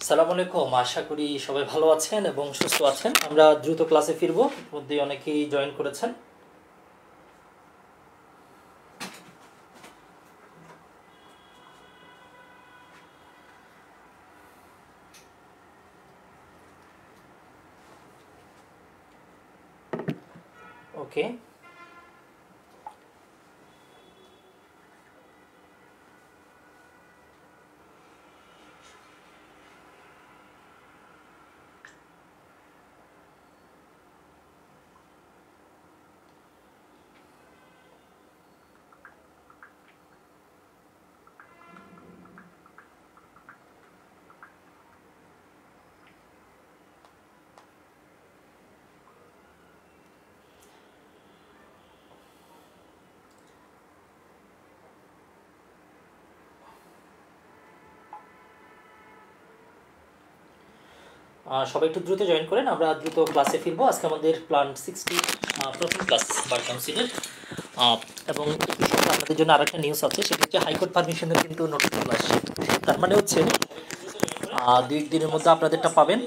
আসসালামু আলাইকুম। আশা করি সবাই ভালো আছেন এবং সুস্থ আছেন। আমরা দ্রুত ক্লাসে ফিরবো। মধ্যে অনেকেই জয়েন করেছেন। ওকে, সবাই একটু দ্রুত জয়েন করেন। আমরা দ্রুত ক্লাসে ফিরবো। আজকে আমাদের প্ল্যান 60 প্রথম ক্লাস বার কাউন্সিলের। এবং একটু সঙ্গে আপনাদের জন্য আরেকটা নিউজ আছে, সেটা হচ্ছে হাইকোর্ট পারমিশনের কিন্তু নোটিশ চলে আসছে। তার মানে হচ্ছে 2 দিনের মধ্যে আপনাদেরটা পাবেন,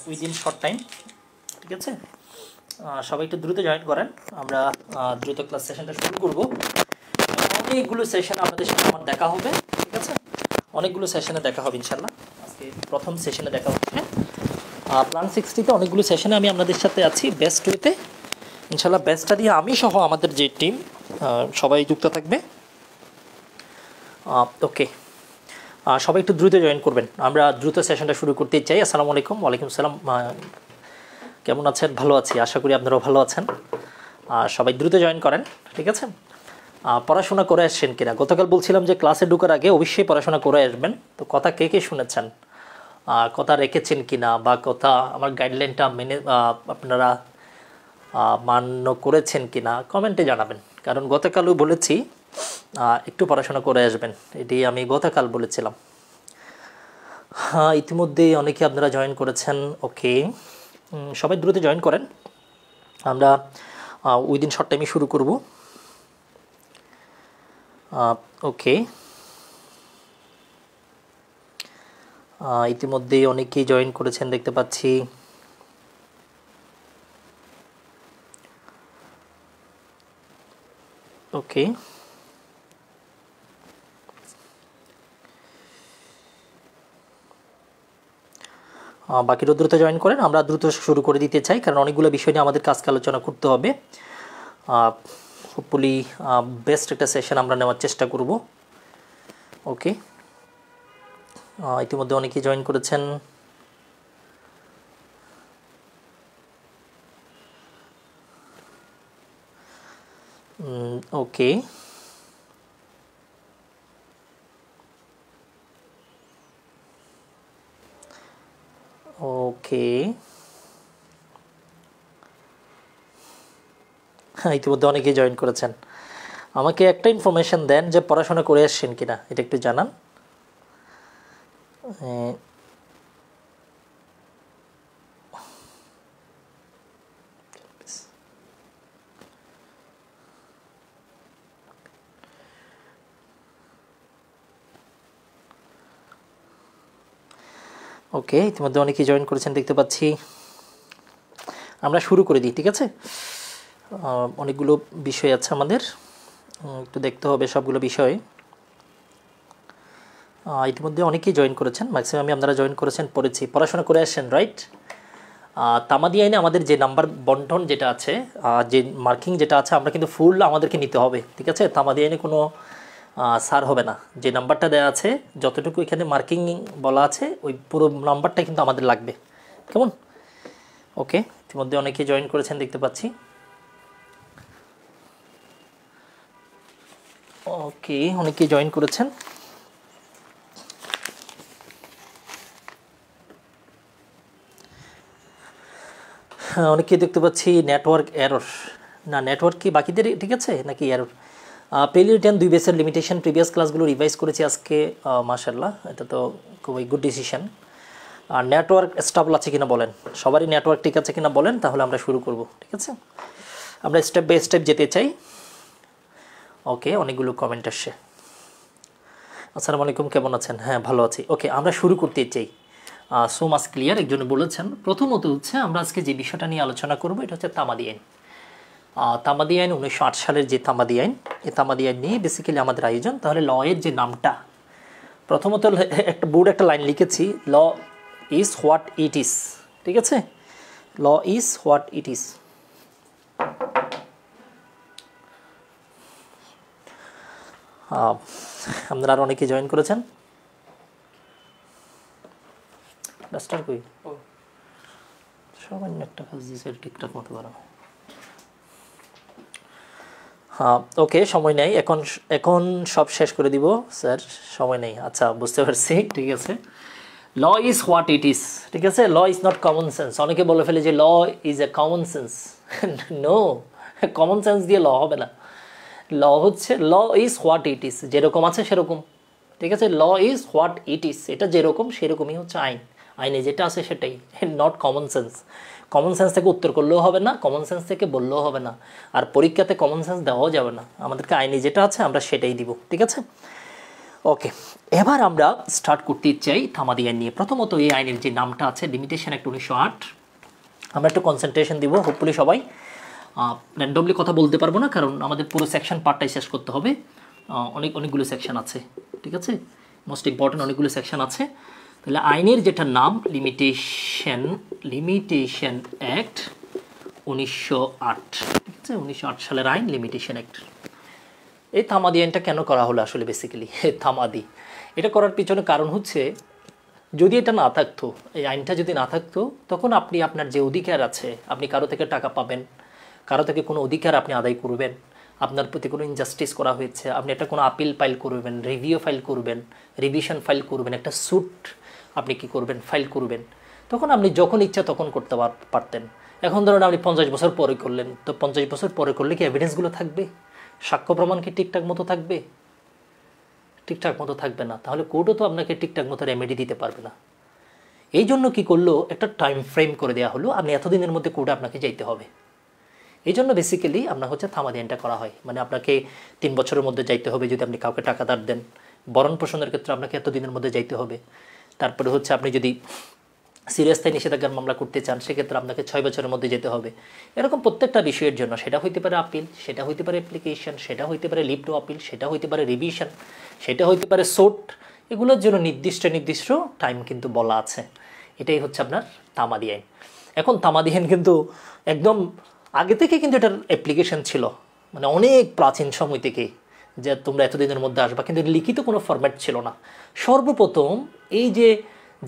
উইদিন শর্ট টাইম। ঠিক আছে, সবাই একটু দ্রুত জয়েন করেন। আমরা দ্রুত ক্লাস সেশনটা শুরু করব। অনেকগুলো সেশন আপনাদের সাথে আমার দেখা হবে। ঠিক আছে, অনেকগুলো সেশনে দেখা হবে ইনশাল্লাহ। আজকে প্রথম সেশনে দেখা হচ্ছে। প্ল্যান 60তে অনেকগুলো সেশনে আমি আপনাদের সাথে আছি বেস্ট ওয়েতে ইনশাল্লাহ। বেস্টটা দিয়ে আমি সহ আমাদের যে টিম সবাই যুক্ত থাকবে। ওকে, সবাই একটু দ্রুত জয়েন করবেন। আমরা দ্রুত সেশনটা শুরু করতে চাই। আসসালামু আলাইকুম। ওয়ালাইকুম সালাম। কেমন আছেন? ভালো আছি, আশা করি আপনারাও ভালো আছেন। সবাই দ্রুত জয়েন করেন। ঠিক আছে, পড়াশোনা করে আসছেন কিনা? গতকাল বলছিলাম যে ক্লাসে ঢোকার আগে অবশ্যই পড়াশোনা করে আসবেন। তো কথা কে কে শুনেছেন, কথা রেখেছেন কিনা, বা কথা আমার গাইডলাইনটা মেনে আপনারা মান্য করেছেন কিনা কমেন্টে জানাবেন। কারণ গতকালও বলেছি একটু পড়াশোনা করে আসবেন, এটি আমি গতকাল বলেছিলাম। ইতিমধ্যে অনেকে আপনারা জয়েন করেছেন। ওকে, সবাই দ্রুত জয়েন করেন। আমরা উইদিন শর্ট টাইমে শুরু করব। ওকে, ইতিমধ্যে অনেকেই জয়েন করেছেন দেখতে পাচ্ছি। ওকে, বাকিরা দ্রুত জয়েন করেন। আমরা দ্রুত শুরু করে দিতে চাই, কারণ অনেকগুলো বিষয় নিয়ে আমাদের কাজকে আলোচনা করতে হবে। হোপফুলি বেস্ট একটা সেশন আমরা নেওয়ার চেষ্টা করব। ওকে, ইতিমধ্যে অনেকেই জয়েন করেছেন। ওকে, ওকে, ইতিমধ্যে অনেকেই জয়েন করেছেন। আমাকে একটা ইনফরমেশন দেন যে পড়াশোনা করে আসছেন কিনা, এটা একটু জানান। ওকে, ইতিমধ্যে অনেকেই জয়েন করেছেন দেখতে পাচ্ছি। আমরা শুরু করে দিই। ঠিক আছে, অনেকগুলো বিষয় আছে আমাদের, একটু দেখতে হবে সবগুলো বিষয়। ইতিমধ্যে অনেকেই জয়েন করেছেন, ম্যাক্সিমামই আপনারা জয়েন করেছেন, পড়েছি, পড়াশোনা করে আসছেন, রাইট? তামাদি আইনে আমাদের যে নাম্বার বন্টন যেটা আছে, যে মার্কিং যেটা আছে, আমরা কিন্তু ফুল আমাদেরকে নিতে হবে। ঠিক আছে, তামাদি আইনে কোনো সার হবে না। যে নাম্বারটা দেওয়া আছে, যতটুকু এখানে মার্কিং বলা আছে, ওই পুরো নাম্বারটা কিন্তু আমাদের লাগবে। কেমন? ওকে, ইতিমধ্যে অনেকেই জয়েন করেছেন দেখতে পাচ্ছি। ওকে, অনেকেই জয়েন করেছেন। অনেকেই দেখতে পাচ্ছি নেটওয়ার্ক এরর। না, নেটওয়ার্ক কি বাকিদের ঠিক আছে নাকি এরর? পেলিউটেন 2 বেসের লিমিটেশন প্রিভিয়াস ক্লাসগুলো রিভাইজ করেছি আজকে, মাশাআল্লাহ, এটা তো খুবই গুড ডিসিশন। আর নেটওয়ার্ক স্টেবল আছে কিনা বলেন, সবারই নেটওয়ার্ক ঠিক আছে কিনা বলেন, তাহলে আমরা শুরু করব। ঠিক আছে, আমরা স্টেপ বাই স্টেপ যেতে চাই। ওকে, অনেকগুলো কমেন্ট আসছে। আসসালামু আলাইকুম, কেমন আছেন? হ্যাঁ, ভালো আছি। ওকে, আমরা শুরু করতে চাই। সো মাচ ক্লিয়ার একজন বলেছেন। প্রথমত হচ্ছে আমরা আজকে যে বিষয়টা নিয়ে আলোচনা করব এটা হচ্ছে তামাদি আইন। তামাদি আইন 1908 সালের যে তামাদি আইন, এই তামাদি আইন নিয়ে বেসিক্যালি আমাদের আয়োজন। তাহলে ল এর যে নামটা, প্রথমত একটা বোর্ড একটা লাইন লিখেছি, law is what it is. ঠিক আছে, law is what it is. আপনারা অনেকে জয়েন করেছেন। ডাস্টার কই? সামান্য একটা কাজ দিয়েছে ঠিকঠাক মতো করা। হ্যাঁ, ওকে, সময় নেই এখন, এখন সব শেষ করে দিব স্যার, সময় নেই। আচ্ছা, বুঝতে পারছি, ঠিক আছে। Law is what it is, ঠিক আছে। Law is not common sense. অনেকে বলে ফেলে যে law is a common sense. No, common sense দিয়ে ল হবে না। ল হচ্ছে law is what it is, যেরকম আছে সেরকম। ঠিক আছে, law is what it is, এটা যেরকম সেরকমই হচ্ছে আইন। আইনে যেটা আছে সেটাই, not common sense. Common sense থেকে উত্তর করলেও হবে না, কমন সেন্স থেকে বললেও হবে না, আর পরীক্ষাতে কমন সেন্স দেওয়াও যাবে না। আমাদেরকে আইনে যেটা আছে আমরা সেটাই দিব, ঠিক আছে। ওকে, এবার আমরা স্টার্ট করতে চাই তামাদি আইন নিয়ে। প্রথমত এই আইনের যে নামটা আছে লিমিটেশন অ্যাক্ট 1908, আমরা একটু কনসেন্ট্রেশন দিব। হোপফুলি সবাই র্যান্ডমলি কথা বলতে পারবো না, কারণ আমাদের পুরো সেকশন পার্টটাই শেষ করতে হবে। অনেকগুলো সেকশন আছে, ঠিক আছে, মোস্ট ইম্পর্টেন্ট অনেকগুলো সেকশন আছে। তাহলে আইনের যেটা নাম লিমিটেশন অ্যাক্ট 1908, ঠিক আছে, 1908 সালের আইন লিমিটেশন অ্যাক্ট। এই তামাদি আইনটা কেন করা হলো আসলে? বেসিক্যালি তামাদি এটা করার পিছনে কারণ হচ্ছে, যদি এটা না থাকতো, এই আইনটা যদি না থাকতো, তখন আপনি আপনার যে অধিকার আছে, আপনি কারো থেকে টাকা পাবেন, কারো থেকে কোনো অধিকার আপনি আদায় করবেন, আপনার প্রতি কোনো ইনজাস্টিস করা হয়েছে, আপনি একটা কোনো আপিল ফাইল করবেন, রিভিউ ফাইল করবেন, রিভিশন ফাইল করবেন, একটা স্যুট আপনি কি করবেন, ফাইল করবেন, তখন আপনি যখন ইচ্ছা তখন করতে পারতেন। এখন ধরুন আপনি 50 বছর পরে করলেন, তো 50 বছর পরে করলে কি এভিডেন্সগুলো থাকবে? সাক্ষ্য প্রমাণ কি ঠিকঠাক মতো থাকবে? ঠিকঠাক মতো থাকবে না। তাহলে কোর্টও তো আপনাকে ঠিকঠাক মতো রেমেডি দিতে পারবে না। এই জন্য কী করলো, একটা টাইম ফ্রেম করে দেওয়া হলো, আপনি এতদিনের মধ্যে কোর্টে আপনাকে যাইতে হবে। এই জন্য বেসিক্যালি আপনার হচ্ছে তামাদি আইনটা করা হয়। মানে আপনাকে 3 বছরের মধ্যে যাইতে হবে যদি আপনি কাউকে টাকা ধার দেন। ভরণ পোষণের ক্ষেত্রে আপনাকে এতদিনের মধ্যে যাইতে হবে। তারপরে হচ্ছে আপনি যদি সিরিয়াসতায় নিষেধাজ্ঞার মামলা করতে চান, সেক্ষেত্রে আপনাকে 6 বছরের মধ্যে যেতে হবে। এরকম প্রত্যেকটা বিষয়ের জন্য, সেটা হইতে পারে আপিল, সেটা হইতে পারে অ্যাপ্লিকেশন, সেটা হইতে পারে লিভ টু আপিল, সেটা হইতে পারে রিভিশন, সেটা হইতে পারে সোট, এগুলোর জন্য নির্দিষ্ট টাইম কিন্তু বলা আছে। এটাই হচ্ছে আপনার তামাদি আইন। এখন তামাদি আইন কিন্তু একদম আগে থেকে কিন্তু এটার অ্যাপ্লিকেশন ছিল, মানে অনেক প্রাচীন সময় থেকে, যে তোমরা এতদিনের মধ্যে আসবা, কিন্তু লিখিত কোনো ফরম্যাট ছিল না। সর্বপ্রথম এই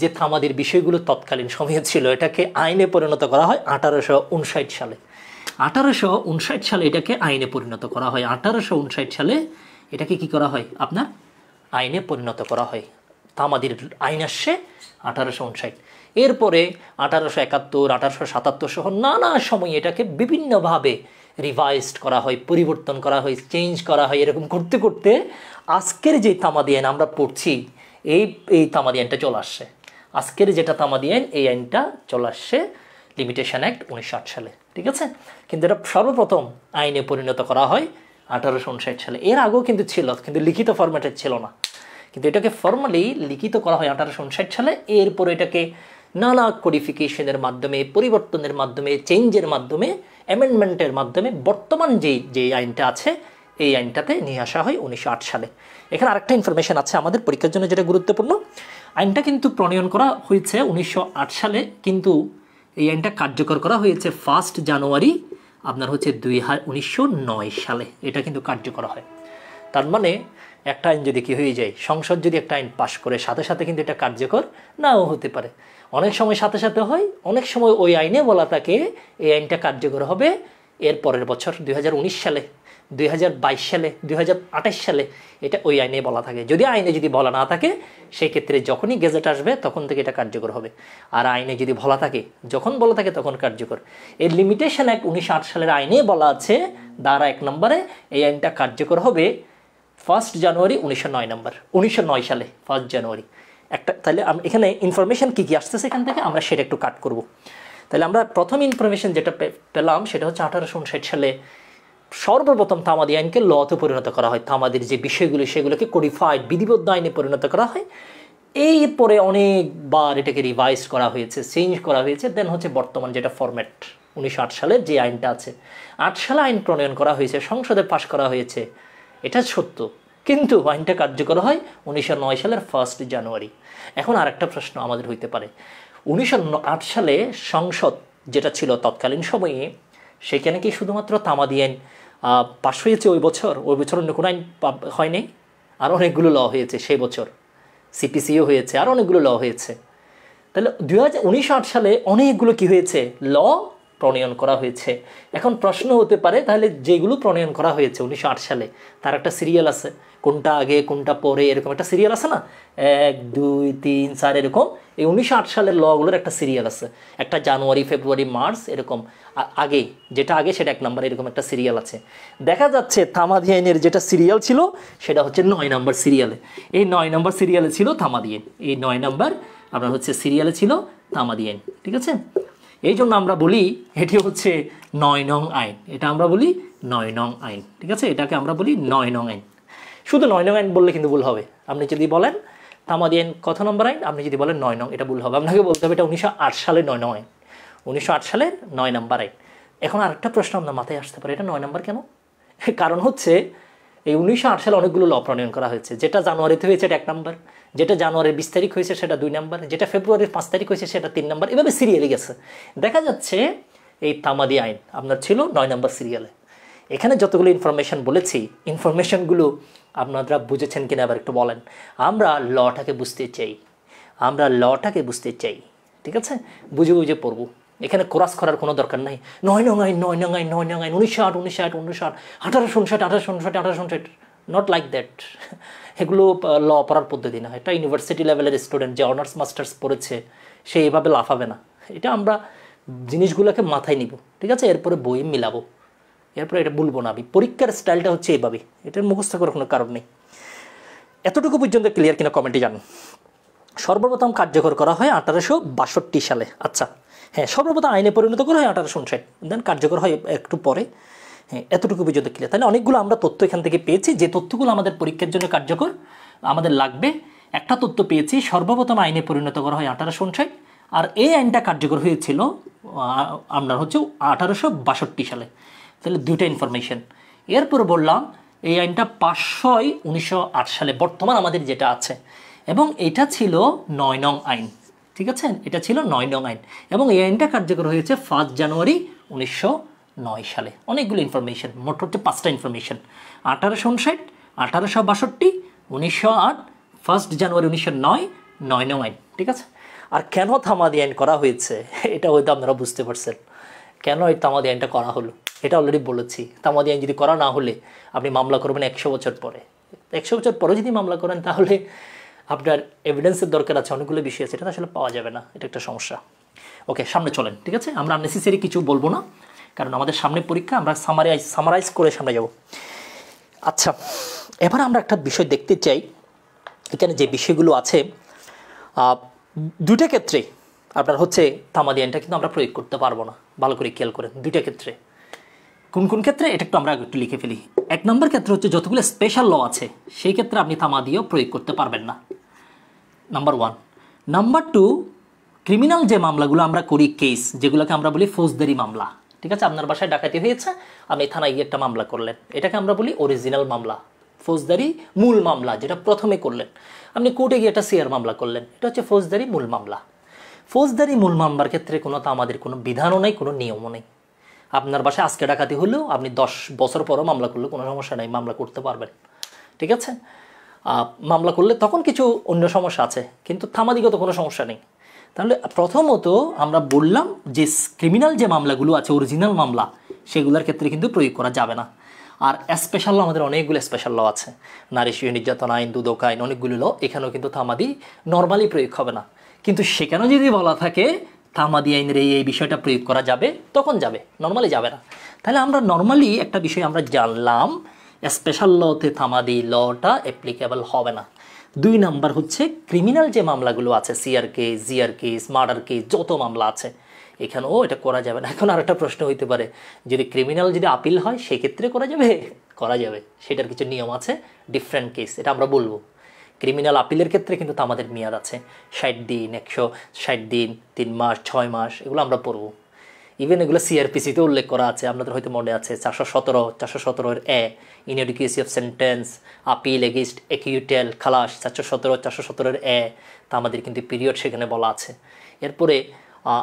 যে তামাদির বিষয়গুলো তৎকালীন সময়ে ছিল, এটাকে আইনে পরিণত করা হয় 1859 সালে। 1859 সালে এটাকে আইনে পরিণত করা হয়। 1859 সালে এটাকে কি করা হয়, আপনার আইনে পরিণত করা হয়। তামাদির আইন আসছে 1859। এরপরে 1871, 1877 সহ নানা সময় এটাকে বিভিন্নভাবে রিভাইজড করা হয়, পরিবর্তন করা হয়, চেঞ্জ করা হয়। এরকম করতে করতে আজকের যে তামাদি আইন আমরা পড়ছি, এই তামাদি আইনটা চলে আসছে। আজকের যেটা তামাদি আইন, এই আইনটা চলে আসছে লিমিটেশন অ্যাক্ট 1908 সালে, ঠিক আছে। কিন্তু এটা সর্বপ্রথম আইনে পরিণত করা হয় 1859 সালে। এর আগেও কিন্তু ছিল, কিন্তু লিখিত ফরম্যাটে ছিল না। কিন্তু এটাকে ফর্মালি লিখিত করা হয় 1859 সালে। এরপর এটাকে নানা কোডিফিকেশনের মাধ্যমে, পরিবর্তনের মাধ্যমে, চেঞ্জের মাধ্যমে, অ্যামেন্ডমেন্টের মাধ্যমে বর্তমান যে আইনটা আছে, এই আইনটাতে নিয়ে আসা হয় 1908 সালে। এখানে আরেকটা ইনফরমেশন আছে আমাদের পরীক্ষার জন্য যেটা গুরুত্বপূর্ণ। আইনটা কিন্তু প্রণয়ন করা হয়েছে 1908 সালে, কিন্তু এই আইনটা কার্যকর করা হয়েছে 1 জানুয়ারি আপনার হচ্ছে 1909 সালে। এটা কিন্তু কার্যকর হয়। তার মানে একটা আইন যদি কি হয়ে যায়, সংসদ যদি একটা আইন পাশ করে, সাথে সাথে কিন্তু এটা কার্যকর নাও হতে পারে। অনেক সময় সাথে সাথে হয়, অনেক সময় ওই আইনে বলা থাকে এই আইনটা কার্যকর হবে এর পরের বছর 2019 সালে, 2022 সালে, 2028 সালে, এটা ওই আইনে বলা থাকে। যদি আইনে যদি বলা না থাকে, সেই ক্ষেত্রে যখনই গেজেট আসবে তখন থেকে এটা কার্যকর হবে। আর আইনে যদি বলা থাকে, যখন বলা থাকে তখন কার্যকর। এই লিমিটেশন অ্যাক্ট 1908 সালের আইনে বলা আছে ধারা 1 নম্বরে, এই আইনটা কার্যকর হবে 1 জানুয়ারি 1909 সালে, 1 জানুয়ারি একটা। তাহলে এখানে ইনফরমেশন কী কী আসতেছে এখান থেকে আমরা সেটা একটু কাট করব। তাহলে আমরা প্রথম ইনফরমেশন যেটা পেলাম সেটা হচ্ছে 1859 সালে সর্বপ্রথম তামাদি আইনকে লতে পরিণত করা হয়। তামাদির যে বিষয়গুলি সেগুলোকে কোডিফাইড, বিধিবদ্ধ আইনে পরিণত করা হয় এরপরে অনেকবার এটাকে রিভাইজ করা হয়েছে, চেঞ্জ করা হয়েছে, দেন হচ্ছে বর্তমান যেটা ফরম্যাট 1908 সালের যে আইনটা আছে, 8 সালে আইন প্রণয়ন করা হয়েছে, সংসদে পাশ করা হয়েছে, এটা সত্য, কিন্তু আইনটা কার্যকর হয় 1909 সালের 1 জানুয়ারি। এখন আরেকটা প্রশ্ন আমাদের হইতে পারে, 1908 সালে সংসদ যেটা ছিল তৎকালীন সময়ে, সেখানে কি শুধুমাত্র তামাদি আইন পাশ হয়েছে ওই বছর অন্য কোনো আইন হয়নি? আর অনেকগুলো ল হয়েছে সেই বছর, সিপিসিও হয়েছে, আর অনেকগুলো ল হয়েছে। তাহলে 1908 সালে অনেকগুলো কি হয়েছে, ল প্রণয়ন করা হয়েছে। এখন প্রশ্ন হতে পারে, তাহলে যেগুলো প্রণয়ন করা হয়েছে 1908 সালে, তার একটা সিরিয়াল আছে, কোনটা আগে কোনটা পরে, এরকম একটা সিরিয়াল আছে না, 1 2 3 4 এরকম। এই 1908 সালের লগুলোর একটা সিরিয়াল আছে, একটা জানুয়ারি ফেব্রুয়ারি মার্চ এরকম আগে, যেটা আগে সেটা 1 নম্বর, এরকম একটা সিরিয়াল আছে। দেখা যাচ্ছে তামাদি আইনের যেটা সিরিয়াল ছিল সেটা হচ্ছে 9 নম্বর সিরিয়ালে। এই 9 নম্বর সিরিয়ালে ছিল তামাদি আইন, এই 9 নম্বর আপনার হচ্ছে সিরিয়ালে ছিল তামাদি আইন, ঠিক আছে। এই জন্য আমরা বলি এটি হচ্ছে 9 নং আইন, এটা আমরা বলি 9 নং আইন, ঠিক আছে, এটাকে আমরা বলি 9 নং আইন। শুধু 9 নং আইন বললে কিন্তু ভুল হবে। আপনি যদি বলেন তামাদি আইন কত নম্বর আইন, আপনি যদি বলেন 9 নং, এটা ভুল হবে। আপনাকে বলতে হবে এটা 1908 সালের 9 নং আইন, 1908 সালের 9 নম্বর আইন। এখন আরেকটা প্রশ্ন আপনার মাথায় আসতে পারে, এটা 9 নম্বর কেন? কারণ হচ্ছে এই 1908 সালে অনেকগুলো ল প্রণয়ন করা হয়েছে, যেটা জানুয়ারিতে হয়েছে এটা 1 নম্বর, যেটা জানুয়ারির 20 তারিখ হয়েছে সেটা 2 নম্বর, যেটা ফেব্রুয়ারির 5 তারিখ হয়েছে সেটা 3 নম্বর, এভাবে সিরিয়ালে গেছে। দেখা যাচ্ছে এই তামাদি আইন আপনার ছিল 9 নম্বর সিরিয়ালে। এখানে যতগুলো ইনফরমেশন বলেছি, ইনফরমেশনগুলো আপনারা বুঝেছেন কিনা আবার একটু বলেন। আমরা লটাকে বুঝতে চাই, আমরা লটাকে বুঝতে চাই, ঠিক আছে, বুঝে বুঝে পড়বো। এখানে কোরাস করার কোনো দরকার নাই, 9 নং আইন 9 নং আইন 9 নং আইন 1960 1859 নট লাইক দ্যাট। এগুলো ল পড়ার পদ্ধতি না, এটা ইউনিভার্সিটি লেভেলের স্টুডেন্ট যে অনার্স মাস্টার্স পড়েছে সে এভাবে লাফাবে না। এটা আমরা জিনিসগুলোকে মাথায় নিব, ঠিক আছে, এরপরে বই মিলাবো, এরপরে এটা বলবো না। আমি পরীক্ষার স্টাইলটা হচ্ছে এইভাবে, এটার মুখস্থ করার কোনো কারণ নেই। এতটুকু পর্যন্ত ক্লিয়ার কিনা কমেন্টে জানান। সর্বপ্রথম কার্যকর করা হয় 1862 সালে। আচ্ছা হ্যাঁ, সর্বপ্রথম আইনে পরিণত করা হয় 1859, দেন কার্যকর হয় একটু পরে। হ্যাঁ, এতটুকু পর্যন্ত ক্লিয়ার। তাহলে অনেকগুলো আমরা তথ্য এখান থেকে পেয়েছি, যে তথ্যগুলো আমাদের পরীক্ষার জন্য কার্যকর আমাদের লাগবে। একটা তথ্য পেয়েছি, সর্বপ্রথম আইনে পরিণত করা হয় 1859, আর এই আইনটা কার্যকর হয়েছিল আপনার হচ্ছে 1862 সালে। তাহলে দুইটা ইনফরমেশন। এরপর বললাম এই আইনটা পাস হয় 1908 সালে, বর্তমান আমাদের যেটা আছে, এবং এটা ছিল 9 নং আইন, ঠিক আছে, এটা ছিল 9 নং আইন, এবং এই আইনটা কার্যকর হয়েছে 1 জানুয়ারি 1909 সালে। অনেকগুলো ইনফরমেশন, মোট হচ্ছে 5টা ইনফরমেশন, 1859, 1862, 1908, 1 জানুয়ারি 1909, 9 নং আইন, ঠিক আছে। আর কেন তামাদি আইন করা হয়েছে এটা হয়তো আপনারা বুঝতে পারছেন, কেন এই তামাদি আইনটা করা হলো, এটা অলরেডি বলেছি। তামাদি আইন যদি করা না হলে আপনি মামলা করবেন 100 বছর পরে, 100 বছর পরে যদি মামলা করেন তাহলে আপনার এভিডেন্সের দরকার আছে, অনেকগুলো বিষয় আছে, এটা আসলে পাওয়া যাবে না, এটা একটা সমস্যা। ওকে, সামনে চলেন, ঠিক আছে, আমরা নেসেসারি কিছু বলবো না, কারণ আমাদের সামনে পরীক্ষা, আমরা সামারাইজ করে সামনে যাব। আচ্ছা, এবার আমরা একটা বিষয় দেখতে চাই, এখানে যে বিষয়গুলো আছে দুইটা ক্ষেত্রে আপনার হচ্ছে তামাদি আইনটা কিন্তু আমরা প্রয়োগ করতে পারবো না, ভালো করে খেয়াল করেন। দুইটা ক্ষেত্রে, কোন কোন ক্ষেত্রে এটা একটু আমরা একটু লিখে ফেলি। 1 নম্বর ক্ষেত্রে হচ্ছে যতগুলো স্পেশাল ল আছে সেই ক্ষেত্রে আপনি তামাদিও প্রয়োগ করতে পারবেন না, নাম্বার 1। নাম্বার 2, ক্রিমিনাল যে মামলাগুলো আমরা করি, কেস যেগুলোকে আমরা বলি ফৌজদারি মামলা, ঠিক আছে, আপনার বাসায় ডাকাতি হয়েছে, আপনি থানায় গিয়ে একটা মামলা করলেন, এটাকে আমরা বলি অরিজিনাল মামলা, ফৌজদারি মূল মামলা, যেটা প্রথমে করলেন। আপনি কোর্টে গিয়ে একটা সিআর মামলা করলেন, এটা হচ্ছে ফৌজদারি মূল মামলা। ফৌজদারি মূল মামলার ক্ষেত্রে কোনো আমাদের কোনো বিধানও নেই, কোনো নিয়মও নেই। আপনার বাসায় আজকে ডাকাতি হলেও আপনি 10 বছর পরও মামলা করলে কোনো সমস্যা নেই, মামলা করতে পারবেন, ঠিক আছে। মামলা করলে তখন কিছু অন্য সমস্যা আছে, কিন্তু তামাদিগত কোনো সমস্যা নেই। তাহলে প্রথমত আমরা বললাম যে ক্রিমিনাল যে মামলাগুলো আছে, অরিজিনাল মামলা, সেগুলোর ক্ষেত্রে কিন্তু প্রয়োগ করা যাবে না। আর স্পেশাল ল, আমাদের অনেকগুলো স্পেশাল ল আছে, নারী শিশু নির্যাতন আইন, দুদক আইন, অনেকগুলো ল, এখানেও কিন্তু তামাদি নর্মালি প্রয়োগ হবে না। কিন্তু সেখানেও যদি বলা থাকে তামাদি আইনের এই বিষয়টা প্রয়োগ করা যাবে, তখন যাবে, নর্মালি যাবে না। তাহলে আমরা নর্মালি একটা বিষয় আমরা জানলাম, স্পেশাল লতে তামাদি লটা অ্যাপ্লিকেবল হবে না। 2 নাম্বার হচ্ছে ক্রিমিনাল যে মামলাগুলো আছে, CR case, GR case, murder case, যত মামলা আছে এখানেও এটা করা যাবে না। এখন আর একটা প্রশ্ন হইতে পারে, যদি ক্রিমিনাল যদি আপিল হয় সেক্ষেত্রে করা যাবে, করা যাবে, সেটার কিছু নিয়ম আছে, ডিফারেন্ট কেস, এটা আমরা বলবো। ক্রিমিনাল আপিলের ক্ষেত্রে কিন্তু তামাদির মেয়াদ আছে 60 দিন, 160 দিন, 3 মাস, 6 মাস, এগুলো আমরা পড়বো। ইভেন এগুলো সিআরপিসিতে উল্লেখ করা আছে, আপনাদের হয়তো মনে আছে 417 এ ইনএডিকুয়েসি অফ সেন্টেন্স, আপিল এগেইনস্ট একিউটেল খালাস 417 এ তামাদের কিন্তু পিরিয়ড সেখানে বলা আছে। এরপরে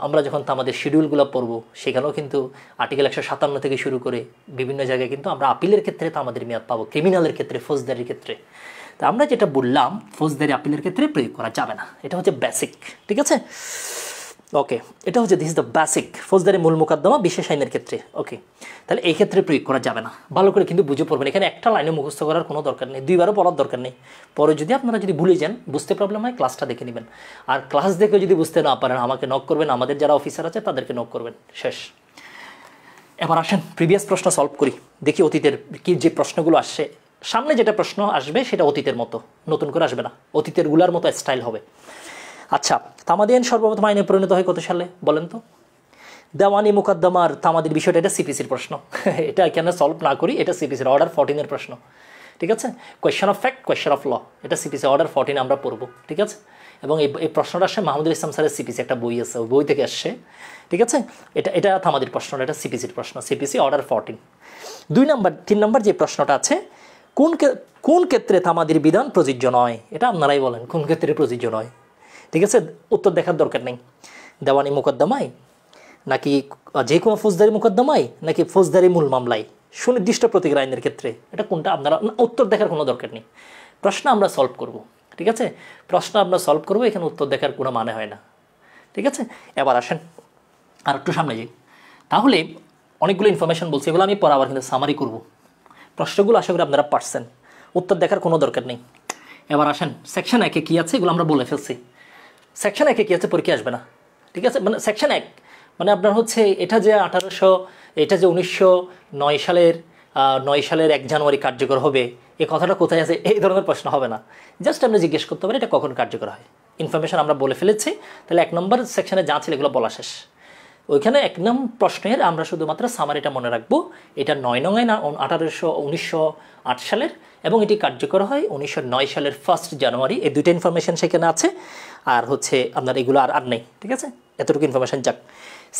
আমরা যখন তামাদের শিডিউলগুলো পড়বো সেখানেও কিন্তু আর্টিকেল 157 থেকে শুরু করে বিভিন্ন জায়গায় কিন্তু আমরা আপিলের ক্ষেত্রে তামাদের মেয়াদ পাবো, ক্রিমিনালের ক্ষেত্রে, ফৌজদারির ক্ষেত্রে। তা আমরা যেটা বললাম ফৌজদারি আপিলের ক্ষেত্রে প্রয়োগ করা যাবে না, এটা হচ্ছে বেসিক, ঠিক আছে। ওকে, এটা হচ্ছে দিস ইজ দ্য বেসিক ফৌজদারি মূল মোকদ্দমা বিশেষ আইনের ক্ষেত্রে। ওকে, তাহলে এই ক্ষেত্রে প্রয়োগ করা যাবে না, ভালো করে কিন্তু বুঝে পড়বেন। এখানে একটা লাইনে মুখস্থ করার কোনো দরকার নেই, দুইবারও পড়ার দরকার নেই। পরে যদি আপনারা যদি ভুলে যান, বুঝতে প্রবলেম হয়, ক্লাসটা দেখে নেবেন। আর ক্লাস দেখে যদি বুঝতে না পারেন আমাকে নক করবেন, আমাদের যারা অফিসার আছে তাদেরকে নক করবেন, শেষ। এবার আসেন প্রিভিয়াস প্রশ্ন সলভ করি, দেখি অতীতের কি যে প্রশ্নগুলো আসছে। সামনে যেটা প্রশ্ন আসবে সেটা অতীতের মতো, নতুন করে আসবে না, অতীতের গুলার মতো স্টাইল হবে। আচ্ছা, তামাদি আইন সর্বপ্রথম আইনে পরিণত হয় কত সালে বলেন তো? দেওয়ানি মোকদ্দমার তামাদির বিষয়টা, এটা সিপিসির প্রশ্ন। এটা এখানে সলভ না করি, এটা সিপিসির অর্ডার 14 প্রশ্ন, ঠিক আছে। Question of fact, question of law, এটা সিপিসি অর্ডার 14 আমরা পড়বো, ঠিক আছে। এবং এই প্রশ্নটা আসছে মাহমুদুল ইসলাম স্যারের সিপিসি একটা বই আছে, ওই বই থেকে আসছে, ঠিক আছে। এটা তামাদির প্রশ্ন, এটা সিপিসির প্রশ্ন, সিপিসি অর্ডার 14। 3 নম্বর যে প্রশ্নটা আছে, কোন ক্ষেত্রে তামাদির বিধান প্রযোজ্য নয়, এটা আপনারাই বলেন কোন ক্ষেত্রে প্রযোজ্য নয়, ঠিক আছে। উত্তর দেখার দরকার নেই। দেওয়ানি মোকদ্দমায়, নাকি যে কোনো ফৌজদারি মোকদ্দমায়, নাকি ফৌজদারি মূল মামলায়, সুনির্দিষ্ট প্রতিকার আইনের ক্ষেত্রে, এটা কোনটা আপনারা, উত্তর দেখার কোনো দরকার নেই। প্রশ্ন আমরা সলভ করব, ঠিক আছে। প্রশ্ন আমরা সলভ করবো, এখানে উত্তর দেখার কোনো মানে হয় না, ঠিক আছে। এবার আসেন আর একটু সামনে যাই। তাহলে অনেকগুলো ইনফরমেশন বলছি, এগুলো আমি পরে আবার কিন্তু সামারি করব। প্রশ্নগুলো আশা করি আপনারা পারছেন, উত্তর দেখার কোনো দরকার নেই। এবার আসেন সেকশন 1-এ কী আছে, এগুলো আমরা বলে ফেলছি। সেকশন 1-এ কী আছে পরীক্ষা আসবে না, ঠিক আছে। মানে সেকশন 1 মানে আপনার হচ্ছে এটা যে 1909 সালের 1 জানুয়ারি কার্যকর হবে, এই কথাটা কোথায় আছে, এই ধরনের প্রশ্ন হবে না। জাস্ট আপনি জিজ্ঞেস করতে পারেন এটা কখন কার্যকর হয়, ইনফরমেশন আমরা বলে ফেলেছি। তাহলে 1 নম্বর সেকশনে যা ছিল এগুলো বলা শেষ। ওইখানে 1 নং প্রশ্নের আমরা শুধুমাত্র সামারিটা মনে রাখবো, এটা 9 নং আইন 1908 সালের, এবং এটি কার্যকর হয় 1909 সালের 1 জানুয়ারি। এই দুইটা ইনফরমেশন সেখানে আছে, আর হচ্ছে আপনার এগুলো আর নেই, ঠিক আছে। এতটুকু ইনফরমেশন যাক।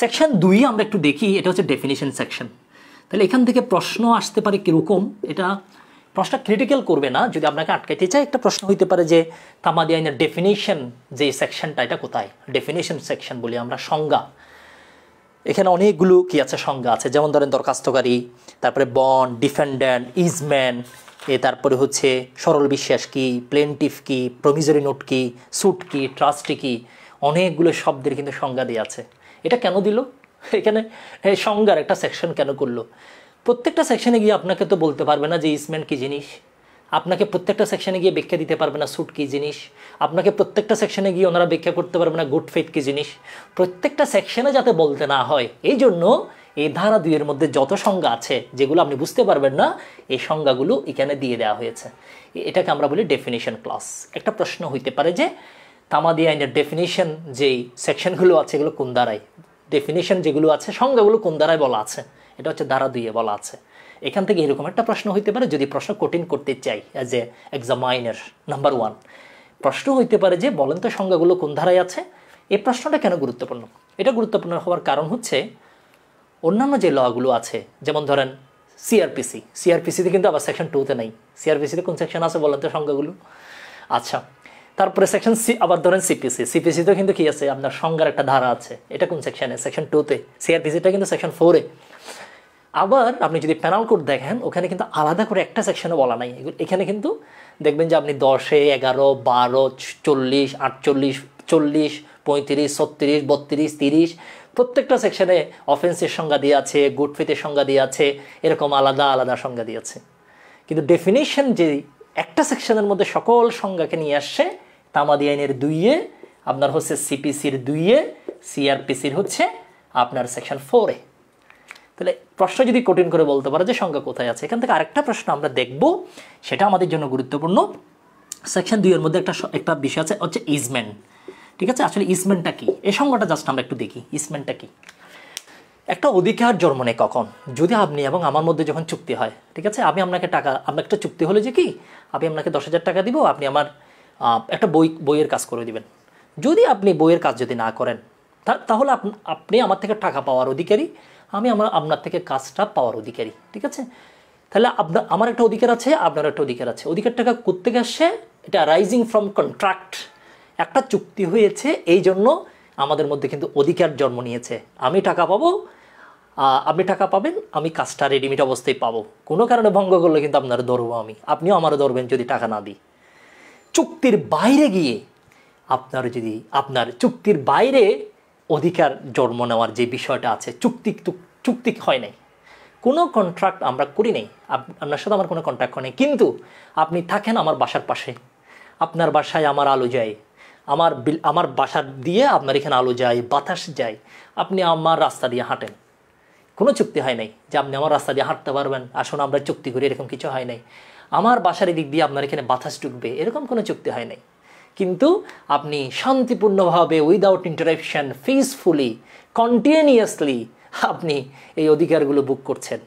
সেকশন 2 আমরা একটু দেখি, এটা হচ্ছে ডেফিনিশন সেকশন। তাহলে এখান থেকে প্রশ্ন আসতে পারে কীরকম, এটা প্রশ্ন ক্রিটিক্যাল করবে না, যদি আপনাকে আটকাইতে চায় একটা প্রশ্ন হইতে পারে যে তামাদি আইনের ডেফিনিশন যে সেকশনটা, এটা কোথায়, ডেফিনিশন সেকশন বলি আমরা, সংজ্ঞা। এখানে অনেকগুলো কি আছে, সংজ্ঞা আছে, যেমন ধরেন দরখাস্তকারী, তারপরে বন্ড, ডিফেন্ডেন্ট, ইজম্যান, তারপরে হচ্ছে সরল বিশ্বাস কি, প্লেন্টিফ কি, প্রমিজরি নোট কি, সুট কি, ট্রাস্টি কি, অনেকগুলো শব্দের কিন্তু সংজ্ঞা দিয়ে আছে। এটা কেন দিল এখানে, সংজ্ঞার একটা সেকশন কেন করলো? প্রত্যেকটা সেকশনে গিয়ে আপনাকে তো বলতে পারবে না যে ইজম্যান কি জিনিস, আপনাকে প্রত্যেকটা সেকশনে গিয়ে ব্যাখ্যা দিতে পারবে না স্যুট কী জিনিস, আপনাকে প্রত্যেকটা সেকশনে গিয়ে ওনারা ব্যাখ্যা করতে পারবে না গুড ফেথ কী জিনিস। প্রত্যেকটা সেকশনে যাতে বলতে না হয়, এই জন্য এই ধারা 2 এর মধ্যে যত সংজ্ঞা আছে যেগুলো আপনি বুঝতে পারবেন না, এই সংজ্ঞাগুলো এখানে দিয়ে দেওয়া হয়েছে। এটাকে আমরা বলি ডেফিনিশন ক্লাস। একটা প্রশ্ন হইতে পারে যে তামাদি আইনের ডেফিনিশন যেই সেকশনগুলো আছে এগুলো কোন ধারায়, ডেফিনিশন যেগুলো আছে সংজ্ঞাগুলো কোন ধারায় বলা আছে, এটা হচ্ছে ধারা 2 এ বলা আছে। এখান থেকে এরকম একটা প্রশ্ন হইতে পারে, যদি প্রশ্ন কঠিন করতে চাই অ্যাজ এ এক্সামাইনার। নাম্বার 1 প্রশ্ন হইতে পারে যে বলেন তো সংজ্ঞাগুলো কোন ধারায় আছে। এই প্রশ্নটা কেন গুরুত্বপূর্ণ? এটা গুরুত্বপূর্ণ হওয়ার কারণ হচ্ছে অন্যান্য যে লগুলো আছে, যেমন ধরেন সিআরপিসিতে কিন্তু আবার সেকশন 2-তে নেই। সিআরপিসিতে কোন সেকশন আছে বলেন তো সংজ্ঞাগুলো? আচ্ছা, তারপরে সেকশন সি, আবার ধরেন সিপিসিতেও কিন্তু কি আছে, আপনার সংজ্ঞার একটা ধারা আছে, এটা কোন সেকশনে, সেকশন 2-তে। সিআরপিসিটা কিন্তু সেকশন 4-এ। আবার আপনি যদি প্যানাল কোড দেখেন, ওখানে কিন্তু আলাদা করে একটা সেকশনে বলা নাই। এখানে কিন্তু দেখবেন যে আপনি 10, 11, 12, 40, 48, 40, 35, 36, 32, 30 প্রত্যেকটা সেকশনে অফেন্সের সংজ্ঞা দিয়ে আছে, গুড ফেথের সংজ্ঞা দিয়ে আছে, এরকম আলাদা আলাদা সংজ্ঞা দিয়ে আছে। কিন্তু ডেফিনিশন যে একটা সেকশনের মধ্যে সকল সংজ্ঞাকে নিয়ে আসছে, তামাদি আইনের 2-এ, আপনার হচ্ছে সিপিসির 2-এ, সিআরপিসির হচ্ছে আপনার সেকশন 4-এ। তাহলে প্রশ্ন যদি কঠিন করে বলতে পারে যে সংজ্ঞা কোথায় আছে, এখান থেকে আরেকটা প্রশ্ন আমরা দেখব, সেটা আমাদের জন্য গুরুত্বপূর্ণ। সেকশন 2 এর মধ্যে একটা বিষয় আছে হচ্ছে ইজমেন্ট, ঠিক আছে। আসলে ইজমেন্টটা কি, এই সংজ্ঞাটা জাস্ট আমরা একটু দেখি। ইজমেন্টটা কি? একটা অধিকার জন্ম নেয় কখন, যদি আপনি এবং আমার মধ্যে যখন চুক্তি হয়, ঠিক আছে। আমি আপনাকে টাকা, আপনার একটা চুক্তি হলো যে কি আমি আপনাকে 10,000 টাকা দিব, আপনি আমার একটা বইয়ের কাজ করে দিবেন। যদি আপনি বইয়ের কাজ যদি না করেন তাহলে আপনি আমার থেকে টাকা পাওয়ার অধিকারী, আমি আপনার থেকে কাজটা পাওয়ার অধিকারী, ঠিক আছে? তাহলে আমার একটা অধিকার আছে, আপনার একটা অধিকার আছে। অধিকারটাকে কোত্থেকে আসছে? এটা রাইজিং ফ্রম কন্ট্রাক্ট, একটা চুক্তি হয়েছে, এই জন্য আমাদের মধ্যে কিন্তু অধিকার জন্ম নিয়েছে। আমি টাকা পাবো, আপনি টাকা পাবেন, আমি কাজটা রেডিমেড অবস্থায় পাবো। কোনো কারণে ভঙ্গ করলে কিন্তু আপনারা ধরবো আমি, আপনিও আমারও ধরবেন যদি টাকা না দিই। চুক্তির বাইরে গিয়ে আপনার চুক্তির বাইরে অধিকার জন্ম নেওয়ার যে বিষয়টা আছে, চুক্তি হয় নাই, কোনো কন্ট্রাক্ট আমরা করি নাই, আপনার সাথে আমার কোনো কন্ট্রাক্ট হয় নাই, কিন্তু আপনি থাকেন আমার বাসার পাশে, আপনার বাসায় আমার আলো যায়, আমার বাসা দিয়ে আপনার এখানে আলো যায়, বাতাস যায়, আপনি আমার রাস্তা দিয়ে হাঁটেন, কোনো চুক্তি হয় নাই যে আপনি আমার রাস্তা দিয়ে হাঁটতে পারবেন, আসুন আমরা চুক্তি করি, এরকম কিছু হয় নাই। আমার বাসার দিক দিয়ে আপনার এখানে বাতাস ঢুকবে, এরকম কোনো চুক্তি হয় নাই। কিন্তু আপনি শান্তিপূর্ণভাবে উইদাউট ইন্টারাপশন পিসফুলি কন্টিনিউয়াসলি আপনি এই অধিকারগুলো বুক করছেন।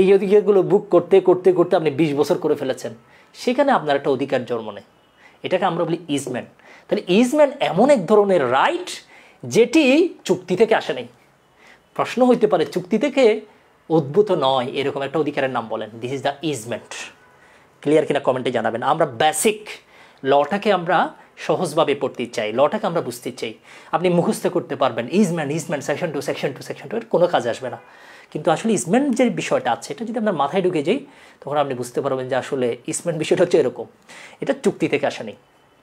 এই অধিকারগুলো বুক করতে করতে করতে আপনি 20 বছর করে ফেলেছেন, সেখানে আপনার একটা অধিকার জন্ম নেয়। এটাকে আমরা বলি ইজমেন্ট। তাহলে ইজমেন্ট এমন এক ধরনের রাইট যেটি চুক্তি থেকে আসে নাই। প্রশ্ন হইতে পারে চুক্তি থেকে উদ্ভূত নয় এরকম একটা অধিকারের নাম বলেন। This is the easement. Clear কিনা কমেন্টে জানাবেন। আমরা বেসিক লটাকে আমরা সহজভাবে পড়তে চাই, লটাকে আমরা বুঝতে চাই। আপনি মুখস্থ করতে পারবেন ইজমেন্ট সেকশন টু এর কোনো কাজে আসবে না। কিন্তু আসলে ইজমেন্ট যে বিষয়টা আছে, এটা যদি আপনার মাথায় ঢুকে যাই, তখন আপনি বুঝতে পারবেন যে আসলে ইজমেন্ট বিষয়টা হচ্ছে এরকম, এটা চুক্তি থেকে আসেনি,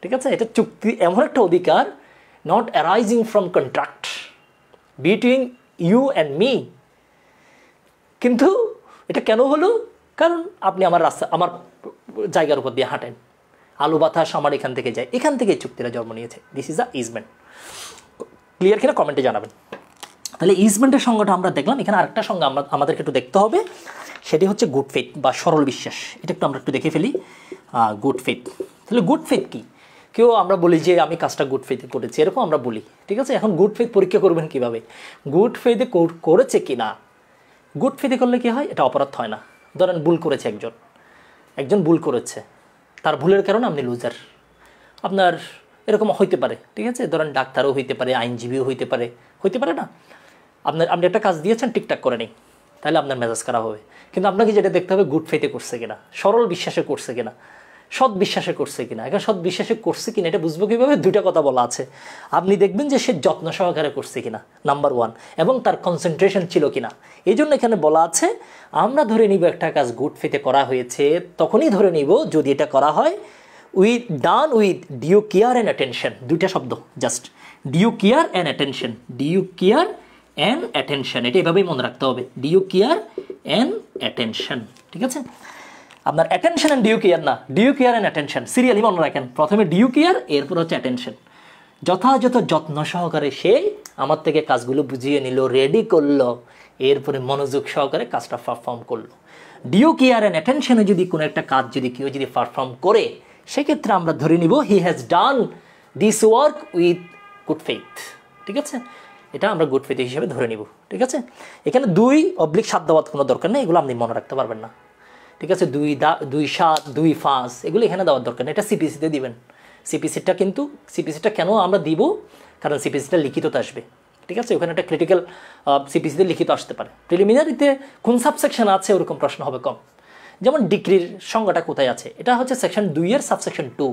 ঠিক আছে? এটা চুক্তি এমন একটা অধিকার not arising from contract between you and me. কিন্তু এটা কেন হলো? কারণ আপনি আমার জায়গার উপর দিয়ে হাঁটেন, আলো বাতাস আমার এখান থেকে যায়, এখান থেকে চুক্তিটা জন্ম নিয়েছে। This is the easement. Clear কিনা কমেন্টে জানাবেন। তাহলে ইজমেন্টের সংজ্ঞাটা আমরা দেখলাম। এখানে আরেকটা সংজ্ঞা আমাদেরকে একটু দেখতে হবে, সেটি হচ্ছে গুড ফেথ বা সরল বিশ্বাস। এটা একটু আমরা একটু দেখে ফেলি। গুড ফেথ, তাহলে গুড ফেথ কি? কেউ আমরা বলি যে আমি কাজটা গুড ফেথে করেছি, এরকম আমরা বলি, ঠিক আছে? এখন গুড ফেথ পরীক্ষা করবেন কিভাবে? গুড ফেথে করেছে কি না। গুড ফেথে করলে কি হয়? এটা অপরাধ হয় না। ধরেন ভুল করেছে একজন ভুল করেছে, তার ভুলের কারণে আপনি লুজার, আপনার এরকম হইতে পারে, ঠিক আছে? ধরেন ডাক্তারও হইতে পারে, আইনজীবীও হইতে পারে না? আপনি একটা কাজ দিয়েছেন, ঠিকঠাক করে নেই, তাহলে আপনার মেজাজ খারাপ হবে। কিন্তু আপনাকে যেটা দেখতে হবে গুড ফেথে করছে কিনা, সরল বিশ্বাসে করছে কিনা, সৎ বিশ্বাসে করছে কিনা। এখন সৎ বিশ্বাসে করছে কিনা এটা বুঝবো কীভাবে? দুইটা কথা বলা আছে। আপনি দেখবেন যে সে যত্ন সহকারে করছে কিনা, নাম্বার 1, এবং তার কনসেন্ট্রেশন ছিল কিনা। এই জন্য এখানে বলা আছে আমরা ধরে নিব একটা কাজ গুড ফেথে করা হয়েছে, তখনই ধরে নিব যদি এটা করা হয় done with due care and attention. দুইটা শব্দ just, due care and attention, due care and attention, এটা এভাবেই মনে রাখতে হবে, ডিউ কেয়ার অ্যান্ড অ্যাটেনশন, ঠিক আছে? আপনার অ্যাটেনশন অ্যান্ড ডিউ কেয়ার না, due care and attention, serially মনে রাখেন। প্রথমে ডিউ কেয়ার, এরপর হচ্ছে অ্যাটেনশন। যথাযথ যত্ন সহকারে সে আমার থেকে কাজগুলো বুঝিয়ে নিল, রেডি করলো, এরপরে মনোযোগ সহকারে কাজটা পারফর্ম করলো। ডিউ কেয়ার অ্যান্ড অ্যাটেনশনে যদি কোনো একটা কাজ কেউ যদি পারফর্ম করে, সেক্ষেত্রে আমরা ধরে নিব he has done this work with good faith, ঠিক আছে? এটা আমরা গুড ফেথ হিসেবে ধরে নিব, ঠিক আছে? এখানে 2/7 দেওয়ার কোনো দরকার নেই, এগুলো আপনি মনে রাখতে পারবেন না, ঠিক আছে? 2/7, 2/5 এগুলো এখানে দেওয়ার দরকার নেই, এটা সিপিসিতে দিবেন। সিপিসিটা কেন আমরা দিব? কারণ সিপিসিটা লিখিততে আসবে, ঠিক আছে? ওখানে একটা ক্রিটিক্যাল সিপিসিতে লিখিত আসতে পারে। প্রিলিমিনারিতে কোন সাবসেকশন আছে ওরকম প্রশ্ন হবে কম। যেমন ডিগ্রির সংজ্ঞাটা কোথায় আছে, এটা হচ্ছে সেকশন 2 এর সাবসেকশন 2,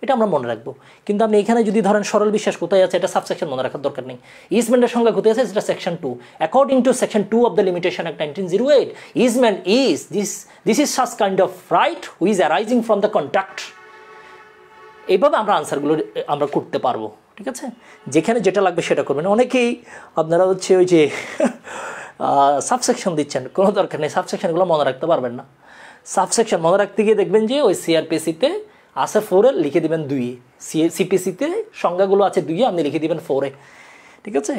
এটা আমরা মনে রাখবো। কিন্তু আপনি এখানে যদি ধরেন সরল বিশ্বাস কোথায় আছে, এটা সাবসেকশন মনে রাখার দরকার নেই। ইজমেন্টের সংজ্ঞা কোথায় আছে, সেটা section 2। According to section 2 of the limitation act 1908, easement is this is such kind of right which arising from the contract. এইভাবে আমরা আনসারগুলো আমরা করতে পারবো, ঠিক আছে? যেখানে যেটা লাগবে সেটা করবেন। অনেকেই আপনারা হচ্ছে ওই যে সাবসেকশন দিচ্ছেন, কোনো দরকার নেই, সাবসেকশনগুলো মনে রাখতে পারবেন না। সাবসেকশন মনে রাখতে গিয়ে দেখবেন যে ওই সিআরপিসিতে আছে 4 লিখে দিবেন 2, সিপিসিতে সংজ্ঞাগুলো আছে 2, আপনি লিখে দিবেন 4, ঠিক আছে?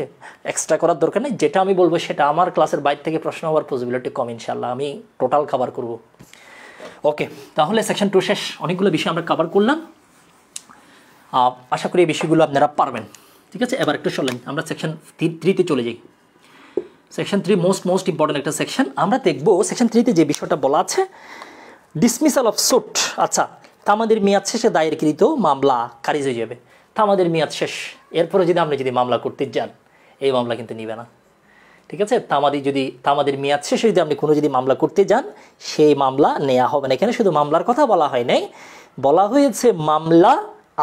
এক্সট্রা করার দরকার নেই। যেটা আমি বলবো সেটা আমার ক্লাসের বাইরে থেকে প্রশ্ন হওয়ার পসিবিলিটি কম, ইনশাল্লাহ আমি টোটাল কভার করব। ওকে, তাহলে সেকশন 2 শেষ। অনেকগুলো বিষয় আমরা কভার করলাম, আশা করি এই বিষয়গুলো আপনারা পারবেন, ঠিক আছে? এবার একটু চলেন আমরা সেকশন 3তে চলে যাই। সেকশন 3 মোস্ট ইম্পর্টেন্ট একটা সেকশন। আমরা দেখব সেকশন 3তে যে বিষয়টা বলা আছে ডিসমিসাল অফ সুট। আচ্ছা, তামাদির মেয়াদ শেষে দায়েরকৃত মামলা খারিজ হয়ে যাবে। তামাদির মেয়াদ শেষ, এরপরে যদি আপনি যদি মামলা করতে যান এই মামলা কিন্তু নিবে না। ঠিক আছে, তামাদির মেয়াদ শেষে যদি আপনি কোনো যদি মামলা করতে যান সেই মামলা নেওয়া হবে না। এখানে শুধু মামলার কথা বলা হয় নাই, বলা হয়েছে মামলা,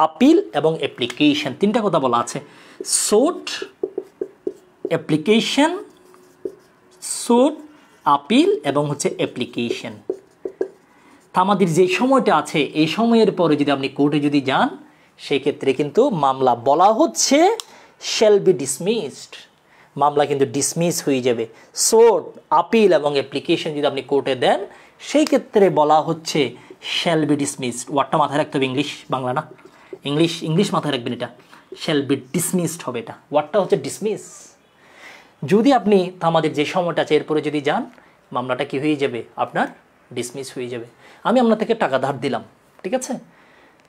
আপিল এবং অ্যাপ্লিকেশন, তিনটা কথা বলা আছে। সুট, অ্যাপ্লিকেশন, সুট, আপিল এবং হচ্ছে অ্যাপ্লিকেশন। তামাদির যে সময়টা আছে এই সময়ের পরে যদি আপনি কোর্টে যদি যান সেই ক্ষেত্রে কিন্তু মামলা বলা হচ্ছে শ্যাল বি ডিসমিসড, মামলা কিন্তু ডিসমিস হয়ে যাবে। সুট, আপিল এবং অ্যাপ্লিকেশন যদি আপনি কোর্টে দেন সেই ক্ষেত্রে বলা হচ্ছে শ্যাল বি ডিসমিসড। ওয়ার্ডটা মাথায় রাখতে হবে, ইংলিশ বাংলা না, ইংলিশ মাথায় রাখবেন, এটা শ্যাল বি ডিসমিসড হবে, এটা ওয়ার্ডটা হচ্ছে ডিসমিস। যদি আপনি তামাদের যে সময়টা আছে এরপরে যদি যান মামলাটা কি হয়ে যাবে, আপনার ডিসমিস হয়ে যাবে। আমি আপনার থেকে টাকা ধার দিলাম, ঠিক আছে,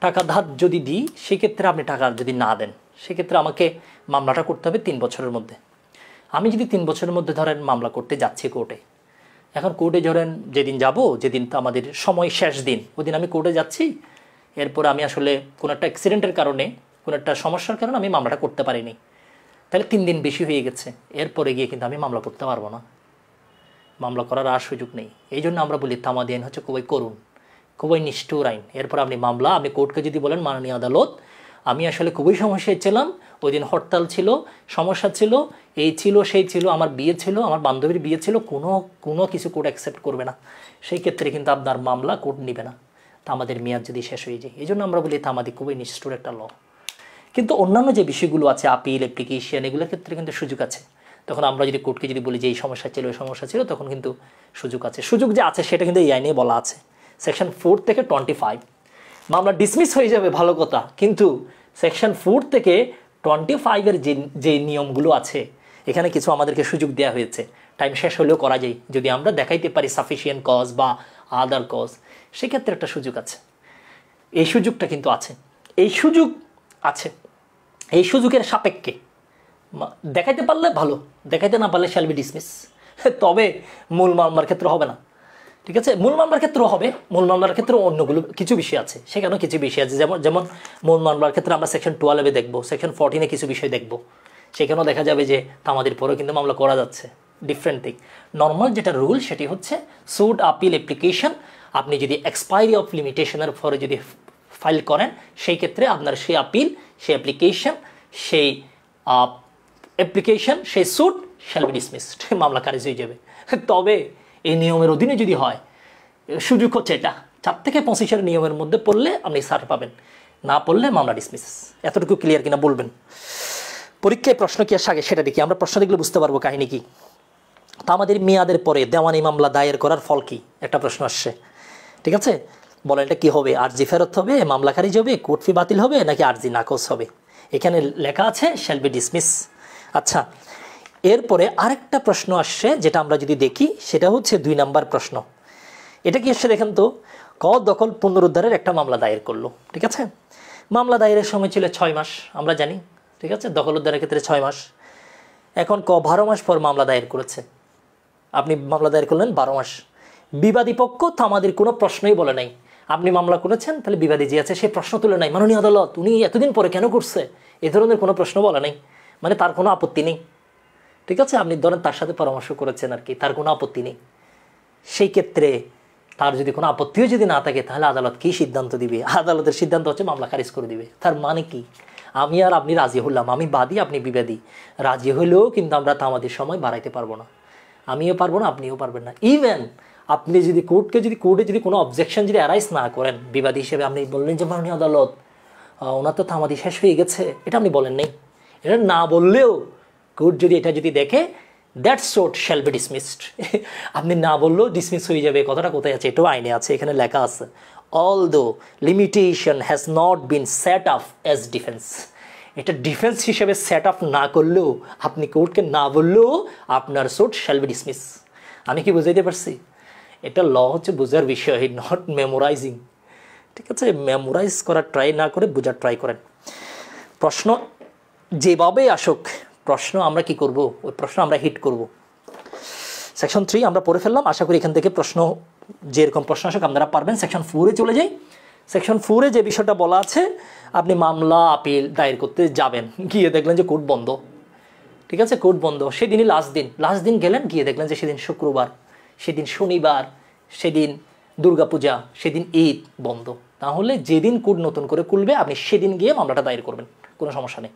টাকা ধার যদি দিই সেক্ষেত্রে আপনি টাকা যদি না দেন সেক্ষেত্রে আমাকে মামলাটা করতে হবে 3 বছরের মধ্যে। আমি যদি 3 বছরের মধ্যে ধরেন মামলা করতে যাচ্ছি কোর্টে, এখন কোর্টে ধরেন যেদিন যাব, যেদিন আমাদের সময় শেষ দিন ওই দিন আমি কোর্টে যাচ্ছি, এরপর আমি আসলে কোনো একটা অ্যাক্সিডেন্টের কারণে, কোনো একটা সমস্যার কারণে আমি মামলাটা করতে পারিনি, তাহলে 3 দিন বেশি হয়ে গেছে, এরপরে গিয়ে কিন্তু আমি মামলা করতে পারবো না, মামলা করার আর সুযোগ নেই। এই জন্য আমরা বলি তামাদি আইন হচ্ছে খুবই করুণ, খুবই নিষ্ঠুর আইন। এরপর আপনি মামলা, আপনি কোর্টকে যদি বলেন মাননীয় আদালত আমি আসলে খুবই সমস্যায় ছিলাম, ওই দিন হরতাল ছিল, সমস্যা ছিল, এই ছিল সেই ছিল, আমার বিয়ে ছিল, আমার বান্ধবীর বিয়ে ছিল, কোনো কিছু কোর্ট অ্যাকসেপ্ট করবে না, সেই ক্ষেত্রে কিন্তু আপনার মামলা কোর্ট নেবে না, তামাদের মেয়াদ যদি শেষ হয়ে যায়। এই জন্য আমরা বলি তামাদি খুবই নিষ্ঠুর একটা ল। কিন্তু অন্যান্য যে বিষয়গুলো আছে আপিল, অ্যাপ্লিকেশন, এগুলোর ক্ষেত্রে কিন্তু সুযোগ আছে। তখন আমরা যদি কোর্টকে যদি বলি যে এই সমস্যা ছিল, ওই সমস্যা ছিল, তখন কিন্তু সুযোগ আছে। সুযোগ যে আছে সেটা কিন্তু এই আইনে বলা আছে, সেকশন 4 থেকে 25। মামলা ডিসমিস হয়ে যাবে ভালো কথা, কিন্তু সেকশন 4 থেকে 25-এর যে নিয়মগুলো আছে এখানে কিছু আমাদেরকে সুযোগ দেওয়া হয়েছে, টাইম শেষ হলেও করা যায় যদি আমরা দেখাইতে পারি সাফিসিয়েন্ট কজ বা আদার কজ, সেক্ষেত্রে একটা সুযোগ আছে। এই সুযোগটা কিন্তু আছে, এই সুযোগ আছে, এই সুযোগের সাপেক্ষে দেখাইতে পারলে ভালো, দেখাইতে না পারলে শ্যাল বি ডিসমিস। তবে মূল মামলার ক্ষেত্রে হবে না, ঠিক আছে, মূল মামলার ক্ষেত্রেও হবে, মূল মামলার ক্ষেত্রে অন্যগুলো কিছু বিষয় আছে, সেখানেও কিছু বিষয় আছে, যেমন মূল মামলার ক্ষেত্রে আমরা সেকশন 12-এ দেখবো, সেকশন 14-এ কিছু বিষয় দেখবো, সেখানেও দেখা যাবে যে আমাদের পরেও কিন্তু মামলা করা যাচ্ছে, ডিফারেন্ট থিং। নর্মাল যেটা রুল সেটি হচ্ছে সুট, আপিল, অ্যাপ্লিকেশন, আপনি যদি এক্সপায়ারি অফ লিমিটেশনের পরে যদি ফাইল করেন সেই ক্ষেত্রে আপনার সেই আপিল, সেই অ্যাপ্লিকেশন, সেই সুট শ্যাল বি ডিসমিসড, মামলা খারিজ হয়ে যাবে। তবে এই নিয়মের অধীনে যদি হয়, সুযোগ হচ্ছে এটা 4 থেকে 25-এর নিয়মের মধ্যে পড়লে আপনি ছাড় পাবেন, না পড়লে মামলা ডিসমিস। এতটুকু ক্লিয়ার কিনা বলবেন। পরীক্ষায় প্রশ্ন কি আসে আগে সেটা দেখি, আমরা প্রশ্ন দেখলে বুঝতে পারবো কাহিনী কি। তা আমাদের মেয়াদের পরে দেওয়ানি মামলা দায়ের করার ফল কি, একটা প্রশ্ন আসছে, ঠিক আছে, বলেন এটা কী হবে, আর্জি ফেরত হবে, মামলা খারিজ হবে, কোর্ট ফি বাতিল হবে, নাকি আর্জি নাকচ হবে। এখানে লেখা আছে শ্যাল বি ডিসমিস। আচ্ছা, এরপরে আরেকটা প্রশ্ন আসছে যেটা আমরা যদি দেখি সেটা হচ্ছে 2 নম্বর প্রশ্ন। এটা কি আসছে দেখেন তো, ক দখল পুনরুদ্ধারের একটা মামলা দায়ের করলো, ঠিক আছে, মামলা দায়েরের সময় ছিল 6 মাস, আমরা জানি, ঠিক আছে, দখল উদ্ধারের ক্ষেত্রে 6 মাস। এখন ক 12 মাস পর মামলা দায়ের করেছে, আপনি মামলা দায়ের করলেন 12 মাস, বিবাদী পক্ষ তো আমাদের কোনো প্রশ্নই বলে নাই, আপনি মামলা করেছেন, তাহলে বিবাদী যে আছে সে প্রশ্ন তুলে নাই, মাননীয় আদালত উনি এতদিন পরে কেন করছে, এ ধরনের কোনো প্রশ্ন বলে নাই, মানে তার কোনো আপত্তি নেই, ঠিক আছে, আপনি ধরেন তার সাথে পরামর্শ করেছেন আর কি, তার কোনো আপত্তি নেই, সেই ক্ষেত্রে তার যদি কোনো আপত্তিও যদি না থাকে তাহলে আদালত কী সিদ্ধান্ত দিবে, আদালতের সিদ্ধান্ত হচ্ছে মামলা খারিজ করে দিবে। তার মানে কি, আমি আর আপনি রাজি হলাম, আমি বাদী আপনি বিবাদী, রাজি হলেও কিন্তু আমরা তামাদের সময় বাড়াইতে পারবো না, আমিও পারবো না, আপনিও পারবেন না। ইভেন আপনি যদি কোর্টে যদি কোনো অবজেকশন যদি অ্যারাইজ না করেন বিবাদী হিসেবে, আপনি বললেন যে মাননীয় আদালত ওনার তো তামাদি শেষ হয়ে গেছে, এটা আপনি বলেন নেই, এটা না বললেও কোর্ট যদি এটা যদি দেখে দ্যাট সোট শ্যাল বি ডিসমিসড, আপনি না বললেও ডিসমিস হয়ে যাবে। কথাটা কোথায় আছে, এটাও আইনে আছে, এখানে লেখা আছে although limitation has not been set up as defence, এটা ডিফেন্স হিসেবে সেট আপ না করলেও, আপনি কোর্টকে না বললেও আপনার সোট শ্যাল বি ডিসমিস। আমি কি বুঝাইতে পারছি, এটা ল হচ্ছে বোঝার বিষয়, নট মেমোরাইজিং, ঠিক আছে, মেমোরাইজ করার ট্রাই না করে বোঝার ট্রাই করেন। প্রশ্ন যেভাবে আসুক প্রশ্ন আমরা কি করব, ওই প্রশ্ন আমরা হিট করব। সেকশন 3 আমরা পড়ে ফেললাম, আশা করি এখান থেকে প্রশ্ন যেরকম প্রশ্ন আসুক আপনারা পারবেন। সেকশন 4-এ চলে যাই। সেকশন 4-এ যে বিষয়টা বলা আছে, আপনি মামলা আপিল দায়ের করতে যাবেন, গিয়ে দেখলেন যে কোর্ট বন্ধ, ঠিক আছে, কোর্ট বন্ধ, সেদিনই লাস্ট দিন গেলেন, গিয়ে দেখলেন যে সেদিন শুক্রবার, সেদিন শনিবার, সেদিন দুর্গাপূজা, সেদিন ঈদ, বন্ধ। তাহলে যেদিন কোর্ট নতুন করে খুলবে আপনি সেদিন গিয়ে মামলাটা দায়ের করবেন, কোনো সমস্যা নেই।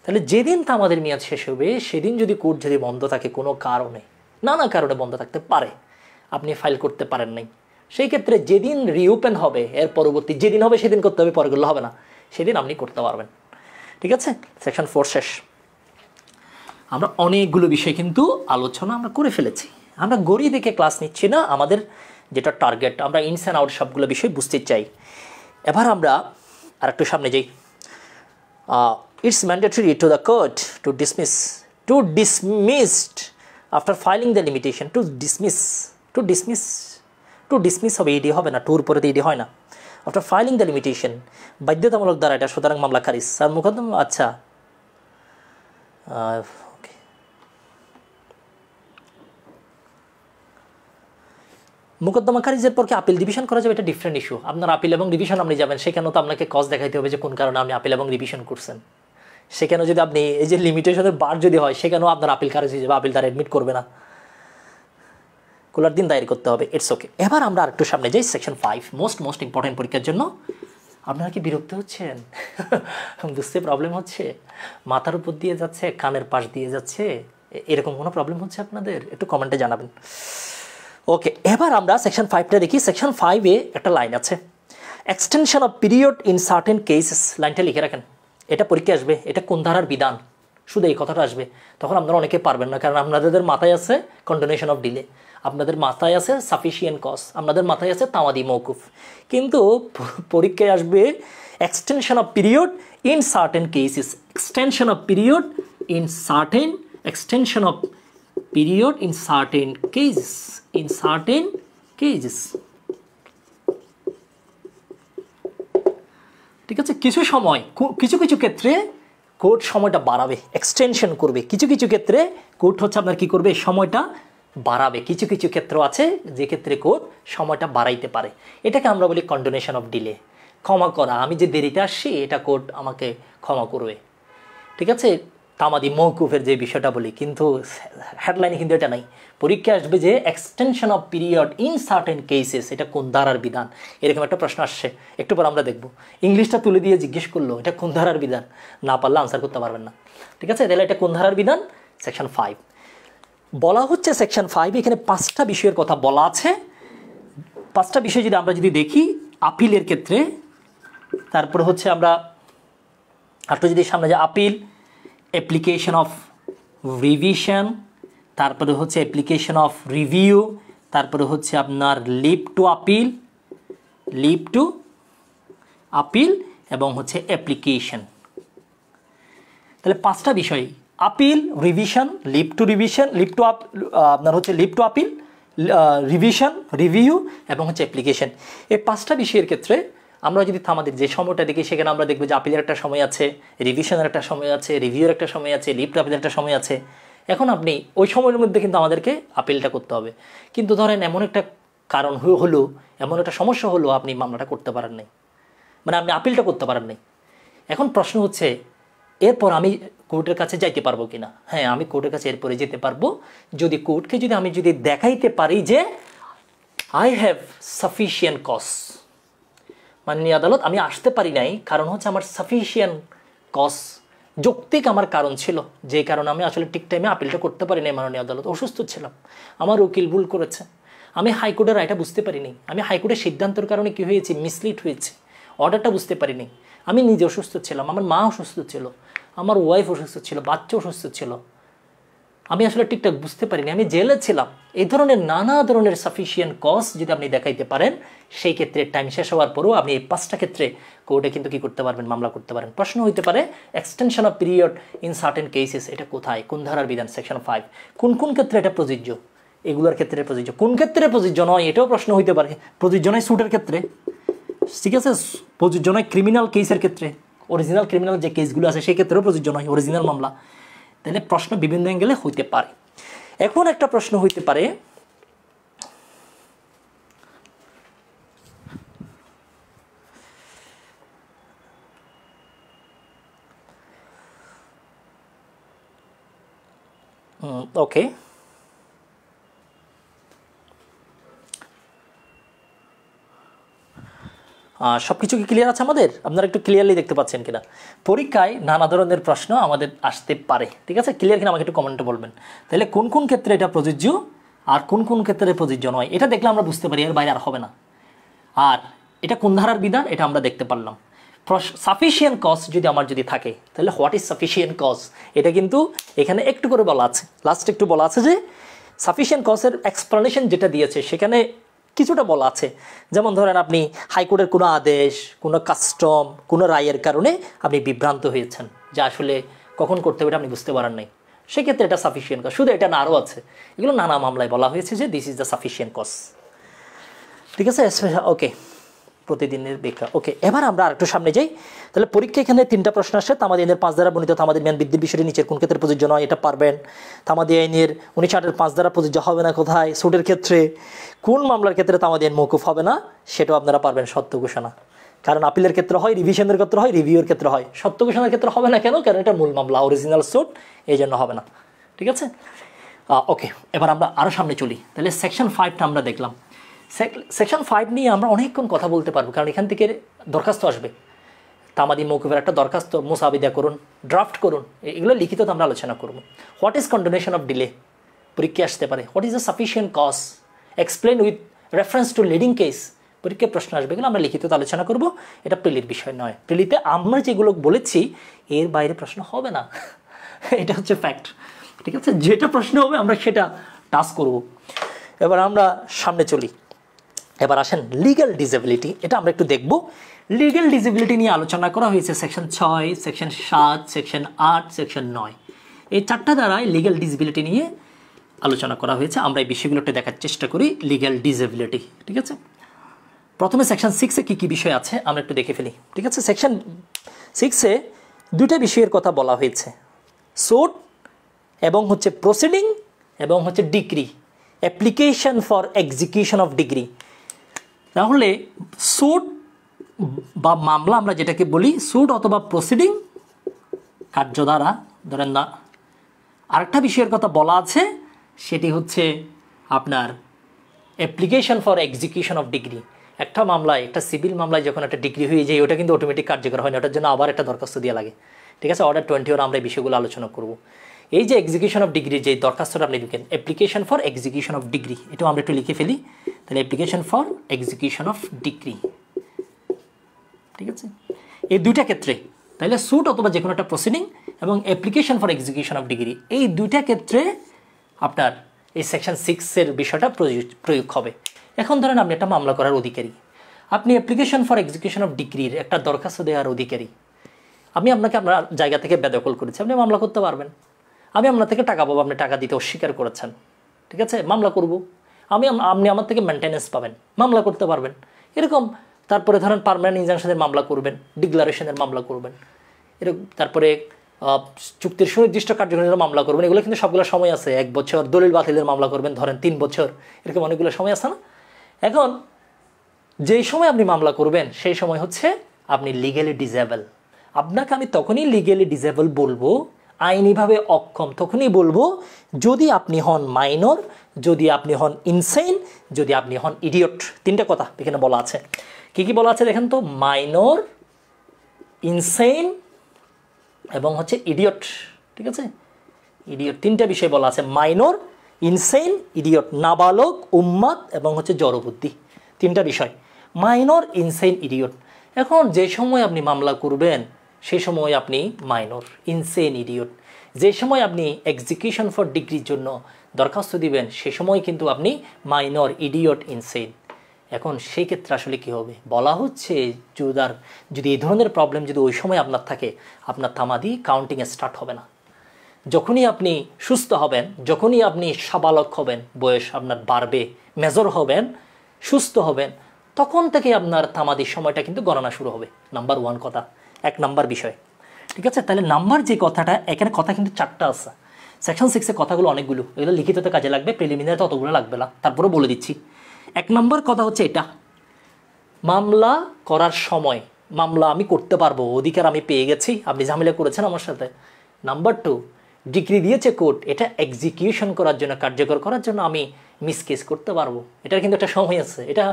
তাহলে যেদিন তা আমাদের মেয়াদ শেষ হবে সেদিন যদি কোর্ট যদি বন্ধ থাকে কোনো কারণে, নানা কারণে বন্ধ থাকতে পারে, আপনি ফাইল করতে পারেন নাই, সেই ক্ষেত্রে যেদিন রিওপেন হবে এর পরবর্তী যেদিন হবে সেদিন করতে হবে, পরেগুলো হবে না, সেদিন আপনি করতে পারবেন, ঠিক আছে। সেকশন 4 শেষ। আমরা অনেকগুলো বিষয় কিন্তু আলোচনা আমরা করে ফেলেছি, আমরা গড়ি দেখে ক্লাস নিচ্ছি না, আমাদের যেটা টার্গেট আমরা ইনস অ্যান্ড আউট সবগুলো বিষয় বুঝতে চাই। এবার আমরা আর একটু সামনে যাই। It's mandatory to the court to dismissed after filing the limitation to dismiss হবে, ইডি হবে না, টুর পরে ইডি হয় না, after filing the limitation বাধ্যতামূলক দ্বারা এটা, সুতরাং মামলা খারিজ। স্যার মুকদ্দমা, আচ্ছা মুকদ্দমা খারিজের পর কি আপিল রিভিশন করা যাবে, এটা ডিফারেন্ট ইস্যু। আপনার আপিল এবং রিভিশন আপনি যাবেন, সেখানেও তো আপনাকে কজ দেখাইতে হবে যে কোন কারণে আপনি আপিল এবং রিভিশন করছেন। সেখানে যদি আপনি এই যে লিমিটেশনের বার যদি হয়, সেখানেও আপনার আপিল খারিজ হয়ে যাবে, আপিল তার অ্যাডমিট করবে না, খোলার দিন দায়ের করতে হবে, ইটস ওকে। এবার আমরা আরেকটু সামনে যাই, সেকশন 5, মোস্ট ইম্পর্টেন্ট পরীক্ষার জন্য। আপনারা কি বিরক্ত হচ্ছেন? বুঝতে প্রবলেম হচ্ছে? মাথার উপর দিয়ে যাচ্ছে, কানের পাশ দিয়ে যাচ্ছে, এরকম কোনো প্রবলেম হচ্ছে আপনাদের? একটু কমেন্টে জানাবেন। ওকে, এবার আমরা সেকশন 5টা দেখি। সেকশন 5-এ একটা লাইন আছে, extension of period in certain cases. লাইনটা লিখে রাখেন, এটা পরীক্ষা আসবে, এটা কোন ধারার বিধান, শুধু এই কথাটা আসবে। তখন আপনারা অনেকে পারবেন না, কারণ আপনাদের মাথায় আছে কন্ডোনেশন অফ ডিলে, আপনাদের মাথায় আছে সাফিসিয়েন্ট কজ, আপনাদের মাথায় আছে তামাদি মৌকুফ, কিন্তু পরীক্ষায় আসবে extension of period in certain cases, extension of period in certain, extension of period in certain cases, in certain cases, ঠিক আছে। কিছু সময়, কিছু কিছু ক্ষেত্রে কোর্ট সময়টা বাড়াবে, এক্সটেনশন করবে, কিছু কিছু ক্ষেত্রে কোর্ট হচ্ছে আপনার কি করবে, সময়টা বাড়াবে। কিছু কিছু ক্ষেত্র আছে যে ক্ষেত্রে কোর্ট সময়টা বাড়াইতে পারে, এটাকে আমরা বলি কন্ডোনেশন অফ ডিলে, ক্ষমা করা। আমি যে দেরিতে আসছি এটা কোর্ট আমাকে ক্ষমা করবে, ঠিক আছে, তামাদি মৌকুফের যে বিষয়টা বলি, কিন্তু হেডলাইনে কিন্তু এটা নাই। পরীক্ষা আসবে যে extension of period in certain cases, এটা কোন ধারার বিধান, এরকম একটা প্রশ্ন আসছে, একটু পর আমরা দেখব। ইংলিশটা তুলে দিয়ে জিজ্ঞেস করলো এটা কোন ধারার বিধান, না পারলে আনসার করতে পারবেন না, ঠিক আছে। তাহলে এটা কোন ধারার বিধান, সেকশন 5 বলা হচ্ছে। সেকশন 5 এখানে 5টা বিষয়ের কথা বলা আছে। 5টা বিষয় যদি আমরা দেখি আপিলের ক্ষেত্রে, তারপরে হচ্ছে আমরা একটু যদি সামনে যে আপিল, অ্যাপ্লিকেশন অফ রিভিশন, তারপরে হচ্ছে অ্যাপ্লিকেশন অফ রিভিউ, তারপরে হচ্ছে আপনার লিভ টু আপিল এবং হচ্ছে অ্যাপ্লিকেশন। তাহলে 5টা বিষয়, আপিল, রিভিশন, লিভ টু আপনার হচ্ছে leave to appeal, revision, review এবং হচ্ছে অ্যাপ্লিকেশন। এই 5টা বিষয়ের ক্ষেত্রে আমরা যদি আমাদের যে সময়টা দেখি, সেখানে আমরা দেখব যে আপিলের একটা সময় আছে, রিভিশনের একটা সময় আছে, রিভিউর একটা সময় আছে, লিভ টু আপিলের একটা সময় আছে। এখন আপনি ওই সময়ের মধ্যে কিন্তু আমাদেরকে আপিলটা করতে হবে, কিন্তু ধরেন এমন একটা কারণ হলো, এমন একটা সমস্যা হলো, আপনি মামলাটা করতে পারেন নাই, মানে আপনি আপিলটা করতে পারেন নাই। এখন প্রশ্ন হচ্ছে এরপর আমি কোর্টের কাছে যাইতে পারবো কিনা? হ্যাঁ, আমি কোর্টের কাছে এরপরে যেতে পারবো যদি কোর্টকে আমি দেখাইতে পারি যে আই হ্যাভ সাফিসিয়েন্ট কজ, মাননীয় আদালত আমি আসতে পারি নাই, কারণ হচ্ছে আমার সাফিসিয়েন্ট কজ, যৌক্তিক আমার কারণ ছিল, যে কারণে আমি আসলে ঠিক টাইমে আপিলটা করতে পারি নাই। মাননীয় আদালত, অসুস্থ ছিলাম, আমার উকিল ভুল করেছে, আমি হাইকোর্টের রায়টা বুঝতে পারিনি, আমি হাইকোর্টের সিদ্ধান্তের কারণে কী হয়েছে, মিসলিড হয়েছে, অর্ডারটা বুঝতে পারিনি, আমি নিজে অসুস্থ ছিলাম, আমার মা অসুস্থ ছিল, আমার ওয়াইফ অসুস্থ ছিল, বাচ্চা অসুস্থ ছিল, আমি আসলে ঠিকঠাক বুঝতে পারিনি, আমি জেলে ছিলাম। এই ধরনের নানা ধরনের সাফিসিয়েন্ট কজ যদি আপনি দেখাইতে পারেন, সেই ক্ষেত্রে টাইম শেষ হওয়ার পরেও আপনি এই 5টা ক্ষেত্রে কোর্টে কিন্তু কী করতে পারবেন, মামলা করতে পারেন। প্রশ্ন হইতে পারে extension of period in certain cases, এটা কোথায়, কোন ধারার বিধান, সেকশন 5, কোন কোন ক্ষেত্রে এটা প্রযোজ্য, এগুলোর ক্ষেত্রে প্রযোজ্য, কোন ক্ষেত্রে প্রযোজ্য নয়, এটাও প্রশ্ন হইতে পারে। প্রযোজ্য নয় সুটের ক্ষেত্রে, ঠিক আছে, প্রযোজ্য নয় ক্রিমিনাল কেসের ক্ষেত্রে, অরিজিনাল ক্রিমিনাল যে কেসগুলো আছে সেই ক্ষেত্রেও প্রযোজ্য নয়, অরিজিনাল মামলা। তাহলে প্রশ্ন বিভিন্ন অ্যাঙ্গেলে হইতে পারে। এখন একটা প্রশ্ন হইতে পারে, ওকে, সব কিছু কি ক্লিয়ার আছে আমাদের? আপনারা একটু ক্লিয়ারলি দেখতে পাচ্ছেন কিনা? পরীক্ষায় নানা ধরনের প্রশ্ন আমাদের আসতে পারে, ঠিক আছে? ক্লিয়ার কিনা আমাকে একটু কমেন্টে বলবেন। তাহলে কোন কোন ক্ষেত্রে এটা প্রযোজ্য আর কোন কোন ক্ষেত্রে প্রযোজ্য নয়, এটা দেখলে আমরা বুঝতে পারি, এর বাইরে আর হবে না। আর এটা কোন ধারার বিধান, এটা আমরা দেখতে পারলাম। সাফিসিয়েন্ট কজ যদি আমার যদি থাকে, তাহলে হোয়াট ইজ সাফিসিয়েন্ট কজ, এটা কিন্তু এখানে একটু করে বলা আছে, লাস্ট একটু বলা আছে যে সাফিসিয়েন্ট কজের এক্সপ্লেনেশন যেটা দিয়েছে সেখানে কিছুটা বলা আছে। যেমন ধরেন আপনি হাইকোর্টের কোনো আদেশ, কোনো কাস্টম, কোনো রায়ের কারণে আপনি বিভ্রান্ত হয়েছেন, যে আসলে কখন করতে হবে এটা আপনি বুঝতে পারেন নাই, সেক্ষেত্রে এটা সাফিসিয়েন্ট কজ। শুধু এটা না, আরও আছে, এগুলো নানা মামলায় বলা হয়েছে যে this is the sufficient cause, ঠিক আছে? ওকে, প্রতিদিনের ব্যাখ্যা। ওকে, এবার আমরা আরেকটু সামনে যাই। তাহলে পরীক্ষা এখানে 3টা প্রশ্ন আসছে। তামাদি আইনের 5 দ্বারা বর্ণিত তামাদি ম্যান বৃদ্ধির বিষয়টি নিচের কোন ক্ষেত্রে প্রযোজ্য নয়, এটা পারবেন। তামাদি আইনের 1908 5 দ্বারা প্রযোজ্য হবে না কোথায়, সুটের ক্ষেত্রে। কোন মামলার ক্ষেত্রে তামাদি আইন মৌকুফ হবে না, সেটাও আপনারা পারবেন। সত্য ঘোষণা, কারণ আপিলের ক্ষেত্রে হয়, রিভিশনের ক্ষেত্রে হয়, রিভিউয়ের ক্ষেত্রে হয়। সত্য ঘোষণার ক্ষেত্রে হবে না কেন? কারণ এটা মূল মামলা, অরিজিনাল সুট, এই জন্য হবে না, ঠিক আছে? ওকে, এবার আমরা আরও সামনে চলি। তাহলে সেকশন 5টা আমরা দেখলাম। সেকশন 5 নিয়ে আমরা অনেকক্ষণ কথা বলতে পারবো, কারণ এখান থেকে দরখাস্ত আসবে। তামাদি মৌকুফের একটা দরখাস্ত মুসাবিদা করুন, ড্রাফট করুন, এগুলো লিখিত আমরা আলোচনা করব। What is continuation of delay, পরীক্ষা আসতে পারে। What is the sufficient cause, explain with reference to leading case, পরীক্ষায় প্রশ্ন আসবে, এগুলো আমরা লিখিত আলোচনা করব। এটা প্রিলির বিষয় নয়। প্রিলিতে আমরা যেগুলো বলেছি এর বাইরে প্রশ্ন হবে না, এটা হচ্ছে ফ্যাক্ট, ঠিক আছে? যেটা প্রশ্ন হবে আমরা সেটা টাস্ক করব। এবার আমরা সামনে চলি। এবার আসেন লিগ্যাল ডিসেবিলিটি, এটা আমরা একটু দেখব। লিগ্যাল ডিসেবিলিটি নিয়ে আলোচনা করা হয়েছে সেকশন 6, সেকশন 7, সেকশন 8, সেকশন 9, এই 4টা দ্বারাই লিগ্যাল ডিসেবিলিটি নিয়ে আলোচনা করা হয়েছে। আমরা এই বিষয়গুলোতে দেখার চেষ্টা করি। লিগ্যাল ডিসেবিলিটি, ঠিক আছে? প্রথমে সেকশন 6-এ কী কী বিষয় আছে আমরা একটু দেখে ফেলি, ঠিক আছে? সেকশন 6-এ 2টা বিষয়ের কথা বলা হয়েছে, সুট এবং হচ্ছে প্রসিডিং এবং হচ্ছে decree, application for execution of degree. তাহলে সুট বা মামলা আমরা যেটাকে বলি, সুট অথবা প্রসিডিং, কার্যধারা ধরেন না। আরেকটা বিষয়ের কথা বলা আছে, সেটি হচ্ছে আপনার application for execution of degree. একটা মামলায়, একটা সিভিল মামলায় যখন একটা ডিগ্রি হয়ে যায়, ওটা কিন্তু অটোমেটিক কার্যকর হয় না, ওটার জন্য আবার একটা দরখাস্ত দেওয়া লাগে, ঠিক আছে? অর্ডার 20 আমরা এই বিষয়গুলো আলোচনা করব। এই যে এক্সিকিউশন অফ ডিগ্রি, যে দরখাস্তটা আপনি লিখেন, application for execution of degree, এটাও আমরা একটু লিখে ফেলি। তাহলে application for execution of degree, ঠিক আছে? এই 2টা ক্ষেত্রে, তাহলে সুট অথবা যে কোনো একটা প্রসিডিং এবং application for execution of degree, এই 2টা ক্ষেত্রে আপনার এই সেকশন 6-এর বিষয়টা প্রয়োগ হবে। এখন ধরেন আপনি একটা মামলা করার অধিকারী, আপনি অ্যাপ্লিকেশন ফর এক্সিকিউশন অফ ডিগ্রির একটা দরখাস্ত দেওয়ার অধিকারী। আমি আপনাকে আপনার জায়গা থেকে বেদখল করেছি, আপনি মামলা করতে পারবেন। আমি আপনার থেকে টাকা পাবো, আপনি টাকা দিতে অস্বীকার করেছেন, ঠিক আছে? মামলা করব। আপনি আমার থেকে মেনটেন্যান্স পাবেন, মামলা করতে পারবেন, এরকম। তারপরে ধরেন পার্মানেন্ট ইনজাংশনের মামলা করবেন, ডিক্লারেশনের মামলা করবেন, এরকম। তারপরে চুক্তির সুনির্দিষ্ট কার্যক্রমের মামলা করবেন, এগুলো কিন্তু সবগুলো সময় আছে। 1 বছর, দলিল বাতিলের মামলা করবেন ধরেন 3 বছর, এরকম অনেকগুলো সময় আছে না? এখন যেই সময় আপনি মামলা করবেন সেই সময় হচ্ছে আপনি লিগ্যালি ডিসেবল। আপনাকে আমি তখনই লিগ্যালি ডিসেবল বলবো, আইনিভাবে অক্ষম তখনই বলবো যদি আপনি হন মাইনর, যদি আপনি হন ইনসেইন, যদি আপনি হন ইডিয়ট। 3টা কথা এখানে বলা আছে। কি কি বলা আছে দেখেন তো? মাইনর, ইনসেইন এবং হচ্ছে ইডিয়ট, ঠিক আছে? ইডিয়ট, 3টা বিষয় বলা আছে, মাইনর, ইনসেইন, ইডিয়ট, নাবালক, উম্মাদ এবং হচ্ছে জড়বুদ্ধি, 3টা বিষয়, মাইনর, ইনসেইন, ইডিয়ট। এখন যে সময় আপনি মামলা করবেন সেই সময় আপনি মাইনর, ইনসেইন, ইডিয়ট। যে সময় আপনি এক্সিকিউশন ফর ডিগ্রির জন্য দরখাস্ত দিবেন সে সময় কিন্তু আপনি মাইনর, ইডিয়ট, ইনসেইন। এখন সেই ক্ষেত্রে আসলে কী হবে বলা হচ্ছে, যদি এই ধরনের প্রবলেম যদি ওই সময় আপনার থাকে, আপনার তামাদি কাউন্টিংয়ে স্টার্ট হবে না। যখনই আপনি সুস্থ হবেন, যখনই আপনি সাবালক হবেন, বয়স আপনার বাড়বে, মেজর হবেন, সুস্থ হবেন, তখন থেকে আপনার তামাদির সময়টা কিন্তু গণনা শুরু হবে। নাম্বার 1 কথা, 1 নাম্বার বিষয়, ঠিক আছে? তাহলে নাম্বার যে কথাটা, এখানে কথা কিন্তু 4টা আছে। সেকশন 6-এ কথাগুলো অনেকগুলো, এগুলো লিখিততে কাজে লাগবে, প্রিলিমিনারি ততগুলো লাগবে না, তারপরেও বলে দিচ্ছি। 1 নম্বর কথা হচ্ছে এটা, মামলা করার সময় মামলা আমি করতে পারবো, অধিকার আমি পেয়ে গেছি, আপনি ঝামেলা করেছেন আমার সাথে। নাম্বার 2, ডিগ্রি দিয়েছে কোর্ট, এটা এক্সিকিউশন করার জন্য, কার্যকর করার জন্য আমি মিসকেস করতে পারবো। এটার কিন্তু একটা সময় আছে, এটা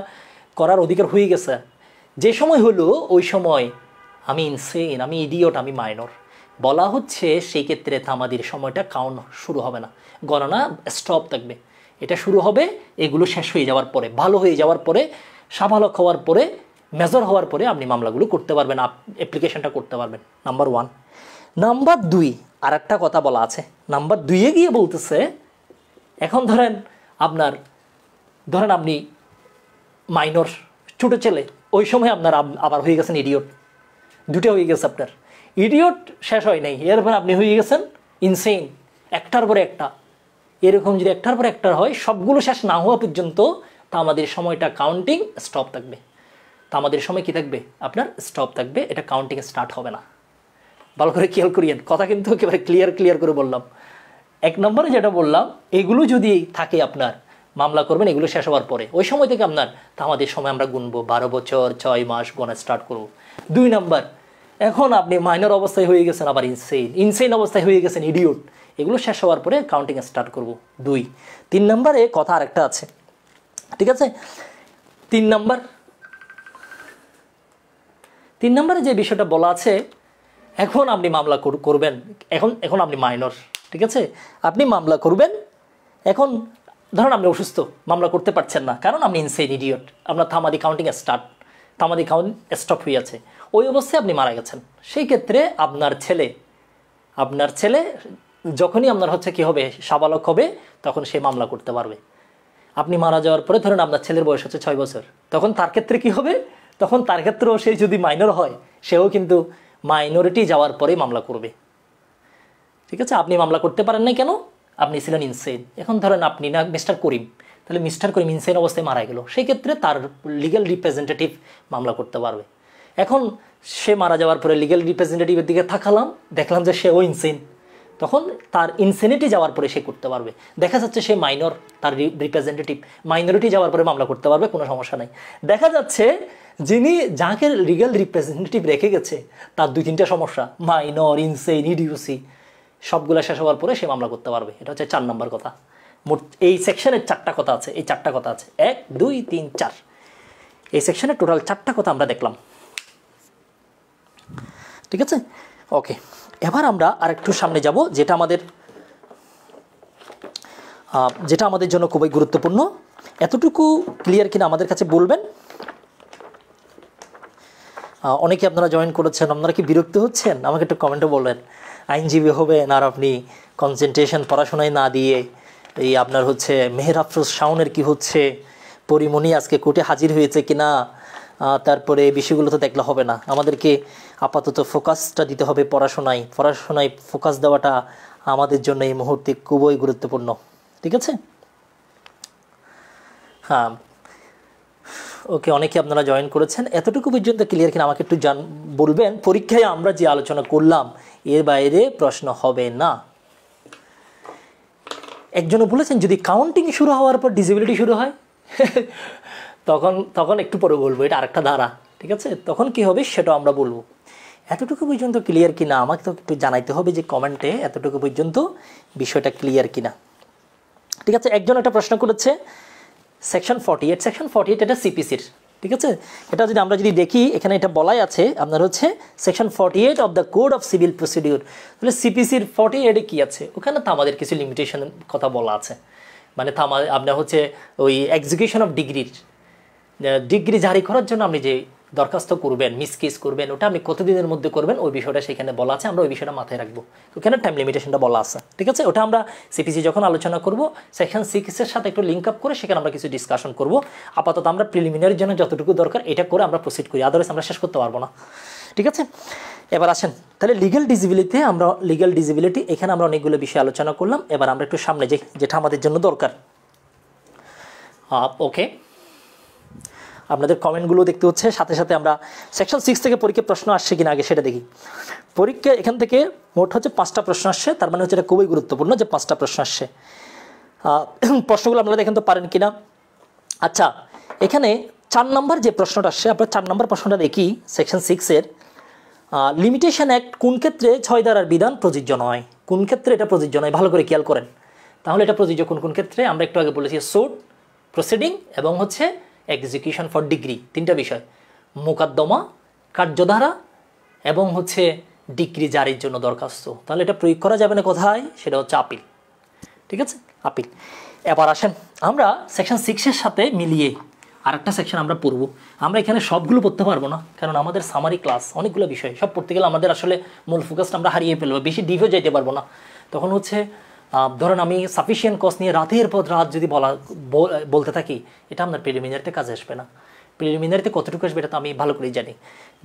করার অধিকার হয়ে গেছে। যে সময় হলো ওই সময় আমি ইনসেন, আমি ইডিয়ট, আমি মাইনর বলা হচ্ছে, সেই ক্ষেত্রে থামাদির সময়টা কাউন্ট শুরু হবে না, গণনা স্টপ থাকবে। এটা শুরু হবে এগুলো শেষ হয়ে যাওয়ার পরে, ভালো হয়ে যাওয়ার পরে, সাবালক হওয়ার পরে, মেজর হওয়ার পরে আপনি মামলাগুলো করতে পারবেন, অ্যাপ্লিকেশনটা করতে পারবেন। নাম্বার 1। নাম্বার 2 আর একটা কথা বলা আছে। নাম্বার 2-এ গিয়ে বলতেছে, এখন ধরেন আপনি মাইনর, ছোটো ছেলে, ওই সময় আপনার আবার হয়ে গেছেন ইডিয়ট, দুটো হয়ে গেছে আপনার। ইডিয়ট শেষ হয় নাই, এরপর আপনি হয়ে গেছেন ইনসেইন, একটার পরে একটা। এরকম যদি একটার পর একটা হয়, সবগুলো শেষ না হওয়া পর্যন্ত তা আমাদের সময়টা কাউন্টিং স্টপ থাকবে। তা আমাদের সময় কি থাকবে? আপনার স্টপ থাকবে, এটা কাউন্টিং স্টার্ট হবে না। ভালো করে খেয়াল করিয়েন, কথা কিন্তু একেবারে ক্লিয়ার করে বললাম। 1 নম্বরে যেটা বললাম, এগুলো যদি থাকে আপনার, মামলা করবেন এগুলো শেষ হওয়ার পরে, ওই সময় থেকে আপনার তা আমাদের সময় আমরা গুনবো, 12 বছর 6 মাস গোনা স্টার্ট করবো। 2 নম্বর, এখন আপনি মাইনর অবস্থায় হয়ে গেছেন, আবার ইনসেইন অবস্থায় হয়ে গেছেন ইডিয়ট, এগুলো শেষ হওয়ার পরে কাউন্টিং স্টার্ট করব। 2। 3 নম্বরে কথা আরেকটা আছে, ঠিক আছে? 3 নম্বরে যে বিষয়টা বলা আছে, এখন আপনি মামলা করবেন, এখন আপনি মাইনর, ঠিক আছে? আপনি মামলা করবেন, এখন ধরুন আপনি অসুস্থ, মামলা করতে পারছেন না, কারণ আপনি ইনসেইন ইডিয়ট, আপনার থামাদি কাউন্টিং স্টপ হয়ে আছে, ওই অবস্থায় আপনি মারা গেছেন। সেই ক্ষেত্রে আপনার ছেলে যখনই আপনার হচ্ছে কি হবে, সাবালক হবে, তখন সে মামলা করতে পারবে। আপনি মারা যাওয়ার পরে ধরুন আপনার ছেলের বয়স হচ্ছে 6 বছর, তখন তার ক্ষেত্রে কি হবে? তখন তার ক্ষেত্রেও সে যদি মাইনর হয়, সেও কিন্তু মাইনরিটি যাওয়ার পরে মামলা করবে, ঠিক আছে? আপনি মামলা করতে পারেন না কেন? আপনি ছিলেন ইনসেইন। এখন ধরেন আপনি না মিস্টার করিম, তাহলে মিস্টার করিম ইনসেইন অবস্থায় মারা গেল, সেই ক্ষেত্রে তার লিগ্যাল রিপ্রেজেন্টেটিভ মামলা করতে পারবে। এখন সে মারা যাওয়ার পরে লিগ্যাল রিপ্রেজেন্টেটিভের দিকে তাকালাম, দেখলাম যে সেও ইনসেইন, তখন তার ইনসেনিটি যাওয়ার পরে সে করতে পারবে। দেখা যাচ্ছে সে মাইনর, তার রিপ্রেজেন্টেটিভ মাইনরিটি যাওয়ার পরে মামলা করতে পারবে, কোনো সমস্যা নাই। দেখা যাচ্ছে যাকে লিগ্যাল রিপ্রেজেন্টেটিভ রেখে গেছে, তার 2-3টা সমস্যা, মাইনর, ইনসেইন, ইডিওসি, সবগুলো শেষ হওয়ার পরে সে মামলা করতে পারবে। এটা হচ্ছে 4 নম্বর কথা। মোট এই সেকশনের 4টা কথা আছে, 1, 2, 3, 4, এই সেকশনের টোটাল 4টা কথা আমরা দেখলাম, ঠিক আছে? ওকে, এবার আমরা আরেকটু সামনে যাব, যেটা আমাদের জন্য খুবই গুরুত্বপূর্ণ। এতটুকু ক্লিয়ার কিনা আমাদের কাছে বলবেন। অনেকে আপনারা জয়েন করেছেন, আপনারা কি বিরক্ত হচ্ছেন? আমাকে একটু কমেন্টে বলবেন। আইনজীবী হবেন আর আপনি কনসেন্ট্রেশন পড়াশোনায় না দিয়ে, এই আপনার হচ্ছে মেহের আফরোজ শাওনের কি হচ্ছে, পরিমণি আজকে কোর্টে হাজির হয়েছে কিনা, তারপরে এই বিষয়গুলো তো দেখলে হবে না। আমাদেরকে আপাতত ফোকাসটা দিতে হবে পড়াশোনায় ফোকাস দেওয়াটা আমাদের জন্য এই মুহূর্তে খুবই গুরুত্বপূর্ণ, ঠিক আছে? হ্যাঁ, ওকে, অনেকে আপনারা জয়েন করেছেন। এতটুকু পর্যন্ত ক্লিয়ার কিনা আমাকে একটু বলবেন। পরীক্ষায় আমরা যে আলোচনা করলাম এর বাইরে প্রশ্ন হবে না। একজনে বলেছেন যদি কাউন্টিং শুরু হওয়ার পর ডিসেবিলিটি শুরু হয় তখন একটু পরে বলবো, এটা আরেকটা ধারা, ঠিক আছে? তখন কি হবে সেটা আমরা বলবো। এতটুকু পর্যন্ত ক্লিয়ার কিনা আমাকে তো একটু জানাইতে হবে যে কমেন্টে এতটুকু পর্যন্ত বিষয়টা ক্লিয়ার কিনা, ঠিক আছে? একজন একটা প্রশ্ন করেছে, সেকশন 48 এটা সিপিসির, ঠিক আছে? এটা আমরা যদি দেখি, এখানে এটা বলাই আছে আপনার হচ্ছে section 48 of the code of civil procedure. তাহলে সিপিসির 48-এ কী আছে? ওখানে তো আমাদের কিছু লিমিটেশনের কথা বলা আছে, মানে আপনার হচ্ছে ওই এক্সিকিউশন অফ ডিগ্রি জারি করার জন্য আপনি যে দরখাস্ত করবেন, মিসকেস করবেন, ওটা আপনি কতদিনের মধ্যে করবেন ওই বিষয়টা সেখানে বলা আছে। আমরা ওই বিষয়টা মাথায় রাখবো, ওখানে টাইম লিমিটেশনটা বলা আছে, ঠিক আছে? ওটা আমরা সিপিসি যখন আলোচনা করব সেকশন 6-এর সাথে একটু লিঙ্ক আপ করে সেখানে আমরা কিছু ডিসকাশন করব। আপাতত আমরা প্রিলিমিনারির জন্য যতটুকু দরকার এটা করে আমরা প্রসিড করি, আদারওয়াইজ আমরা শেষ করতে পারবো না, ঠিক আছে? এবার আসেন তাহলে লিগ্যাল ডিসেবিলিটি এখানে আমরা অনেকগুলো বিষয় আলোচনা করলাম। এবার আমরা একটু সামনে যেটা আমাদের জন্য দরকার। ওকে, আপনাদের কমেন্টগুলো দেখতে হচ্ছে, সাথে সাথে আমরা সেকশন 6 থেকে পরীক্ষায় প্রশ্ন আসছে কিনা আগে সেটা দেখি। পরীক্ষা এখান থেকে মোট হচ্ছে 5টা প্রশ্ন আসছে, তার মানে হচ্ছে এটা খুবই গুরুত্বপূর্ণ যে 5টা প্রশ্ন আসছে। প্রশ্নগুলো আপনারা দেখেন তো পারেন কিনা। আচ্ছা, এখানে 4 নম্বর যে প্রশ্নটা আসছে, আপনার 4 নম্বর প্রশ্নটা দেখি। সেকশন 6-এর লিমিটেশন অ্যাক্ট কোন ক্ষেত্রে 6 ধারার বিধান প্রযোজ্য নয়? কোন ক্ষেত্রে এটা প্রযোজ্য নয় ভালো করে খেয়াল করেন। তাহলে এটা প্রযোজ্য কোন কোন ক্ষেত্রে? আমরা একটু আগে বলেছি সুট, প্রসিডিং এবং হচ্ছে এক্সিকিউশন ফর ডিগ্রি, তিনটা বিষয়। মোকদ্দমা, কার্যধারা এবং হচ্ছে ডিগ্রি জারির জন্য দরখাস্ত। তাহলে এটা প্রয়োগ করা যাবে না কোথায়? সেটা হচ্ছে আপিল। ঠিক আছে, আপিল। এবার আসেন আমরা সেকশন 6-এর সাথে মিলিয়ে আরেকটা সেকশন আমরা পড়ব। আমরা এখানে সবগুলো পড়তে পারবো না, কারণ আমাদের সামারি ক্লাস, অনেকগুলো বিষয় সব পড়তে গেলে আমাদের আসলে মূল ফোকাসটা আমরা হারিয়ে ফেলবো, বেশি ডিপে যেতে পারবো না। তখন হচ্ছে ধরেন আমি সাফিসিয়েন্ট কজ নিয়ে রাতের পর রাত যদি বলতে থাকি, এটা আপনার প্রিলিমিনারিতে কাজে আসবে না। প্রিলিমিনারিতে কতটুকু আসবে এটা তো আমি ভালো করেই জানি,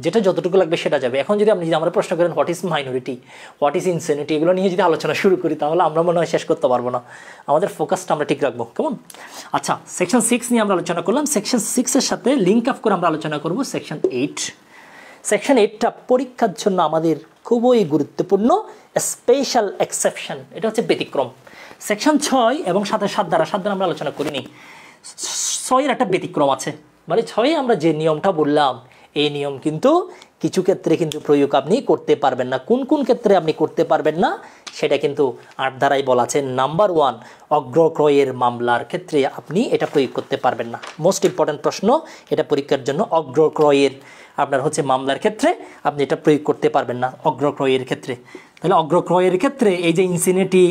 যেটা যতটুকু লাগবে সেটা যাবে। এখন যদি আপনি আমার প্রশ্ন করেন what is minority, what is insanity, এগুলো নিয়ে যদি আলোচনা শুরু করি তাহলে আমরা মনে হয় শেষ করতে পারবো না। আমাদের ফোকাসটা আমরা ঠিক রাখবো, কেমন? আচ্ছা, সেকশন 6 নিয়ে আমরা আলোচনা করলাম। সেকশন 6-এর সাথে লিঙ্ক আপ করে আমরা আলোচনা করব সেকশন 8। সেকশন 8টা পরীক্ষার জন্য আমাদের খুবই গুরুত্বপূর্ণ, স্পেশাল এক্সেপশন, এটা হচ্ছে ব্যতিক্রম। সেকশন 6 এবং 7 দ্বারা আমরা আলোচনা করিনি। 6-এর একটা ব্যতিক্রম আছে, মানে 6-এ আমরা যে নিয়মটা বললাম এই নিয়ম কিন্তু কিছু ক্ষেত্রে কিন্তু প্রয়োগ আপনি করতে পারবেন না। কোন কোন ক্ষেত্রে আপনি করতে পারবেন না সেটা কিন্তু 8 ধারায় বলা আছে। নাম্বার 1, অগ্রক্রয়ের মামলার ক্ষেত্রে আপনি এটা প্রয়োগ করতে পারবেন না। মোস্ট ইম্পর্ট্যান্ট প্রশ্ন এটা পরীক্ষার জন্য। অগ্রক্রয়ের আপনার হচ্ছে মামলার ক্ষেত্রে আপনি এটা প্রয়োগ করতে পারবেন না অগ্রক্রয়ের ক্ষেত্রে। তাহলে অগ্রক্রয়ের ক্ষেত্রে এই যে ইনসিনিটি,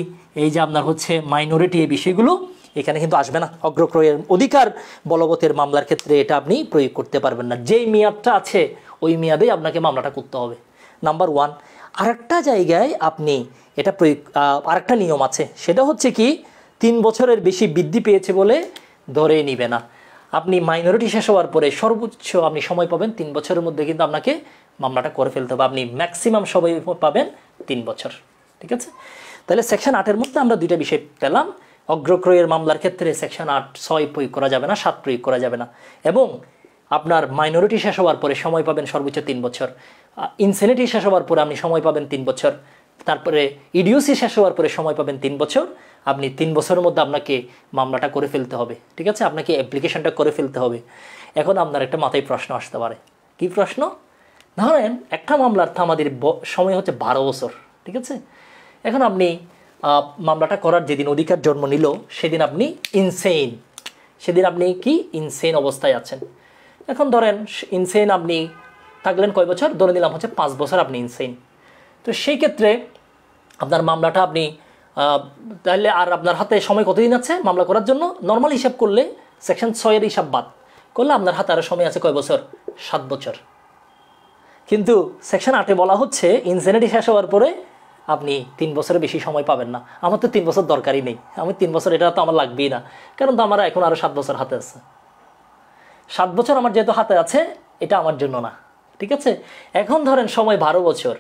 এই যে আপনার হচ্ছে মাইনরিটি, এই বিষয়গুলো এখানে কিন্তু আসবে না। অগ্রক্রয়ের অধিকার বলবতের মামলার ক্ষেত্রে এটা আপনি প্রয়োগ করতে পারবেন না। যেই মেয়াদটা আছে ওই মেয়াদেই আপনাকে মামলাটা করতে হবে, নাম্বার 1। আরেকটা জায়গায় আপনি এটা প্রয়োগ, আরেকটা নিয়ম আছে, সেটা হচ্ছে কি 3 বছরের বেশি বৃদ্ধি পেয়েছে বলে ধরে নিবে না। আপনি মাইনরিটি শেষ হওয়ার পরে সর্বোচ্চ আপনি সময় পাবেন 3 বছরের মধ্যে কিন্তু আপনাকে মামলাটা করে ফেলতে হবে। আপনি ম্যাক্সিমাম সময় পাবেন 3 বছর। ঠিক আছে, তাহলে সেকশন 8-এর মধ্যে আমরা দুইটা বিষয় পেলাম। অগ্রক্রয়ের মামলার ক্ষেত্রে সেকশন 8 6 প্রয়োগ করা যাবে না, 7 প্রয়োগ করা যাবে না। এবং আপনার মাইনরিটি শেষ হওয়ার পরে সময় পাবেন সর্বোচ্চ 3 বছর। ইনসেনিটি শেষ হওয়ার পরে আপনি সময় পাবেন 3 বছর। তারপরে ইডিওসি শেষ হওয়ার পরে সময় পাবেন 3 বছর। আপনি 3 বছরের মধ্যে আপনাকে মামলাটা করে ফেলতে হবে। ঠিক আছে, আপনাকে অ্যাপ্লিকেশনটা করে ফেলতে হবে। এখন আপনার একটা মাথায় প্রশ্ন আসতে পারে, কি প্রশ্ন? ধরেন একটা মামলার থামাদের সময় হচ্ছে 12 বছর। ঠিক আছে, এখন আপনি মামলাটা করার যেদিন অধিকার জন্ম নিল সেদিন আপনি ইনসেইন, সেদিন আপনি কি ইনসেইন অবস্থায় আছেন। এখন ধরেন ইনসেইন আপনি থাকলেন কয় বছর? ধরে নিলাম হচ্ছে 5 বছর আপনি ইনসেইন। তো সেই ক্ষেত্রে আপনার মামলাটা আপনি তাহলে আর আপনার হাতে সময় কতদিন আছে মামলা করার জন্য? নর্মাল হিসাব করলে সেকশন 6-এর হিসাব বাদ করলে আপনার হাতে আরও সময় আছে কয় বছর? 7 বছর। কিন্তু সেকশন 8-এ বলা হচ্ছে ইনসেনিটি শেষ হওয়ার পরে আপনি 3 বছরের বেশি সময় পাবেন না। আমার তো 3 বছর দরকারই নেই, আমি 3 বছর এটা তো আমার লাগবেই না, কারণ তো আমার এখন আরও 7 বছর হাতে আছে। 7 বছর আমার যেহেতু হাতে আছে এটা আমার জন্য না। ঠিক আছে, এখন ধরেন সময় 12 বছর,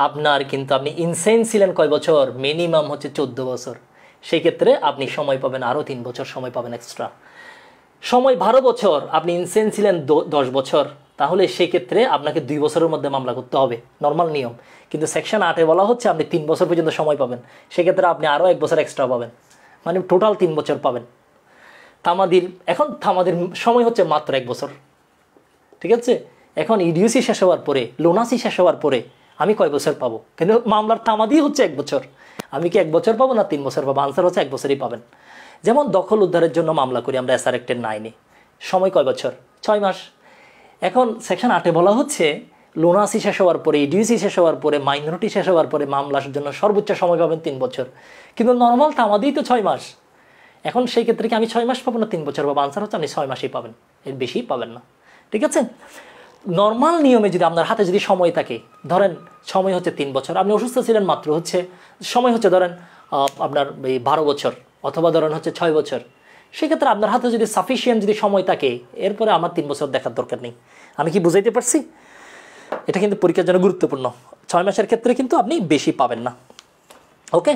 আপনার কিন্তু আপনি ইনসেন ছিলেন কয় বছর? মিনিমাম হচ্ছে 14 বছর। সেই ক্ষেত্রে আপনি সময় পাবেন আরও 3 বছর সময় পাবেন এক্সট্রা। সময় 12 বছর, আপনি ইনসেন ছিলেন 10 বছর, তাহলে সেই ক্ষেত্রে আপনাকে 2 বছরের মধ্যে মামলা করতে হবে, নর্মাল নিয়ম। কিন্তু সেকশন 8-এ বলা হচ্ছে আপনি 3 বছর পর্যন্ত সময় পাবেন, সেক্ষেত্রে আপনি আরও 1 বছর এক্সট্রা পাবেন, মানে টোটাল 3 বছর পাবেন। এখন থামাদির সময় হচ্ছে মাত্র 1 বছর। ঠিক আছে, এখন ইডিওসি শেষ হওয়ার পরে, লোনাসি শেষ হওয়ার পরে আমি কয় বছর পাবো? কিন্তু মামলার থামাদি হচ্ছে 1 বছর। আমি কি 1 বছর পাবো না 3 বছর পাবো? আনসার হচ্ছে 1 বছরই পাবেন। যেমন দখল উদ্ধারের জন্য মামলা করি আমরা SR Act 9-এ, সময় কয় বছর? 6 মাস। এখন সেকশন 8-এ বলা হচ্ছে লোনাসি শেষ হওয়ার পরে, ইডিওসি শেষ হওয়ার পরে, মাইনরিটি শেষ হওয়ার পরে মামলার জন্য সর্বোচ্চ সময় পাবেন 3 বছর। কিন্তু নর্মাল থামাদিই তো 6 মাস। এখন সেই ক্ষেত্রে কি আমি 6 মাস পাবো না 3 বছর পাবো? আনসার হচ্ছে আপনি 6 মাসই পাবেন, এর বেশি পাবেন না। ঠিক আছে, নর্মাল নিয়মে যদি আপনার হাতে যদি সময় থাকে, ধরেন সময় হচ্ছে 3 বছর, আপনি অসুস্থ ছিলেন মাত্র হচ্ছে সময় হচ্ছে ধরেন আপনার এই 12 বছর অথবা ধরেন হচ্ছে 6 বছর, সেক্ষেত্রে আপনার হাতে যদি সাফিসিয়েন্ট যদি সময় থাকে, এরপরে আমার 3 বছর দেখার দরকার নেই। আমি কি বুঝাইতে পারছি? এটা কিন্তু পরীক্ষার জন্য গুরুত্বপূর্ণ। 6 মাসের ক্ষেত্রে কিন্তু আপনি বেশি পাবেন না। ওকে,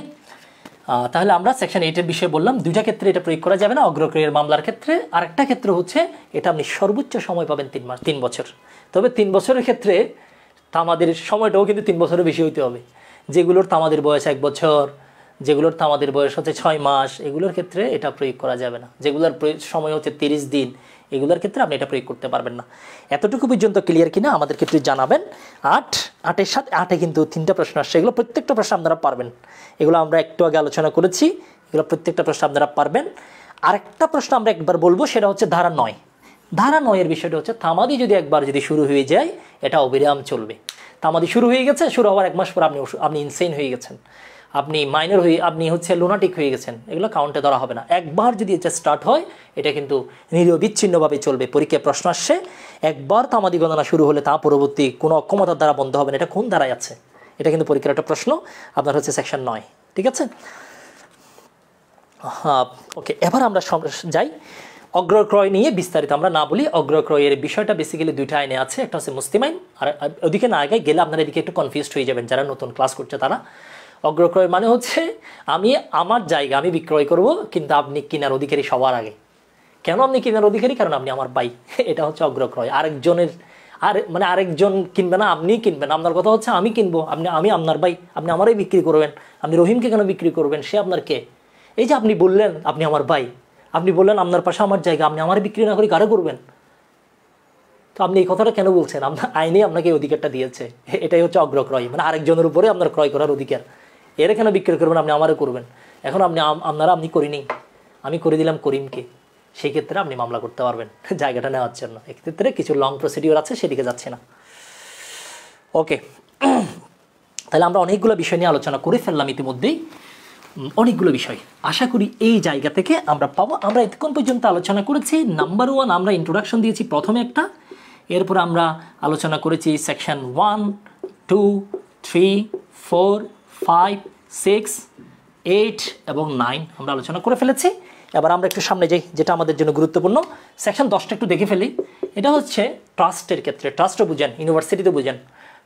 তাহলে আমরা সেকশন 8-এর বিষয়ে বললাম। দুইটা ক্ষেত্রে এটা প্রয়োগ করা যাবে না, অগ্রক্রিয়ার মামলার ক্ষেত্রে। আরেকটা ক্ষেত্রে হচ্ছে এটা আপনি সর্বোচ্চ সময় পাবেন 3 বছর। তবে 3 বছরের ক্ষেত্রে তামাদের সময়টাও কিন্তু 3 বছরের বেশি হইতে হবে। যেগুলোর তামাদের বয়স 1 বছর, যেগুলোর তো আমাদের বয়স হচ্ছে 6 মাস, এগুলোর ক্ষেত্রে এটা প্রয়োগ করা যাবে না। যেগুলোর সময় হচ্ছে 30 দিন, এগুলোর ক্ষেত্রে আপনি এটা প্রয়োগ করতে পারবেন না। এতটুকু পর্যন্ত ক্লিয়ার কিনা আমাদেরকে একটু জানাবেন। 8 সাথে 8 কিন্তু 3টা প্রশ্ন আসছে, এগুলো প্রত্যেকটা প্রশ্ন আপনারা পারবেন। এগুলো আমরা একটু আগে আলোচনা করেছি, এগুলো প্রত্যেকটা প্রশ্ন আপনারা পারবেন। আরেকটা প্রশ্ন আমরা একবার বলবো, সেটা হচ্ছে ধারা 9। ধারা 9-এর বিষয়টা হচ্ছে তামাদি যদি একবার শুরু হয়ে যায় এটা অবিরাম চলবে। তামাদি শুরু হয়ে গেছে, শুরু হওয়ার 1 মাস পর আপনি ইনসেইন হয়ে গেছেন, আপনি মাইনর হয়ে, আপনি হচ্ছে লুনাটিক হয়ে গেছেন, এগুলো কাউন্টে ধরা হবে না। একবার যদি এটা স্টার্ট হয় এটা কিন্তু নিরবিচ্ছিন্নভাবে চলবে। পরীক্ষায় প্রশ্ন আসছে, একবার তামাদি গণনা শুরু হলে তা পরবর্তী কোনো অক্ষমতার দ্বারা বন্ধ হবে না, এটা কোন ধারায় আছে? এটা কিন্তু পরীক্ষার একটা প্রশ্ন, আপনার হচ্ছে সেকশন 9। ঠিক আছে, হ্যাঁ ওকে। এবার আমরা যাই অগ্রক্রয় নিয়ে বিস্তারিত আমরা না বলি। অগ্রক্রয়ের বিষয়টা বেসিক্যালি 2টা আইনে আছে, একটা হচ্ছে মুসলিম আইন, আর ওদিকে না আগে গেলে আপনারা এদিকে একটু কনফিউজড হয়ে যাবেন যারা নতুন ক্লাস করছে তারা। অগ্রক্রয় মানে হচ্ছে আমি আমার জায়গা আমি বিক্রয় করব, কিন্তু আপনি কেনার অধিকারী সবার আগে। কেন আপনি কেনার অধিকারী? কারণ আপনি আমার ভাই, এটা হচ্ছে অগ্রক্রয়। আরেকজনের মানে আরেকজন কিনবে না, আপনি কিনবেন। আপনার কথা হচ্ছে আমি কিনবো, আমি আপনার ভাই, আপনি আমারই বিক্রি করবেন। আপনি রহিমকে কেন বিক্রি করবেন? সে আপনার কে? এই যে আপনি বললেন আপনি আমার ভাই, আপনি বললেন আপনার পাশে আমার জায়গা, আপনি আমার বিক্রি না করে কারো করবেন? তো আপনি এই কথাটা কেন বলছেন? আপনার আইনে আপনাকে এই অধিকারটা দিয়েছে, এটাই হচ্ছে অগ্রক্রয়, মানে আরেকজনের উপরে আপনার ক্রয় করার অধিকার। এর কেন বিক্রি করবেন? আপনি আমারও করবেন। এখন আমি করিনি, আমি করে দিলাম করিমকে, সেই ক্ষেত্রে আপনি মামলা করতে পারবেন জায়গাটা নেওয়ার জন্য। এক্ষেত্রে কিছু লং প্রসিডিওর আছে, সেদিকে যাচ্ছে না। ওকে, তাহলে আমরা অনেকগুলো বিষয় নিয়ে আলোচনা করে ফেললাম ইতিমধ্যেই, অনেকগুলো বিষয়। আশা করি এই জায়গা থেকে আমরা পাবো। আমরা এতক্ষণ পর্যন্ত আলোচনা করেছি নাম্বার 1, আমরা ইন্ট্রোডাকশন দিয়েছি প্রথমে একটা, এরপর আমরা আলোচনা করেছি সেকশন 1, 2, 3, 4, 5, 6, 8 এবং 9 আমরা আলোচনা করে ফেলেছি। এবার আমরা একটু সামনে যাই, যেটা আমাদের জন্য গুরুত্বপূর্ণ। সেকশন 10টা একটু দেখে ফেলি। এটা হচ্ছে ট্রাস্টের ক্ষেত্রে, ট্রাস্টও বুঝেন, ইউনিভার্সিটিতে বুঝেন।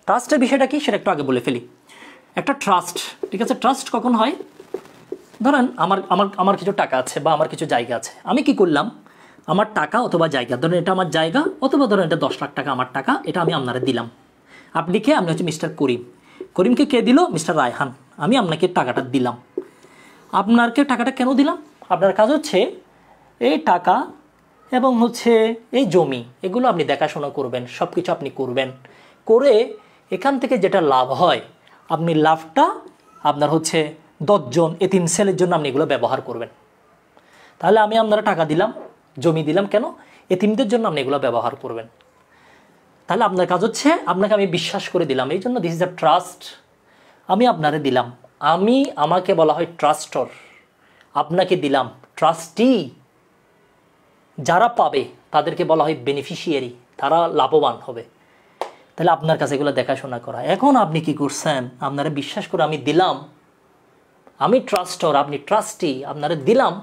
ট্রাস্টের বিষয়টা কি সেটা একটু আগে বলে ফেলি। একটা ট্রাস্ট, ঠিক আছে, ট্রাস্ট কখন হয়? ধরেন আমার কিছু টাকা আছে বা আমার কিছু জায়গা আছে, আমি কি করলাম, আমার টাকা অথবা জায়গা, ধরেন এটা আমার জায়গা অথবা ধরেন এটা 10 লাখ টাকা আমার টাকা, এটা আমি আপনারে দিলাম। আপনি কে? আপনি হচ্ছে মিস্টার করিম। করিমকে কে দিল? মিস্টার রায়হান। আমি আপনাকে টাকাটা দিলাম। আপনাকে টাকাটা কেন দিলাম? আপনার কাজ হচ্ছে এই টাকা এবং হচ্ছে এই জমি, এগুলো আপনি দেখাশোনা করবেন, সব কিছু আপনি করবেন, করে এখান থেকে যেটা লাভ হয় আপনি লাভটা আপনার হচ্ছে 10 জন এতিম ছেলের জন্য আপনি এগুলো ব্যবহার করবেন। তাহলে আমি আপনারা টাকা দিলাম, জমি দিলাম, কেন? এতিমদের জন্য আপনি এগুলো ব্যবহার করবেন। তাহলে আপনার কাজ হচ্ছে, আপনাকে আমি বিশ্বাস করে দিলাম, এই জন্য দিস ইজ আ ট্রাস্ট। আমি আপনারে দিলাম, আমাকে বলা হয় ট্রাস্টর, আপনাকে দিলাম ট্রাস্টি। যারা পাবে তাদেরকে বলা হয় বেনিফিশিয়ারি, তারা লাভবান হবে। তাহলে আপনার কাছে এগুলো দেখাশোনা করা। এখন আপনি কি করছেন? আপনারা বিশ্বাস করে আমি দিলাম, আমি ট্রাস্টর, আপনি ট্রাস্টি, আপনারা দিলাম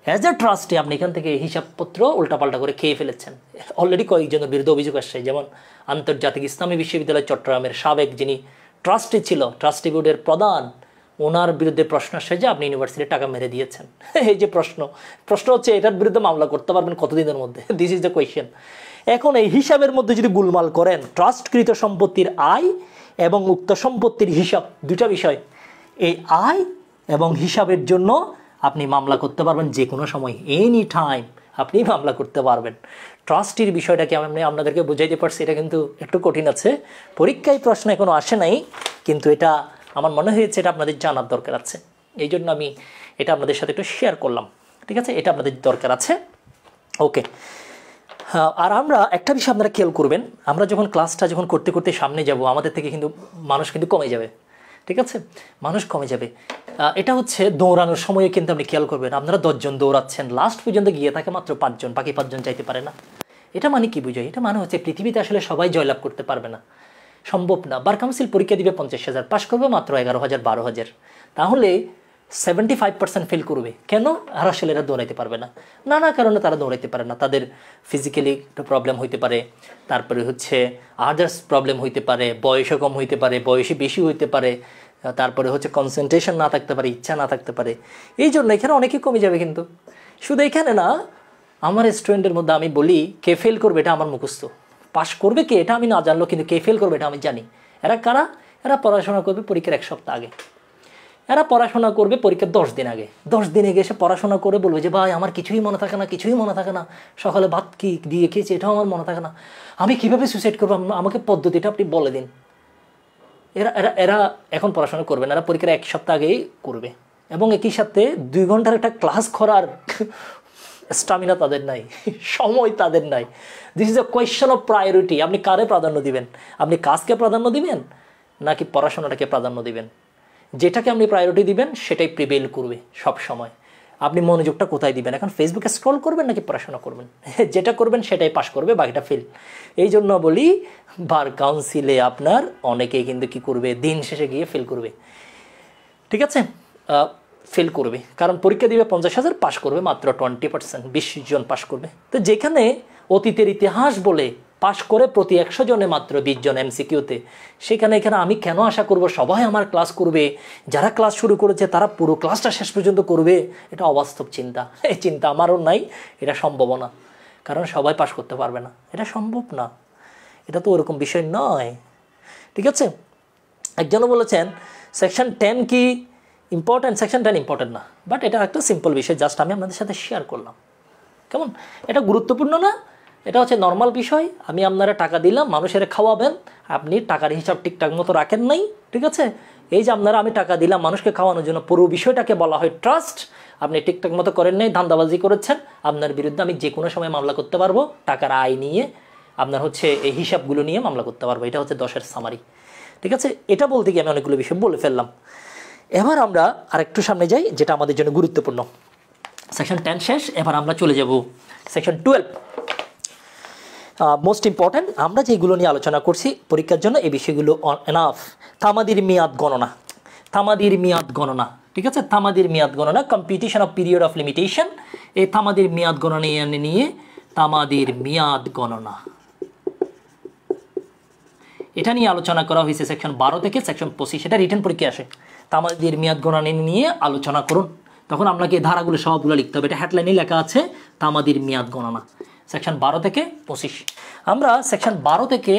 অ্যাজ এ ট্রাস্টি, আপনি এখান থেকে হিসাবপত্র উল্টাপাল্টা করে খেয়ে ফেলেছেন। অলরেডি কয়েকজনের বিরুদ্ধে অভিযোগ আসছে, যেমন আন্তর্জাতিক ইসলামী বিশ্ববিদ্যালয় চট্টগ্রামের সাবেক যিনি ট্রাস্টি ছিল, ট্রাস্টি বোর্ডের প্রধান, ওনার বিরুদ্ধে প্রশ্ন আসছে যে আপনি ইউনিভার্সিটির টাকা মেরে দিয়েছেন। এই যে প্রশ্ন হচ্ছে এটার বিরুদ্ধে মামলা করতে পারবেন কতদিনের মধ্যে? This is the question. এখন এই হিসাবের মধ্যে যদি গোলমাল করেন, ট্রাস্টকৃত সম্পত্তির আয় এবং উক্ত সম্পত্তির হিসাব, দুটা বিষয়, এই আয় এবং হিসাবের জন্য আপনি মামলা করতে পারবেন যে কোনো সময়, এনি টাইম আপনি মামলা করতে পারবেন। ট্রাস্টির বিষয়টাকে আমি আপনাদেরকে বুঝাইতে পারছি, এটা কিন্তু একটু কঠিন আছে, পরীক্ষায় প্রশ্ন এখনও আসে নাই, কিন্তু এটা আমার মনে হয়েছে এটা আপনাদের জানার দরকার আছে, এই জন্য আমি এটা আপনাদের সাথে একটু শেয়ার করলাম। ঠিক আছে, এটা আপনাদের দরকার আছে। ওকে, আর আমরা একটা বিষয় আপনারা খেয়াল করবেন, আমরা যখন ক্লাসটা করতে করতে সামনে যাব, আমাদের থেকে কিন্তু মানুষ কিন্তু কমে যাবে। ঠিক আছে, মানুষ কমে যাবে। এটা হচ্ছে দৌড়ানোর সময়ে কিন্তু আপনি খেয়াল করবেন, আপনারা 10 জন দৌড়াচ্ছেন, লাস্ট পর্যন্ত গিয়ে থাকে মাত্র 5 জন, বাকি 5 জন যাইতে পারে না। এটা মানে কি বুঝায়? এটা মানে হচ্ছে পৃথিবীতে আসলে সবাই জয়লাভ করতে পারবে না, সম্ভব না। বার কাউন্সিল পরীক্ষা দিবে 50,000, পাশ করবে মাত্র 11,000 12,000, তাহলে 75% ফেল করবে। কেন? আর আসলে এরা দৌড়াইতে পারবে না, নানা কারণে তারা দৌড়াইতে পারে না। তাদের ফিজিক্যালি একটা প্রবলেম হইতে পারে, তারপরে হচ্ছে আদার্স প্রবলেম হইতে পারে, বয়সও কম হইতে পারে, বয়সে বেশি হইতে পারে, তারপরে হচ্ছে কনসেন্ট্রেশন না থাকতে পারে, ইচ্ছা না থাকতে পারে। এই জন্য এখানে অনেকেই কমে যাবে। কিন্তু শুধু এখানে না, আমার স্টুডেন্টের মধ্যে আমি বলি কে ফেল করবে এটা আমার মুখস্থ, পাশ করবে কে এটা আমি না জানলো, কিন্তু কে ফেল করবে এটা আমি জানি। এরা কারা? এরা পড়াশোনা করবে পরীক্ষার 1 সপ্তাহ আগে। এরা পড়াশোনা করবে পরীক্ষার 10 দিন আগে, 10 দিন আগে এসে পড়াশোনা করে বলবে যে ভাই আমার কিছুই মনে থাকে না, কিছুই মনে থাকে না, সকালে ভাত কি দিয়ে খেয়েছি এটাও আমার মনে থাকে না, আমি কীভাবে সুইসাইড করবো, আমাকে পদ্ধতিটা আপনি বলে দিন। এরা এরা এরা এখন পড়াশোনা করবে না, এরা পরীক্ষার 1 সপ্তাহ আগেই করবে, এবং একই সাথে 2 ঘন্টার একটা ক্লাস করার স্টামিনা তাদের নাই, সময় তাদের নাই। This is a question of priority. আপনি কারে প্রাধান্য দিবেন? আপনি কাজকে প্রাধান্য দিবেন নাকি পড়াশোনাটাকে প্রাধান্য দিবেন? যেটাকে আপনি প্রায়োরিটি দিবেন সেটাই প্রিভেল করবে সব সময়। আপনি মনোযোগটা কোথায় দিবেন? এখন ফেসবুকে স্ক্রল করবেন নাকি পড়াশোনা করবেন? যেটা করবেন সেটাই পাস করবে, বাকিটা ফেল। এই জন্য বলি বার কাউন্সিলে আপনার অনেকেই কিন্তু কী করবে, দিন শেষে গিয়ে ফেল করবে। ঠিক আছে, ফেল করবে, কারণ পরীক্ষা দিবে 50,000, পাস করবে মাত্র 20%, 20 জন পাস করবে। তো যেখানে অতীতের ইতিহাস বলে পাস করে প্রতি 100 জনে মাত্র 20 জন এমসিকিউতে, সেখানে এখানে আমি কেন আশা করব সবাই আমার ক্লাস করবে, যারা ক্লাস শুরু করেছে তারা পুরো ক্লাসটা শেষ পর্যন্ত করবে? এটা অবাস্তব চিন্তা। এই চিন্তা আমারও নাই, এটা সম্ভবও না, কারণ সবাই পাস করতে পারবে না, এটা সম্ভব না, এটা তো ওরকম বিষয় নয়। ঠিক আছে, একজনও বলেছেন সেকশন 10 কি ইম্পর্ট্যান্ট? সেকশন 10 ইম্পর্ট্যান্ট না, বাট এটা একটা সিম্পল বিষয়, জাস্ট আমি আপনাদের সাথে শেয়ার করলাম। কেমন? এটা গুরুত্বপূর্ণ না, এটা হচ্ছে নর্মাল বিষয়। আমি আপনারা টাকা দিলাম, মানুষের খাওয়াবেন, আপনি টাকার হিসাব ঠিকঠাক মতো রাখেন নাই। ঠিক আছে, এই যে আপনারা আমি টাকা দিলাম মানুষকে খাওয়ানোর জন্য, পুরো বিষয়টাকে বলা হয় ট্রাস্ট। আপনি ঠিকঠাক মতো করেন নাই, ধান্দাবাজি করেছেন, আপনার বিরুদ্ধে আমি যে কোনো সময় মামলা করতে পারবো, টাকার আয় নিয়ে, আপনার হচ্ছে এই হিসাবগুলো নিয়ে মামলা করতে পারবো। এটা হচ্ছে 10-এর সামারি। ঠিক আছে, এটা বলতে গিয়ে আমি অনেকগুলো বিষয় বলে ফেললাম। এবার আমরা আরেকটু সামনে যাই, যেটা আমাদের জন্য গুরুত্বপূর্ণ। সেকশন 10 শেষ, এবার আমরা চলে যাব সেকশন 12। মোস্ট ইম্পর্ট্যান্ট, আমরা যেগুলো নিয়ে আলোচনা করছি পরীক্ষার জন্য, এই বিষয়গুলো এনাফ। তামাদির মেয়াদ গণনা, তামাদির মেয়াদ গণনা। ঠিক আছে, তামাদির মেয়াদ গণনা, competition of period of limitation. এই তামাদির মেয়াদ গণনা নিয়ে তামাদির মেয়াদ গণনা, এটা নিয়ে আলোচনা করা হয়েছে সেকশন 12 থেকে সেকশন 25। এটা রিটেন পরীক্ষা আসে, তামাদির মেয়াদ গণনা নিয়ে আলোচনা করুন। তখন আপনাকে ধারাগুলো সবগুলো লিখতে হবে। এটা হেডলাইনে লেখা আছে তামাদির মেয়াদ গণনা, সেকশন 12 থেকে 25। আমরা সেকশন 12 থেকে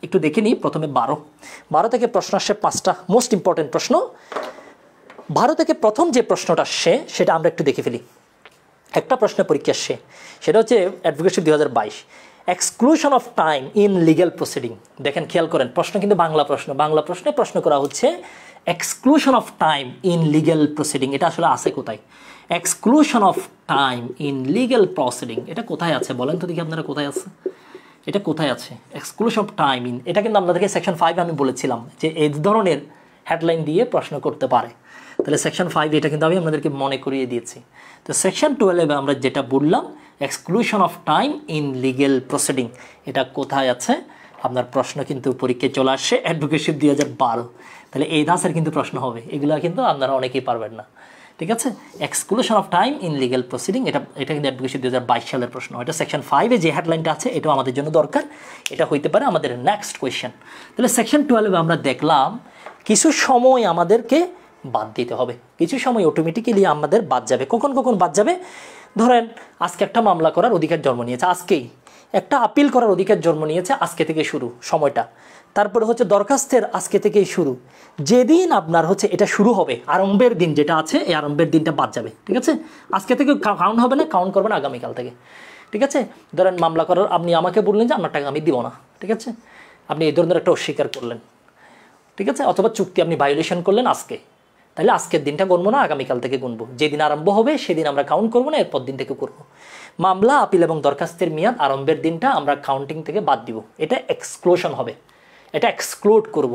একটু দেখে নিই। প্রথমে 12 থেকে প্রশ্ন আসছে 5টা মোস্ট ইম্পর্টেন্ট প্রশ্ন। 12 থেকে প্রথম যে প্রশ্নটা আসছে সেটা আমরা একটু দেখে ফেলি। একটা প্রশ্ন পরীক্ষা আসছে, সেটা হচ্ছে advocateship 2022, exclusion of time in legal proceeding. দেখেন, খেয়াল করেন, প্রশ্ন কিন্তু বাংলা প্রশ্ন। বাংলা প্রশ্নে প্রশ্ন করা হচ্ছে exclusion of time in legal proceeding. এটা আসলে আছে কোথায়? Exclusion of time in legal proceeding, এটা কোথায় আছে বলেন তো দেখি আপনারা, কোথায় আছে? এটা কোথায় আছে এক্সক্লুশন অফ টাইম ইন? এটা কিন্তু আপনাদেরকে সেকশন 5 আমি বলেছিলাম যে এই ধরনের হেডলাইন দিয়ে প্রশ্ন করতে পারে। তাহলে সেকশন 5 এটা কিন্তু আমি আপনাদেরকে মনে করিয়ে দিয়েছি। তো সেকশন 12 আমরা যেটা বললাম exclusion of time in legal proceeding, এটা কোথায় আছে? আপনার প্রশ্ন কিন্তু পরীক্ষায় চলে আসছে অ্যাডভোকেটশিপ 2012। তাহলে এই ধাঁচের কিন্তু প্রশ্ন হবে, এগুলো কিন্তু আপনারা অনেকেই পারবেন না। ঠিক আছে, exclusion of time in legal proceeding, এটা কিন্তু অ্যাডভোকেটশিপ 2022 সালের প্রশ্ন। এটা সেকশন 5-এ যে হেডলাইনটা আছে এটাও আমাদের জন্য দরকার, এটা হইতে পারে আমাদের নেক্সট কোয়েশ্চেন। তাহলে সেকশন 12 আমরা দেখলাম কিছু সময় আমাদেরকে বাদ দিতে হবে, কিছু সময় অটোমেটিক্যালি আমাদের বাদ যাবে। কখন কখন বাদ যাবে? ধরেন আজকে একটা মামলা করার অধিকার জন্ম নিয়েছে, আজকেই একটা আপিল করার অধিকার জন্ম নিয়েছে, আজকে থেকে শুরু সময়টা। তারপরে হচ্ছে দরখাস্তের আজকে থেকেই শুরু। যেদিন আপনার হচ্ছে এটা শুরু হবে, আরম্ভের দিন যেটা আছে, এই আরম্ভের দিনটা বাদ যাবে। ঠিক আছে, আজকে থেকে কাউন্ট হবে না, কাউন্ট করবেন আগামীকাল থেকে। ঠিক আছে, ধরেন মামলা করার আপনি আমাকে বললেন যে আপনার টাকা আমি দিব না। ঠিক আছে, আপনি এই ধরনের একটা অস্বীকার করলেন। ঠিক আছে, অথবা চুক্তি আপনি ভায়োলেশন করলেন আজকে, তাহলে আজকের দিনটা গুনবো না, আগামীকাল থেকে গুনবো। যেদিন আরম্ভ হবে সেদিন আমরা কাউন্ট করবো না, এরপর দিন থেকে করবো। মামলা, আপিল এবং দরখাস্তের মেয়াদ আরম্ভের দিনটা আমরা কাউন্টিং থেকে বাদ দিব, এটা এক্সক্লুশন হবে, এটা এক্সক্লুড করব।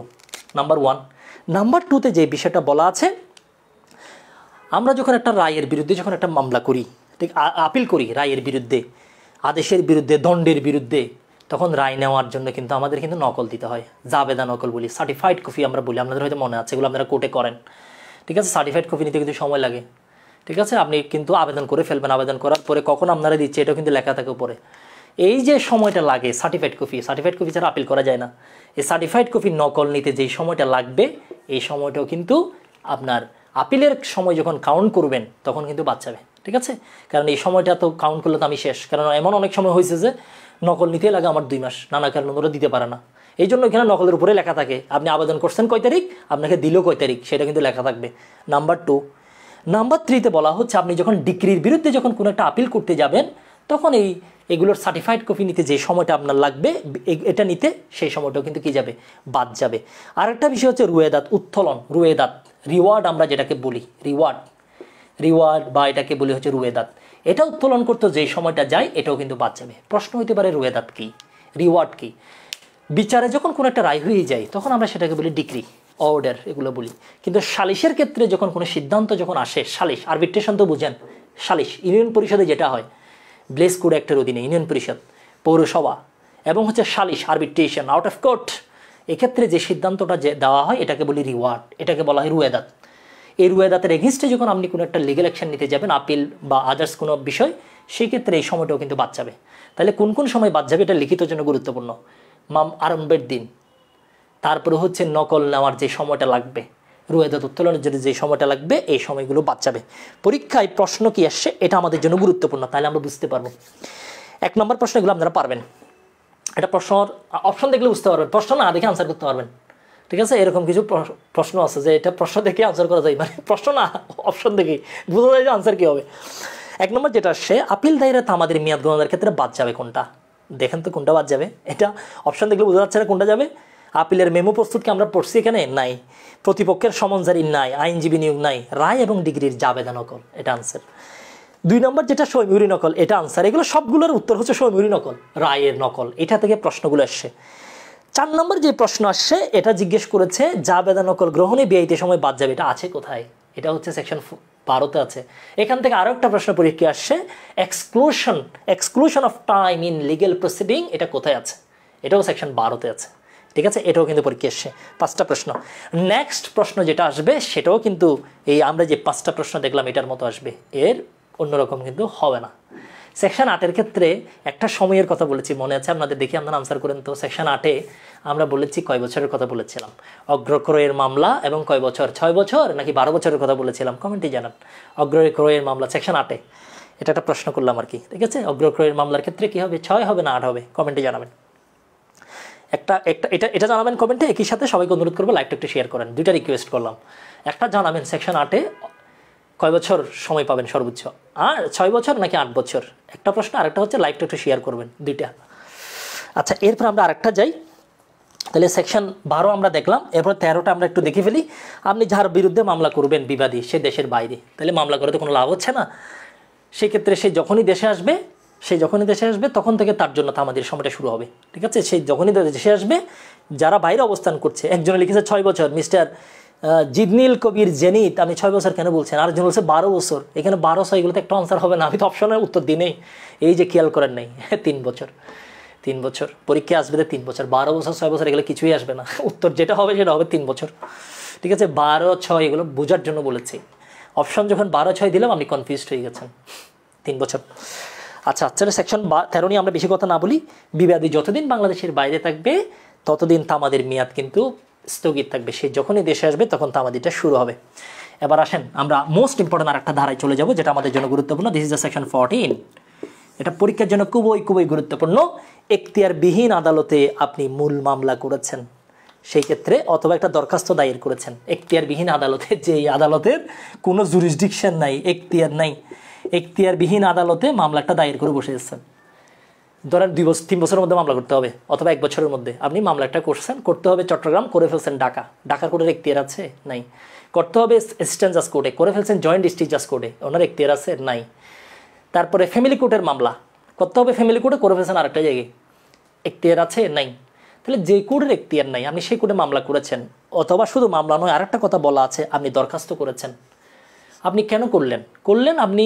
নাম্বার 1। নাম্বার 2-তে যে বিষয়টা বলা আছে, আমরা যখন একটা রায়ের বিরুদ্ধে যখন একটা মামলা করি, ঠিক আপিল করি রায়ের বিরুদ্ধে, আদেশের বিরুদ্ধে, দণ্ডের বিরুদ্ধে, তখন রায় নেওয়ার জন্য কিন্তু আমাদের কিন্তু নকল দিতে হয়, জাবেদা নকল বলি, সার্টিফাইড কপি আমরা বলি, আপনাদের হয়তো মনে আছে, এগুলো আপনারা কোর্টে করেন। ঠিক আছে, সার্টিফাইড কপি নিতে কিন্তু সময় লাগে। ঠিক আছে, আপনি কিন্তু আবেদন করে ফেলবেন, আবেদন করার পরে কখন আপনারা দিচ্ছে এটাও কিন্তু লেখা থাকে উপরে। এই যে সময়টা লাগে সার্টিফাইড কপি ছাড়া আপিল করা যায় না। এই সার্টিফাইড কপি নকল নিতে যেই সময়টা লাগবে, এই সময়টাও কিন্তু আপনার আপিলের সময় যখন কাউন্ট করবেন তখন কিন্তু বাদ যাবে। ঠিক আছে, কারণ এই সময়টা তো কাউন্ট করলে তো আমি শেষ। কারণ এমন অনেক সময় হয়েছে যে নকল নিতে লাগে আমার 2 মাস, নানা কারণ ওরা দিতে পারে না। এই জন্য এখানে নকলের উপরে লেখা থাকে আপনি আবেদন করছেন কয় তারিখ, আপনাকে দিল কয় তারিখ, সেটা কিন্তু লেখা থাকবে। নাম্বার 2। নাম্বার 3তে বলা হচ্ছে আপনি যখন ডিগ্রির বিরুদ্ধে যখন কোনো একটা আপিল করতে যাবেন তখন এগুলোর সার্টিফাইড কপি নিতে যে সময়টা আপনার লাগবে এটা নিতে সেই সময়টাও কিন্তু কি যাবে, বাদ যাবে। আরেকটা বিষয় হচ্ছে রুয়েদাত, উত্তোলন, রুয়েদাত, রিওয়ার্ড আমরা যেটাকে বলি, রিওয়ার্ড বা এটাকে বলি হচ্ছে রুয়েদাত, এটা উত্তোলন করতে যেই সময়টা যায় এটাও কিন্তু বাদ যাবে। প্রশ্ন হতে পারে রুয়েদাত কি, রিওয়ার্ড কি। বিচারে যখন কোনো একটা রায় হয়ে যায় তখন আমরা সেটাকে বলি ডিক্রি, অর্ডার, এগুলো বলি। কিন্তু সালিশের ক্ষেত্রে যখন কোনো সিদ্ধান্ত যখন আসে, সালিশ, আরবিট্রেশন তো বুঝেন, সালিশ ইউনিয়ন পরিষদে যেটা হয়, ব্লেস কোড অ্যাক্টের অধীনে ইউনিয়ন পরিষদ, পৌরসভা এবং হচ্ছে সালিশ, আরবিট্রেশন, আউট অফ কোর্ট, এক্ষেত্রে যে সিদ্ধান্তটা যে দেওয়া হয় এটাকে বলি রিওয়ার্ড, এটাকে বলা হয় রুয়েদাত। এই রুয়েদাতের এগেনস্টে যখন আপনি কোনো একটা লিগ্যাল অ্যাকশন নিতে যাবেন, আপিল বা আদার্স কোনো বিষয়, সেই ক্ষেত্রে এই সময়টাও কিন্তু বাদ যাবে। তাহলে কোন কোন সময় বাদ যাবে এটা লিখিত জন্য গুরুত্বপূর্ণ। আরম্ভের দিন, তারপরে হচ্ছে নকল নেওয়ার যে সময়টা লাগবে, রুয়েদাত উত্তোলনের জন্য যে সময়টা লাগবে, এই সময়গুলো বাদ যাবে। পরীক্ষায় প্রশ্ন কি আসছে এটা আমাদের জন্য গুরুত্বপূর্ণ, তাহলে আমরা বুঝতে পারবো। 1 নম্বর প্রশ্নগুলো আপনারা পারবেন, এটা প্রশ্নর অপশন দেখলে বুঝতে পারবেন, প্রশ্ন না দেখে আনসার করতে পারবেন। ঠিক আছে, এরকম কিছু প্রশ্ন আছে যে এটা প্রশ্ন দেখে আনসার করা যায়, মানে প্রশ্ন না অপশন দেখে বোঝা যায় যে আনসার কী হবে। 1 নম্বর যেটা আসছে, আপিল দায়েরে তামাদের মেয়াদ গণনার ক্ষেত্রে বাদ যাবে কোনটা, দেখেন তো কোনটা বাদ যাবে। এটা অপশন দেখলে বোঝা যাচ্ছে না কোনটা যাবে। আপিলের মেমো প্রস্তুতকে আমরা পড়ছি এখানে নাই, প্রতিপক্ষের সমন জারি নাই, আইনজীবী নিয়োগ নাই, রায় এবং ডিগ্রির জাবেদা নকল, এটা আনসার। 2 নম্বর যেটা সৈমুরি নকল, এটা আনসার। এগুলো সবগুলোর উত্তর হচ্ছে সৈমুরি নকল, রায়ের নকল, এটা থেকে প্রশ্নগুলো আসছে। 4 নম্বর যে প্রশ্ন আসছে এটা জিজ্ঞেস করেছে জাবেদা নকল গ্রহণে বিআইতে সময় বাদ যাবে, এটা আছে কোথায়, এটা হচ্ছে সেকশন 12-তে আছে। এখান থেকে আরও একটা প্রশ্ন পরীক্ষা আসছে, exclusion of time in legal proceeding, এটা কোথায় আছে, এটাও সেকশন 12-তে আছে। ঠিক আছে, এটাও কিন্তু পরীক্ষা আসছে। 5টা প্রশ্ন। নেক্সট প্রশ্ন যেটা আসবে সেটাও কিন্তু এই আমরা যে 5টা প্রশ্ন দেখলাম এটার মতো আসবে, এর অন্যরকম কিন্তু হবে না। সেকশন 8-এর ক্ষেত্রে একটা সময়ের কথা বলেছি, মনে আছে আপনাদের, দেখি আপনারা আনসার করেন তো। সেকশন 8-এ আমরা বলেছি কয় বছরের কথা বলেছিলাম, অগ্রক্রয়ের মামলা এবং কয় বছর, 6 বছর নাকি 12 বছরের কথা বলেছিলাম, কমেন্টে জানান। অগ্রক্রয়ের মামলা সেকশন 8-এ, এটা একটা প্রশ্ন করলাম আর কি। ঠিক আছে, অগ্রক্রয়ের মামলার ক্ষেত্রে কী হবে, 6 হবে না 8 হবে, কমেন্টে জানাবেন। এটা জানাবেন কমেন্টে। একই সাথে সবাইকে অনুরোধ করবো লাইভটা একটু শেয়ার করেন, 2টা রিকোয়েস্ট করলাম। একটা জানাবেন সেকশন 8-এ কয় বছর সময় পাবেন সর্বোচ্চ, আর 6 বছর নাকি 8 বছর, একটা প্রশ্ন। আরেকটা হচ্ছে লাইভটা একটু শেয়ার করবেন, 2টা। আচ্ছা, এরপর আমরা আরেকটা যাই। তাহলে সেকশন 12 আমরা দেখলাম, এরপর 13টা আমরা একটু দেখে ফেলি। আপনি যার বিরুদ্ধে মামলা করবেন বিবাদী, সে দেশের বাইরে, তাহলে মামলা করে তো কোনো লাভ হচ্ছে না। সেক্ষেত্রে সে যখনই দেশে আসবে তখন থেকে তার জন্য তামাদির সময়টা শুরু হবে। ঠিক আছে, সেই যখনই দেশে আসবে, যারা বাইরে অবস্থান করছে, একজনে লিখেছে 6 বছর, মিস্টার জিদনিল কবির জেনিত, আপনি 6 বছর কেন বলছেন, আরেকজন বলছে 12 বছর। এখানে 12 এগুলো তো একটা আনসার হবে না, আমি তো অপশনের উত্তর দিই নেই, এই যে খেয়াল করেন নাই। 3 বছর পরীক্ষা আসবে, 3 বছর, 12 বছর 6 বছর এগুলো কিছুই আসবে না, উত্তর যেটা হবে সেটা হবে 3 বছর। ঠিক আছে, 12, 6 এগুলো বোঝার জন্য বলেছি। অপশন যখন 12, 6 দিলাম আপনি কনফিউজড হয়ে গেছেন, 3 বছর। আচ্ছা, সেকশন 13 নিয়ে আমরা বেশি কথা না বলি। বিবাদী যতদিন বাংলাদেশের বাইরে থাকবে ততদিন তামাদের মেয়াদ কিন্তু স্থগিত থাকবে, সে যখনই দেশে আসবে তখন তামাদিটা শুরু হবে। এবার আসেন আমরা মোস্ট ইম্পর্টেন্ট আরেকটা ধারায় চলে যাব, যেটা আমাদের জন্য গুরুত্বপূর্ণ। This is the section 14। এটা পরীক্ষার জন্য খুবই গুরুত্বপূর্ণ। এখতিয়ারবিহীন আদালতে আপনি মূল মামলা করেছেন, সেই ক্ষেত্রে অথবা একটা দরখাস্ত দায়ের করেছেন এখতিয়ারবিহীন আদালতে, যে আদালতের কোনো জুরিসডিকশন নাই, এখতিয়ার নাই, এখতিয়ারবিহীন আদালতে মামলাটা দায়ের করে বসে যাচ্ছেন। ধরেন 3 বছরের মধ্যে মামলা করতে হবে, অথবা 1 বছরের মধ্যে আপনি মামলাটা করতে হবে চট্টগ্রাম, করে ফেলছেন ঢাকার কোর্টের এখতিয়ার আছে নাই। করতে হবে অ্যাসিস্ট্যান্ট জাজ কোর্টে, করে ফেলছেন জয়েন্ট ডিস্ট্রিক্ট জাজ কোর্টে, ওনার এখতিয়ার আছে নাই। তারপরে ফ্যামিলি কোর্টের মামলা করতে হবে ফ্যামিলি কোর্টে, করে ফেলছেন আরেকটা জায়গায়, এখতিয়ার আছে নাই। তাহলে যে কোর্টের এখতিয়ার নাই আপনি সেই কোর্টে মামলা করেছেন, অথবা শুধু মামলা নয়, আরেকটা কথা বলা আছে, আপনি দরখাস্ত করেছেন। আপনি কেন করলেন আপনি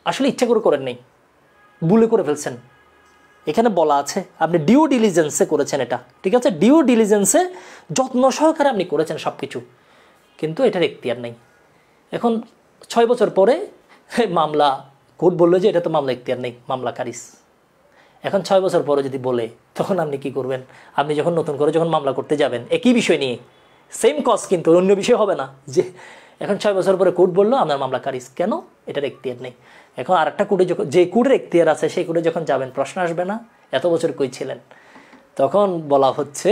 আসলে ইচ্ছা করে করেন নাই, ভুলে করে ফেলছেন। এখানে বলা আছে আপনি ডিউ ডিলিজেন্সে করেছেন এটা। ঠিক আছে, ডিউ ডিলিজেন্সে যত্ন সহকারে আপনি করেছেন সব কিছু, কিন্তু এটার এখতিয়ার নেই। এখন 6 বছর পরে মামলা কোর্ট বললো যে এটা তো মামলা এখতিয়ার নেই, মামলা খারিজ। এখন 6 বছর পরে যদি বলে, তখন আপনি কি করবেন? আপনি যখন নতুন করে যখন মামলা করতে যাবেন একই বিষয় নিয়ে, সেম কজ, কিন্তু অন্য বিষয় হবে না, যে এখন 6 বছর পরে কোর্ট বললো আপনার মামলা খারিজ, কেন? এটার এখতিয়ার নেই। এখন আরেকটা কোর্টে যখন, যে কোর্টের এখতিয়ার আছে সেই কোর্টে যখন যাবেন, প্রশ্ন আসবে না এত বছর কই ছিলেন, তখন বলা হচ্ছে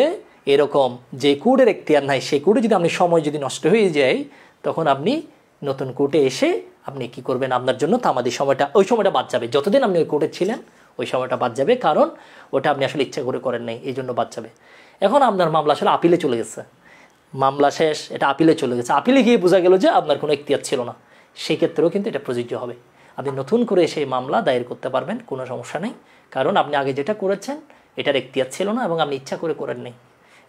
এরকম যে কোডের এখতিয়ার নাই, সেই কোডে যদি আপনি সময় যদি নষ্ট হয়ে যায়, তখন আপনি নতুন কোডে এসে আপনি কি করবেন, আপনার জন্য তামাদি সময়টা, ওই সময়টা বাদ যাবে। যতদিন আপনি ওই কোডে ছিলেন ওই সময়টা বাদ যাবে, কারণ ওটা আপনি আসলে ইচ্ছা করে করেন নাই, এই জন্য বাদ যাবে। এখন আপনার মামলা আসলে আপিলে চলে গেছে, মামলা শেষ, এটা আপিলে চলে গেছে, আপিলে গিয়ে বোঝা গেল যে আপনার কোনো এখতিয়ার ছিল না, সেই ক্ষেত্রেও কিন্তু এটা প্রযোজ্য হবে। আপনি নতুন করে সেই মামলা দায়ের করতে পারবেন, কোনো সমস্যা নেই, কারণ আপনি আগে যেটা করেছেন এটার এখতিয়ার ছিল না এবং আপনি ইচ্ছা করে করেন নাই,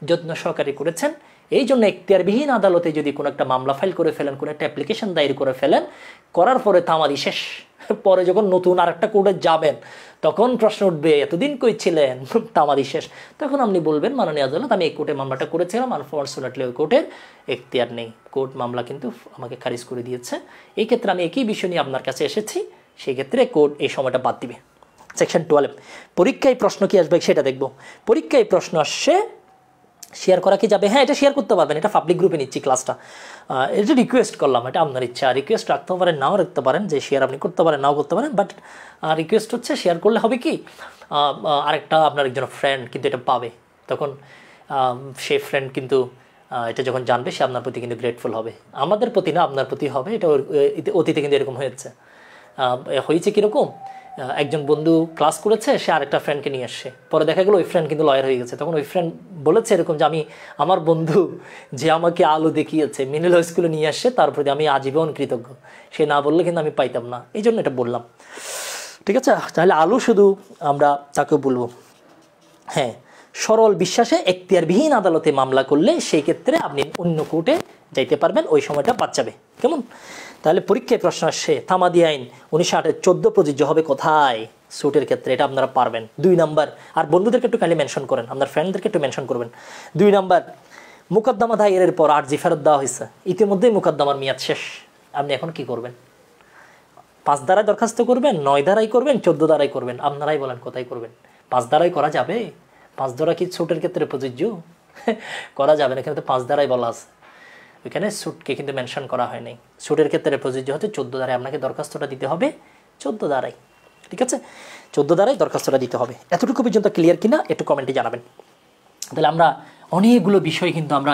যত্ন সহকারে করেছেন। এই জন্য এখতিয়ারবিহীন আদালতে যদি কোনো একটা মামলা ফাইল করে ফেলেন, কোনো একটা অ্যাপ্লিকেশন দায়ের করে ফেলেন, করার পরে তামাদি শেষ, পরে যখন নতুন আর একটা কোর্টে যাবেন তখন প্রশ্ন উঠবে এতদিন কই ছিলেন, তামাদি শেষ। তখন আপনি বলবেন মাননীয় আদালত আমি এই কোর্টে মামলাটা করেছিলাম, আনফর্চুনেটলি ওই কোর্টের এখতিয়ার নেই, কোর্ট মামলা কিন্তু আমাকে খারিজ করে দিয়েছে। এই ক্ষেত্রে আমি একই বিষয় নিয়ে আপনার কাছে এসেছি, সেই ক্ষেত্রে কোর্ট এই সময়টা বাদ দিবে। সেকশন 12, পরীক্ষায় প্রশ্ন কি আসবে সেটা দেখব। পরীক্ষায় প্রশ্ন আসছে, শেয়ার করা কি যাবে? হ্যাঁ, এটা শেয়ার করতে পারবেন, এটা পাবলিক গ্রুপে নিচ্ছি ক্লাসটা, এটা রিকোয়েস্ট করলাম, এটা আপনার ইচ্ছা, রিকোয়েস্ট রাখতে পারেন নাও রাখতে পারেন, যে শেয়ার আপনি করতে পারেন নাও করতে পারেন, বাট রিকোয়েস্ট হচ্ছে শেয়ার করলে হবে কি, আরেকটা আপনার একজন ফ্রেন্ড কিন্তু এটা পাবে, তখন সেই ফ্রেন্ড কিন্তু এটা যখন জানবে সে আপনার প্রতি কিন্তু গ্রেটফুল হবে, আমাদের প্রতি না আপনার প্রতি হবে। এটা অতীতে কিন্তু এরকম হয়েছে কীরকম, একজন বন্ধু ক্লাস করেছে, সে আরেকটা ফ্রেন্ডকে নিয়ে আসছে, পরে দেখা গেলো ওই ফ্রেন্ড কিন্তু লয়ার হয়ে গেছে। তখন ওই ফ্রেন্ড বলেছে এরকম যে আমি আমার বন্ধু যে আমাকে আলো দেখিয়েছে মিডল স্কুলে নিয়ে আসছে, তার প্রতি আমি আজীবন কৃতজ্ঞ, সে না বললে কিন্তু আমি পাইতাম না, এই জন্য এটা বললাম। ঠিক আছে, তাহলে আলো শুধু আমরা তাকে বলবো। হ্যাঁ, সরল বিশ্বাসে এখতিয়ারবিহীন আদালতে মামলা করলে সেই ক্ষেত্রে আপনি অন্য কোর্টে যাইতে পারবেন, ওই সময়টা বাদ যাবে। কেমন? তাহলে পরীক্ষায় প্রশ্ন আসছে, তামাদি আইন 1914 প্রযোজ্য হবে কোথায়? সুটের ক্ষেত্রে, এটা আপনারা পারবেন। 2 নাম্বার, আর বন্ধুদেরকে একটু কাইন্ডলি মেনশন করেন, আপনার ফ্রেন্ডদেরকে একটু মেনশন করবেন। 2 নাম্বার, মোকদ্দমা দায়েরের পর আর্জি ফেরত দেওয়া হয়েছে, ইতিমধ্যেই মোকদ্দমার মেয়াদ শেষ, আপনি এখন কি করবেন? 5 ধারায় দরখাস্ত করবেন, 9 ধারায় করবেন, 14 ধারায় করবেন, আপনারাই বলেন কোথায় করবেন। 5 ধারায় করা যাবে? 5 ধারা কি সুটের ক্ষেত্রে প্রযোজ্য? করা যাবে না, এখানে তো 5 ধারায় বলা আছে, ওইখানে সুটকে কিন্তু মেনশন করা হয় নাই। সুটের ক্ষেত্রে প্রযোজ্য হচ্ছে 14 ধারায়, আপনাকে দরখাস্তটা দিতে হবে 14 ধারায়। ঠিক আছে, 14 ধারায় দরখাস্তটা দিতে হবে। এতটুকু পর্যন্ত ক্লিয়ার কিনা একটু কমেন্টে জানাবেন। তাহলে আমরা অনেকগুলো বিষয় কিন্তু আমরা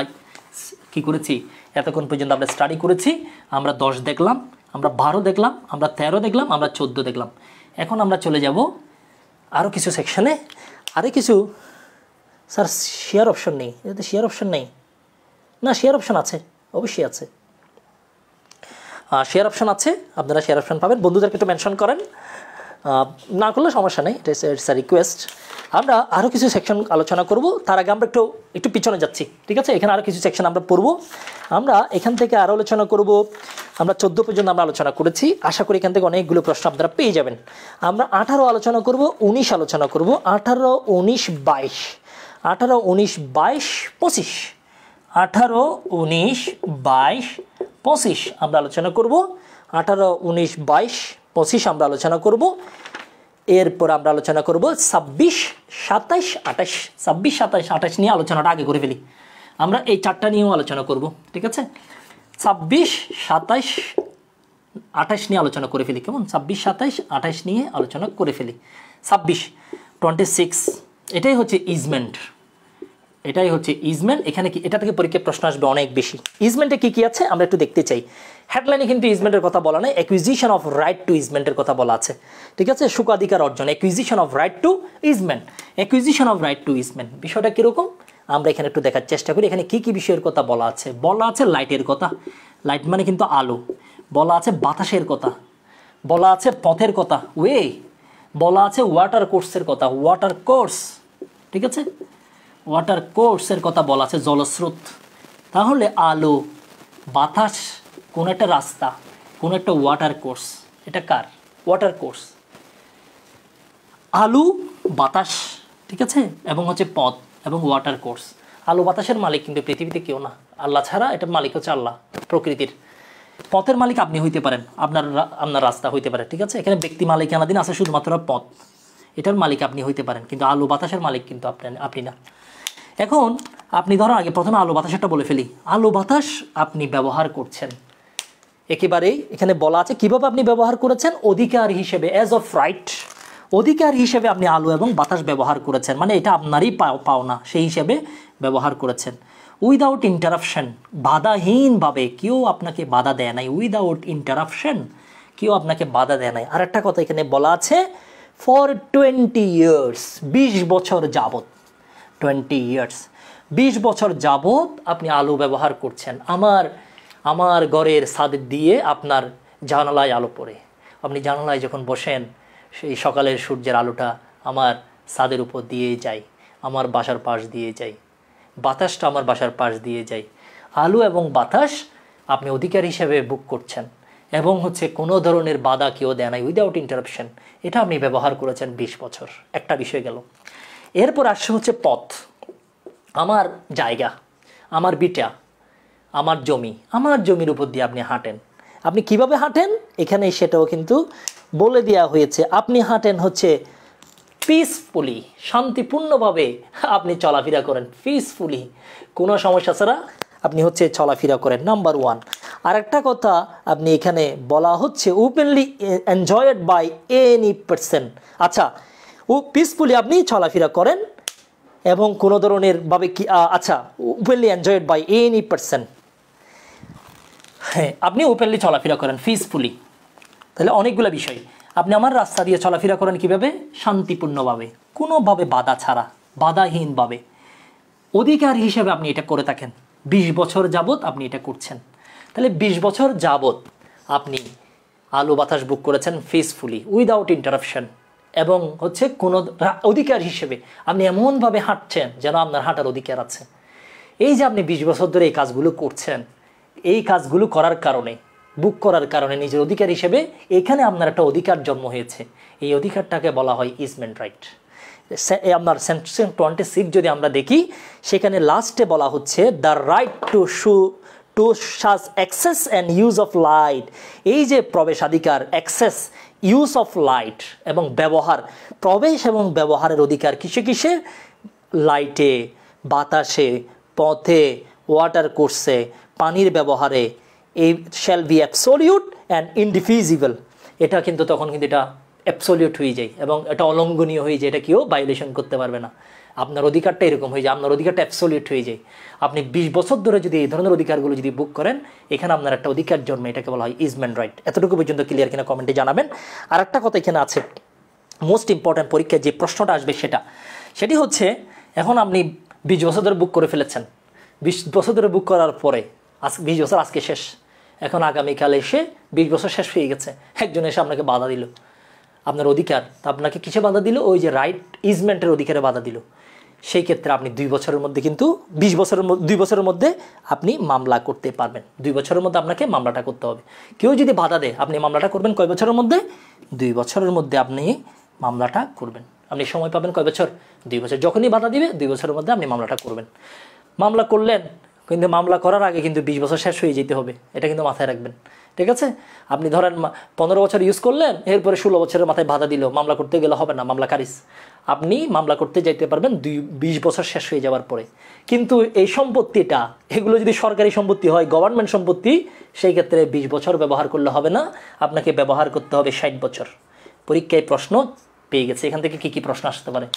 কি করেছি এতক্ষণ পর্যন্ত, আমরা স্টাডি করেছি। আমরা 10 দেখলাম, আমরা 12 দেখলাম, আমরা 13 দেখলাম, আমরা 14 দেখলাম। এখন আমরা চলে যাব আরও কিছু সেকশনে। আরে কিছু স্যার শেয়ার অপশন নেই, এটাতে শেয়ার অপশন নেই না? শেয়ার অপশন আছে, অবশ্যই আছে, শেয়ার অপশন আছে, আপনারা শেয়ার অপশন পাবেন। বন্ধুদেরকে একটু মেনশন করেন, না করলে সমস্যা নেই, এটা ইটস আ রিকোয়েস্ট। আমরা আরও কিছু সেকশন আলোচনা করব, তার আগে আমরা একটু পিছনে যাচ্ছি। ঠিক আছে, এখানে আরও কিছু সেকশন আমরা পড়ব। আমরা এখান থেকে আরও আলোচনা করব, আমরা 14 পর্যন্ত আমরা আলোচনা করেছি, আশা করি এখান থেকে অনেকগুলো প্রশ্ন আপনারা পেয়ে যাবেন। আমরা 18 আলোচনা করব, 19 আলোচনা করব, 18, 19, 22, 18, 19, 22, 25, 18, 19, 22, 25 আমরা আলোচনা করব। 18, 19, 22, 25 আমরা আলোচনা করব। এরপর আমরা আলোচনা করব 26, 27, 28, 26, 27, 28 নিয়ে আলোচনাটা আগে করে ফেলি। আমরা এই 4টা নিয়েও আলোচনা করব। ঠিক আছে, 26, 27, 28 নিয়ে আলোচনা করে ফেলি। কেমন? 26, 27, 28 নিয়ে আলোচনা করে ফেলি। 26, 26 এটাই হচ্ছে ইজমেন্ট, এটাই হচ্ছে ইজমেন্ট। এখানে কি এটা থেকে পরীক্ষায় প্রশ্ন আসবে অনেক বেশি। ইজমেন্টে কি কি আছে আমরা একটু দেখতে চাই। হেডলাইনে কিন্তু ইজমেন্টের কথা বলা নেই, অ্যাকুইজিশন অফ রাইট টু ইজমেন্টের কথা বলা আছে। ঠিক আছে, সুকাধিকার অর্জন, acquisition of right two easement, acquisition of right two easement. বিষয়টা কীরকম আমরা এখানে একটু দেখার চেষ্টা করি। এখানে কি কি বিষয়ের কথা বলা আছে? বলা আছে লাইটের কথা, লাইট মানে কিন্তু আলো। বলা আছে বাতাসের কথা, বলা আছে পথের কথা, ওয়ে। বলা আছে ওয়াটার কোর্সের কথা, ওয়াটার কোর্স। ঠিক আছে, ওয়াটার কোর্সের কথা বলা আছে, জলস্রোত। তাহলে আলো, বাতাস, কোন একটা রাস্তা, কোন একটা ওয়াটার কোর্স, এটা কার? Water course. আলো, বাতাস, ঠিক আছে, এবং হচ্ছে পথ এবং ওয়াটার কোর্স। আলো বাতাসের মালিক কিন্তু পৃথিবীতে কেউ না, আল্লাহ ছাড়া। এটার মালিক হচ্ছে আল্লাহ, প্রকৃতির। পথের মালিক আপনি হইতে পারেন, আপনার রাস্তা হইতে পারে। ঠিক আছে, এখানে ব্যক্তি মালিকানাধীন আছে শুধুমাত্র পথ, এটার মালিক আপনি হইতে পারেন, কিন্তু আলো বাতাসের মালিক কিন্তু আপনি না। এখন আপনি ধরো আগে প্রথমে আলো বাতাসটা বলে ফেলি। আলো বাতাস আপনি ব্যবহার করছেন, একেবারেই এখানে বলা আছে কিভাবে আপনি ব্যবহার করেছেন। অধিকার হিসেবে, অ্যাজ অফ রাইট, অধিকার হিসেবে আপনি আলো এবং বাতাস ব্যবহার করেছেন, মানে এটা আপনারই পাওনা সেই হিসেবে ব্যবহার করেছেন। উইদাউট ইন্টারাপশন, বাধাহীনভাবে, কেউ আপনাকে বাধা দেয় নাই। উইদাউট ইন্টারাপশন, কেউ আপনাকে বাধা দেয় নাই। আর একটা কথা এখানে বলা আছে, ফর 20 ইয়ার্স, 20 বছর যাবত। 20 ইয়ার্স, 20 বছর যাবত আপনি আলো ব্যবহার করছেন। আমার ঘরের ছাদ দিয়ে আপনার জানালায় আলো পড়ে। আপনি জানালায় যখন বসেন, সেই সকালের সূর্যের আলোটা আমার ছাদের উপর দিয়ে যায়, আমার বাসার পাশ দিয়ে যায়, বাতাসটা আমার বাসার পাশ দিয়ে যায়। আলো এবং বাতাস আপনি অধিকার হিসেবে বুক করছেন এবং কোনো ধরনের বাধা কেউ দেয় নাই, উইদাউট ইন্টারাপশন। এটা আপনি ব্যবহার করেছেন 20 বছর। একটা বিষয় গেল। এরপর আসছে পথ, আমার জায়গা, আমার বিটা, আমার জমি। আমার জমির উপর দিয়ে আপনি হাঁটেন। আপনি কিভাবে হাঁটেন এখানে সেটাও কিন্তু বলে দেওয়া হয়েছে। আপনি হাঁটেন পিসফুলি, শান্তিপূর্ণভাবে আপনি চলাফেরা করেন, পিসফুলি, কোনো সমস্যা ছাড়া আপনি চলাফেরা করেন, নাম্বার 1। আর একটা কথা আপনি এখানে বলা হচ্ছে openly enjoyed by any person. আচ্ছা, পিসফুলি আপনি চলাফেরা করেন এবং কোনো ধরনের ভাবে কি, আচ্ছা, openly enjoyed by any person. হ্যাঁ, আপনি ওপেনলি চলাফেরা করেন পিসফুলি। তাহলে অনেকগুলো বিষয়। আপনি আমার রাস্তা দিয়ে চলাফেরা করেন কীভাবে? শান্তিপূর্ণভাবে, কোনোভাবে বাধা ছাড়া, বাধাহীনভাবে। অধিকার হিসেবে আপনি এটা করে থাকেন। 20 বছর যাবত আপনি এটা করছেন। তাহলে 20 বছর যাবত আপনি আলো বাতাস বুক করেছেন পিসফুলি, উইদাউট ইন্টারাপশন। এবং কোনো অধিকার হিসেবে আপনি এমনভাবে হাঁটছেন যেন আপনার হাঁটার অধিকার আছে। এই যে আপনি 20 বছর ধরে এই কাজগুলো করছেন, এই কাজগুলো করার কারণে, বুক করার কারণে নিজের অধিকার হিসেবে এখানে আপনার একটা অধিকার জন্ম হয়েছে। এই অধিকারটাকে বলা হয় ইজমেন্ট রাইট। আপনার সেকশন 26 যদি আমরা দেখি, সেখানে লাস্টে বলা হচ্ছে দ্য রাইট টু শাস access and use of light. এই যে প্রবেশাধিকার, অ্যাক্সেস, ইউজ অফ লাইট এবং ব্যবহার, প্রবেশ এবং ব্যবহারের অধিকার কিসে কিসে? লাইটে, বাতাসে, পথে, ওয়াটার কোর্সে, পানির ব্যবহারে। এই শ্যাল বি অ্যাবসোলিউট অ্যান্ড ইনডিফিজিবল। এটা কিন্তু তখন কিন্তু এটা অ্যাবসোলিউট হয়ে যায় এবং এটা অলঙ্ঘনীয় হয়ে যায়। এটা কেউ ভায়োলেশন করতে পারবে না। আপনার অধিকারটা এরকম হয়ে যায়, আপনার অধিকারটা অ্যাবসোলিউট হয়ে যায়। আপনি 20 বছর ধরে যদি এই ধরনের অধিকারগুলো যদি বুক করেন, এখানে আপনার একটা অধিকার জন্মে, এটাকে বলা হয় ইজমেন্ট রাইট। এতটুকু পর্যন্ত ক্লিয়ার কিনা কমেন্টে জানাবেন। আর একটা কথা এখানে আছে, মোস্ট ইম্পর্ট্যান্ট, পরীক্ষায় যে প্রশ্নটা আসবে সেটি হচ্ছে, এখন আপনি 20 বছর ধরে বুক করে ফেলেছেন। 20 বছর ধরে বুক করার পরে 20 বছর আজকে শেষ, এখন আগামীকাল এসে 20 বছর শেষ হয়ে গেছে, একজন এসে আপনাকে বাধা দিল। আপনার অধিকার তা আপনাকে কিসে বাধা দিল? ওই যে রাইট ইজমেন্টের অধিকারে বাধা দিল। সেই ক্ষেত্রে আপনি 2 বছরের মধ্যে কিন্তু 2 বছরের মধ্যে আপনি মামলা করতে পারবেন। 2 বছরের মধ্যে আপনাকে মামলাটা করতে হবে। কেউ যদি বাধা দেয়, আপনি মামলাটা করবেন কয় বছরের মধ্যে? 2 বছরের মধ্যে আপনি মামলাটা করবেন। আপনি সময় পাবেন কয় বছর? 2 বছর। যখনই বাধা দিবে 2 বছরের মধ্যে আপনি মামলাটা করবেন। মামলা করলেন, কিন্তু মামলা করার আগে কিন্তু 20 বছর শেষ হয়ে যেতে হবে, এটা কিন্তু মাথায় রাখবেন। ঠিক আছে? আপনি ধরেন 15 বছর ইউজ করলেন, এরপরে 16 বছরের মাথায় বাধা দিল, মামলা করতে গেলে হবে না, মামলা খারিজ। আপনি মামলা করতে যাইতে পারবেন 20 বছর শেষ হয়ে যাওয়ার পরে। কিন্তু এই সম্পত্তিটা, এগুলো যদি সরকারি সম্পত্তি হয়, গভর্নমেন্ট সম্পত্তি, সেই ক্ষেত্রে 20 বছর ব্যবহার করলে হবে না, আপনাকে ব্যবহার করতে হবে 60 বছর। পরীক্ষায় প্রশ্ন পেয়ে গেছে। এখান থেকে কি প্রশ্ন আসতে পারে?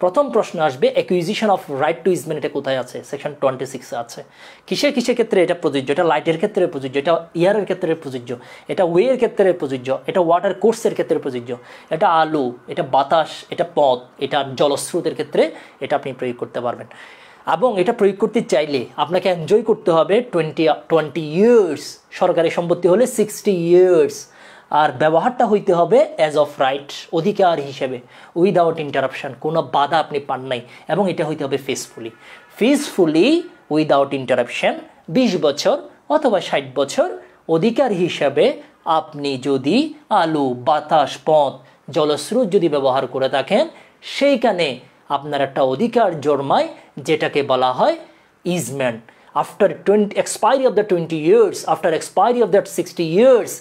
প্রথম প্রশ্ন আসবে, acquisition of right two easement এটা কোথায় আছে? সেকশন 26 আছে। কিসের ক্ষেত্রে এটা প্রযোজ্য? এটা লাইটের ক্ষেত্রে প্রযোজ্য, এটা এয়ারের ক্ষেত্রে প্রযোজ্য, এটা ওয়ের ক্ষেত্রে প্রযোজ্য, এটা ওয়াটার কোর্সের ক্ষেত্রে প্রযোজ্য, এটা আলো, এটা বাতাস, এটা পথ, এটা জলস্রোতের ক্ষেত্রে এটা আপনি প্রয়োগ করতে পারবেন। এবং এটা প্রয়োগ করতে চাইলে আপনাকে এনজয় করতে হবে 20 ইয়ার্স, সরকারি সম্পত্তি হলে 60 ইয়ার্স। আর ব্যবহারটা হইতে হবে অ্যাজ অফ রাইট, অধিকার হিসেবে, উইদাউট ইন্টারাপশন, কোনো বাধা আপনি পান নাই। এবং এটা হইতে হবে পিসফুলি উইদাউট ইন্টারাপশন। 20 বছর অথবা 60 বছর অধিকার হিসাবে আপনি যদি আলো, বাতাস, পথ, জলস্রোত যদি ব্যবহার করে থাকেন, সেইখানে আপনার একটা অধিকার জন্মায়, যেটাকে বলা হয় easement. After expiry of the 20 years, after expiry of that 60 years,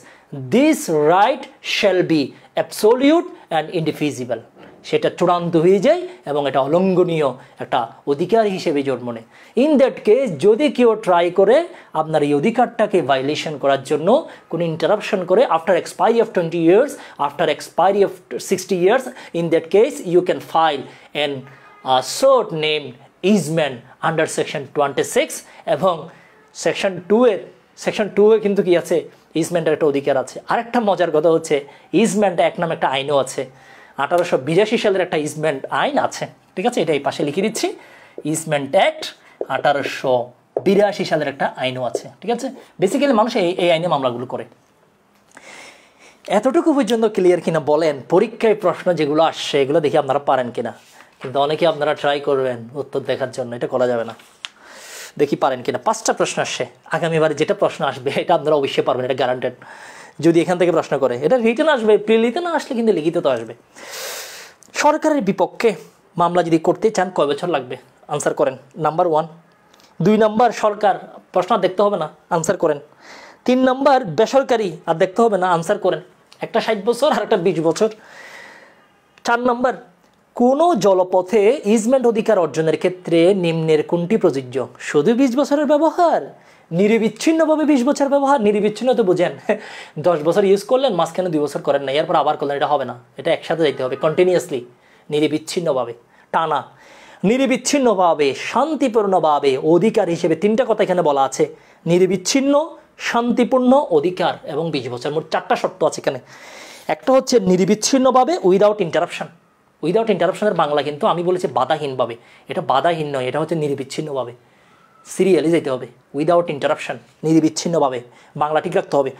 this right shall be absolute and indefeasible. সেটা চূড়ান্ত হয়ে যায় এবং এটা অলঙ্ঘনীয় একটা অধিকার হিসেবে জন্ম নেয়। ইন দ্যাট কেস যদি কেউ ট্রাই করে আপনার এই অধিকারটাকে ভায়োলেশন করার জন্য কোনো ইন্টারাপশন করে after expiry of 20 years, after expiry of 60 years, in that case you can file an suit named easement under section 26 এবং সেকশন 2 এ কিন্তু কি আছে, ইজমেন্টের একটা অধিকার আছে। আরেকটা মজার কথা হচ্ছে ইজমেন্ট এক নামে একটা আইনও আছে, 1882 সালের একটা ইজমেন্ট আইন আছে, ঠিক আছে, এটা এই পাশে লিখে দিচ্ছি, ইজমেন্ট অ্যাক্ট 1882 সালের একটা আইনও আছে, ঠিক আছে। বেসিক্যালি মানুষ এই আইনে মামলাগুলো করে। এতটুকু পর্যন্ত ক্লিয়ার কিনা বলেন? পরীক্ষায় প্রশ্ন যেগুলো আসছে এগুলো দেখি আপনারা পারেন কিনা, কিন্তু অনেকে আপনারা ট্রাই করবেন উত্তর দেখার জন্য, এটা করা যাবে না। দেখি পারেন কিনা। 5টা প্রশ্ন আসছে, আগামীবার যেটা প্রশ্ন আসবে এটা আপনারা অবশ্যই পারবেন, এটা গ্যারান্টেড। যদি এখান থেকে প্রশ্ন করে, এটা রিটেন আসবে, প্রিলিতে না আসলে কিন্তু লিখিত তো আসবে। সরকারের বিপক্ষে মামলা যদি করতে চান কয় বছর লাগবে? আনসার করেন। নাম্বার 1। 2 নাম্বার সরকার, প্রশ্ন আর দেখতে হবে না, আনসার করেন। 3 নাম্বার বেসরকারি, আর দেখতে হবে না, আনসার করেন। একটা 60 বছর আর একটা 20 বছর। 4 নাম্বার কোনো জলপথে ইজমেন্ট অধিকার অর্জনের ক্ষেত্রে নিম্নের কোনটি প্রযোজ্য? শুধু 20 বছরের ব্যবহার, নিরবিচ্ছিন্নভাবে 20 বছর ব্যবহার। নিরবিচ্ছিন্ন তো বুঝেন 10 বছর ইউজ করলেন, মাঝখানে 2 বছর করেন না, এরপর আবার করলেন, এটা হবে না। এটা একসাথে যাইতে হবে কন্টিনিউয়াসলি, নিরবিচ্ছিন্নভাবে, টানা। নিরবিচ্ছিন্নভাবে, শান্তিপূর্ণভাবে অধিকার হিসেবে 3টা কথা এখানে বলা আছে, নিরবিচ্ছিন্ন, শান্তিপূর্ণ অধিকার এবং 20 বছর। মোট 4টা শর্ত আছে এখানে। একটা হচ্ছে নিরবিচ্ছিন্নভাবে, উইদাউট ইন্টারাপশন। উইদাউট ইন্টারাপশনের বাংলা কিন্তু আমি বলেছি বাধাহীনভাবে, এটা বাধাহীন নয়, এটা হচ্ছে নিরবিচ্ছিন্নভাবে, সিরিয়ালি যেতে হবে, উইদাউট ইন্টারাপশন, নিরবিচ্ছিন্নভাবে, বাংলা ঠিক রাখতে হবে।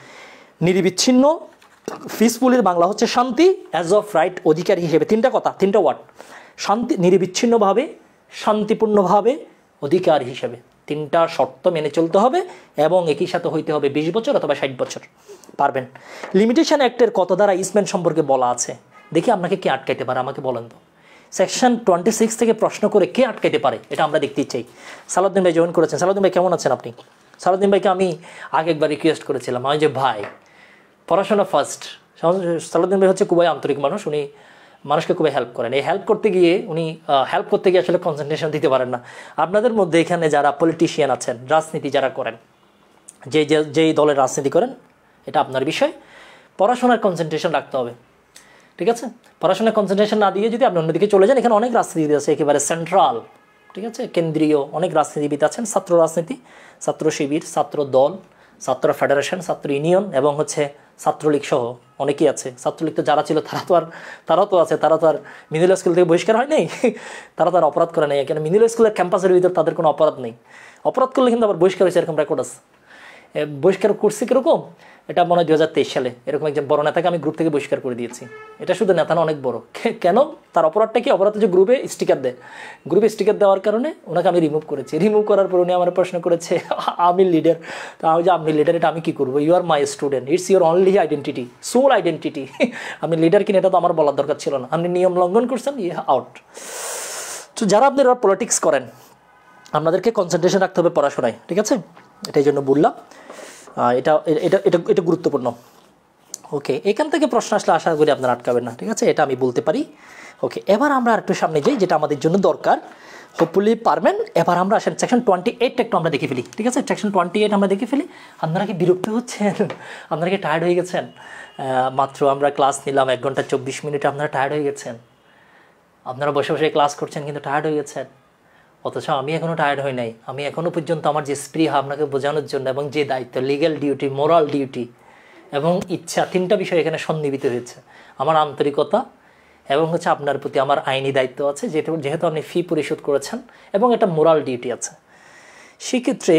নিরবিচ্ছিন্ন, পিসফুলের বাংলা হচ্ছে শান্তি, অ্যাজ অফ রাইট, অধিকার হিসেবে। 3টা কথা, 3টা ওয়ার্ড, শান্তি, নিরবিচ্ছিন্নভাবে, শান্তিপূর্ণভাবে, অধিকার হিসেবে। 3টা শর্ত মেনে চলতে হবে এবং একই সাথে হইতে হবে 20 বছর অথবা 60 বছর। পারবেন। লিমিটেশন অ্যাক্টের কত দ্বারা ইজমেন্ট সম্পর্কে বলা আছে? দেখি আপনাকে কে আটকাইতে পারে, আমাকে বলেন তো। সেকশন 26 থেকে প্রশ্ন করে কে আটকাইতে পারে এটা আমরা দেখতে চাই। সালাউদ্দিন ভাই জয়েন করেছেন। সালাউদ্দিন ভাই কেমন আছেন আপনি? সালাউদ্দিন ভাইকে আমি আগে একবার রিকোয়েস্ট করেছিলাম, আমি যে ভাই পড়াশোনা ফার্স্ট। সালাউদ্দিন ভাই হচ্ছে খুবই আন্তরিক মানুষ, উনি মানুষকে খুবই হেল্প করেন। এই হেল্প করতে গিয়ে উনি আসলে কনসেন্ট্রেশন দিতে পারেন না। আপনাদের মধ্যে এখানে যারা পলিটিশিয়ান আছেন, রাজনীতি যারা করেন, যেই দলের রাজনীতি করেন, এটা আপনার বিষয়, পড়াশোনার কনসেন্ট্রেশন রাখতে হবে, ঠিক আছে। পড়াশোনায় কনসেন্ট্রেশন না দিয়ে যদি আপনি অন্যদিকে চলে যান, এখানে অনেক রাজনীতিবিদ আছে, একেবারে সেন্ট্রাল, ঠিক আছে, কেন্দ্রীয় অনেক রাজনীতিবিদ আছেন। ছাত্র রাজনীতি, ছাত্র শিবির, ছাত্র দল, ছাত্র ফেডারেশন, ছাত্র ইউনিয়ন এবং হচ্ছে ছাত্রলীগ সহ অনেকেই আছে। ছাত্রলীগ তো যারা ছিল তারাও তো আছে, তারা তো আর মিডিল স্কুল থেকে বহিষ্কার হয় নাই, তারা তো আর অপরাধ করে নাই। এখানে মিডিল স্কুলের ক্যাম্পাসের ভিতর তাদের কোনো অপরাধ নেই, অপরাধ করলে কিন্তু আবার বহিষ্কার হয়েছে, এরকম রেকর্ড আছে। বহিষ্কার করছে কীরকম, এটা মনে হয় 2023 সালে এরকম একজন বড় নেতাকে আমি গ্রুপ থেকে বহিষ্কার করে দিয়েছি। এটা শুধু নেতা না, অনেক বড়। কেন? তার অপরাধটা কি? অপরাধ যে গ্রুপে স্টিকার দেয়, গ্রুপে স্টিকার দেওয়ার কারণে ওনাকে আমি রিমুভ করেছি। রিমুভ করার পর উনি আমার প্রশ্ন করেছে আমি লিডার, তা আমি যে আপনি লিডার, এটা আমি কী করবো? You are my student, it's your only identity, sole identity. আপনি লিডার কিনা এটা তো আমার বলার দরকার ছিল না, আপনি নিয়ম লঙ্ঘন করছেন, আউট। তো যারা আপনারা পলিটিক্স করেন, আপনাদেরকে কনসেন্ট্রেশন রাখতে হবে পড়াশোনায়, ঠিক আছে, এটাই জন্য বললাম। এটা এটা এটা এটা গুরুত্বপূর্ণ। ওকে, এখান থেকে প্রশ্ন আসলে আশা করি আপনারা আটকাবেন না, ঠিক আছে, এটা আমি বলতে পারি। ওকে, এবার আমরা একটু সামনে যাই, যেটা আমাদের জন্য দরকার, হোপফুলি পারবেন। এবার আমরা আসেন সেকশন 28 একটু আমরা দেখে ফেলি, ঠিক আছে। সেকশন 28 আমরা দেখে ফেলি। আপনারা কি বিরক্ত হচ্ছেন? আপনারা কি টায়ার্ড হয়ে গেছেন? মাত্র আমরা ক্লাস নিলাম 1 ঘন্টা 24 মিনিটে, আপনারা টায়ার্ড হয়ে গেছেন? আপনারা বসে বসে ক্লাস করছেন কিন্তু টায়ার্ড হয়ে গেছেন? অথচ আমি এখনও টায়ার্ড হই নাই। আমি এখনও পর্যন্ত আমার যে স্পৃহা আপনাকে বোঝানোর জন্য এবং যে দায়িত্ব, লিগ্যাল ডিউটি, মোরাল ডিউটি এবং ইচ্ছা, 3টা বিষয় এখানে সন্নিবিত হয়েছে। আমার আন্তরিকতা এবং হচ্ছে আপনার প্রতি আমার আইনি দায়িত্ব আছে, যেহেতু আপনি ফি পরিশোধ করেছেন, এবং একটা মোরাল ডিউটি আছে। সেক্ষেত্রে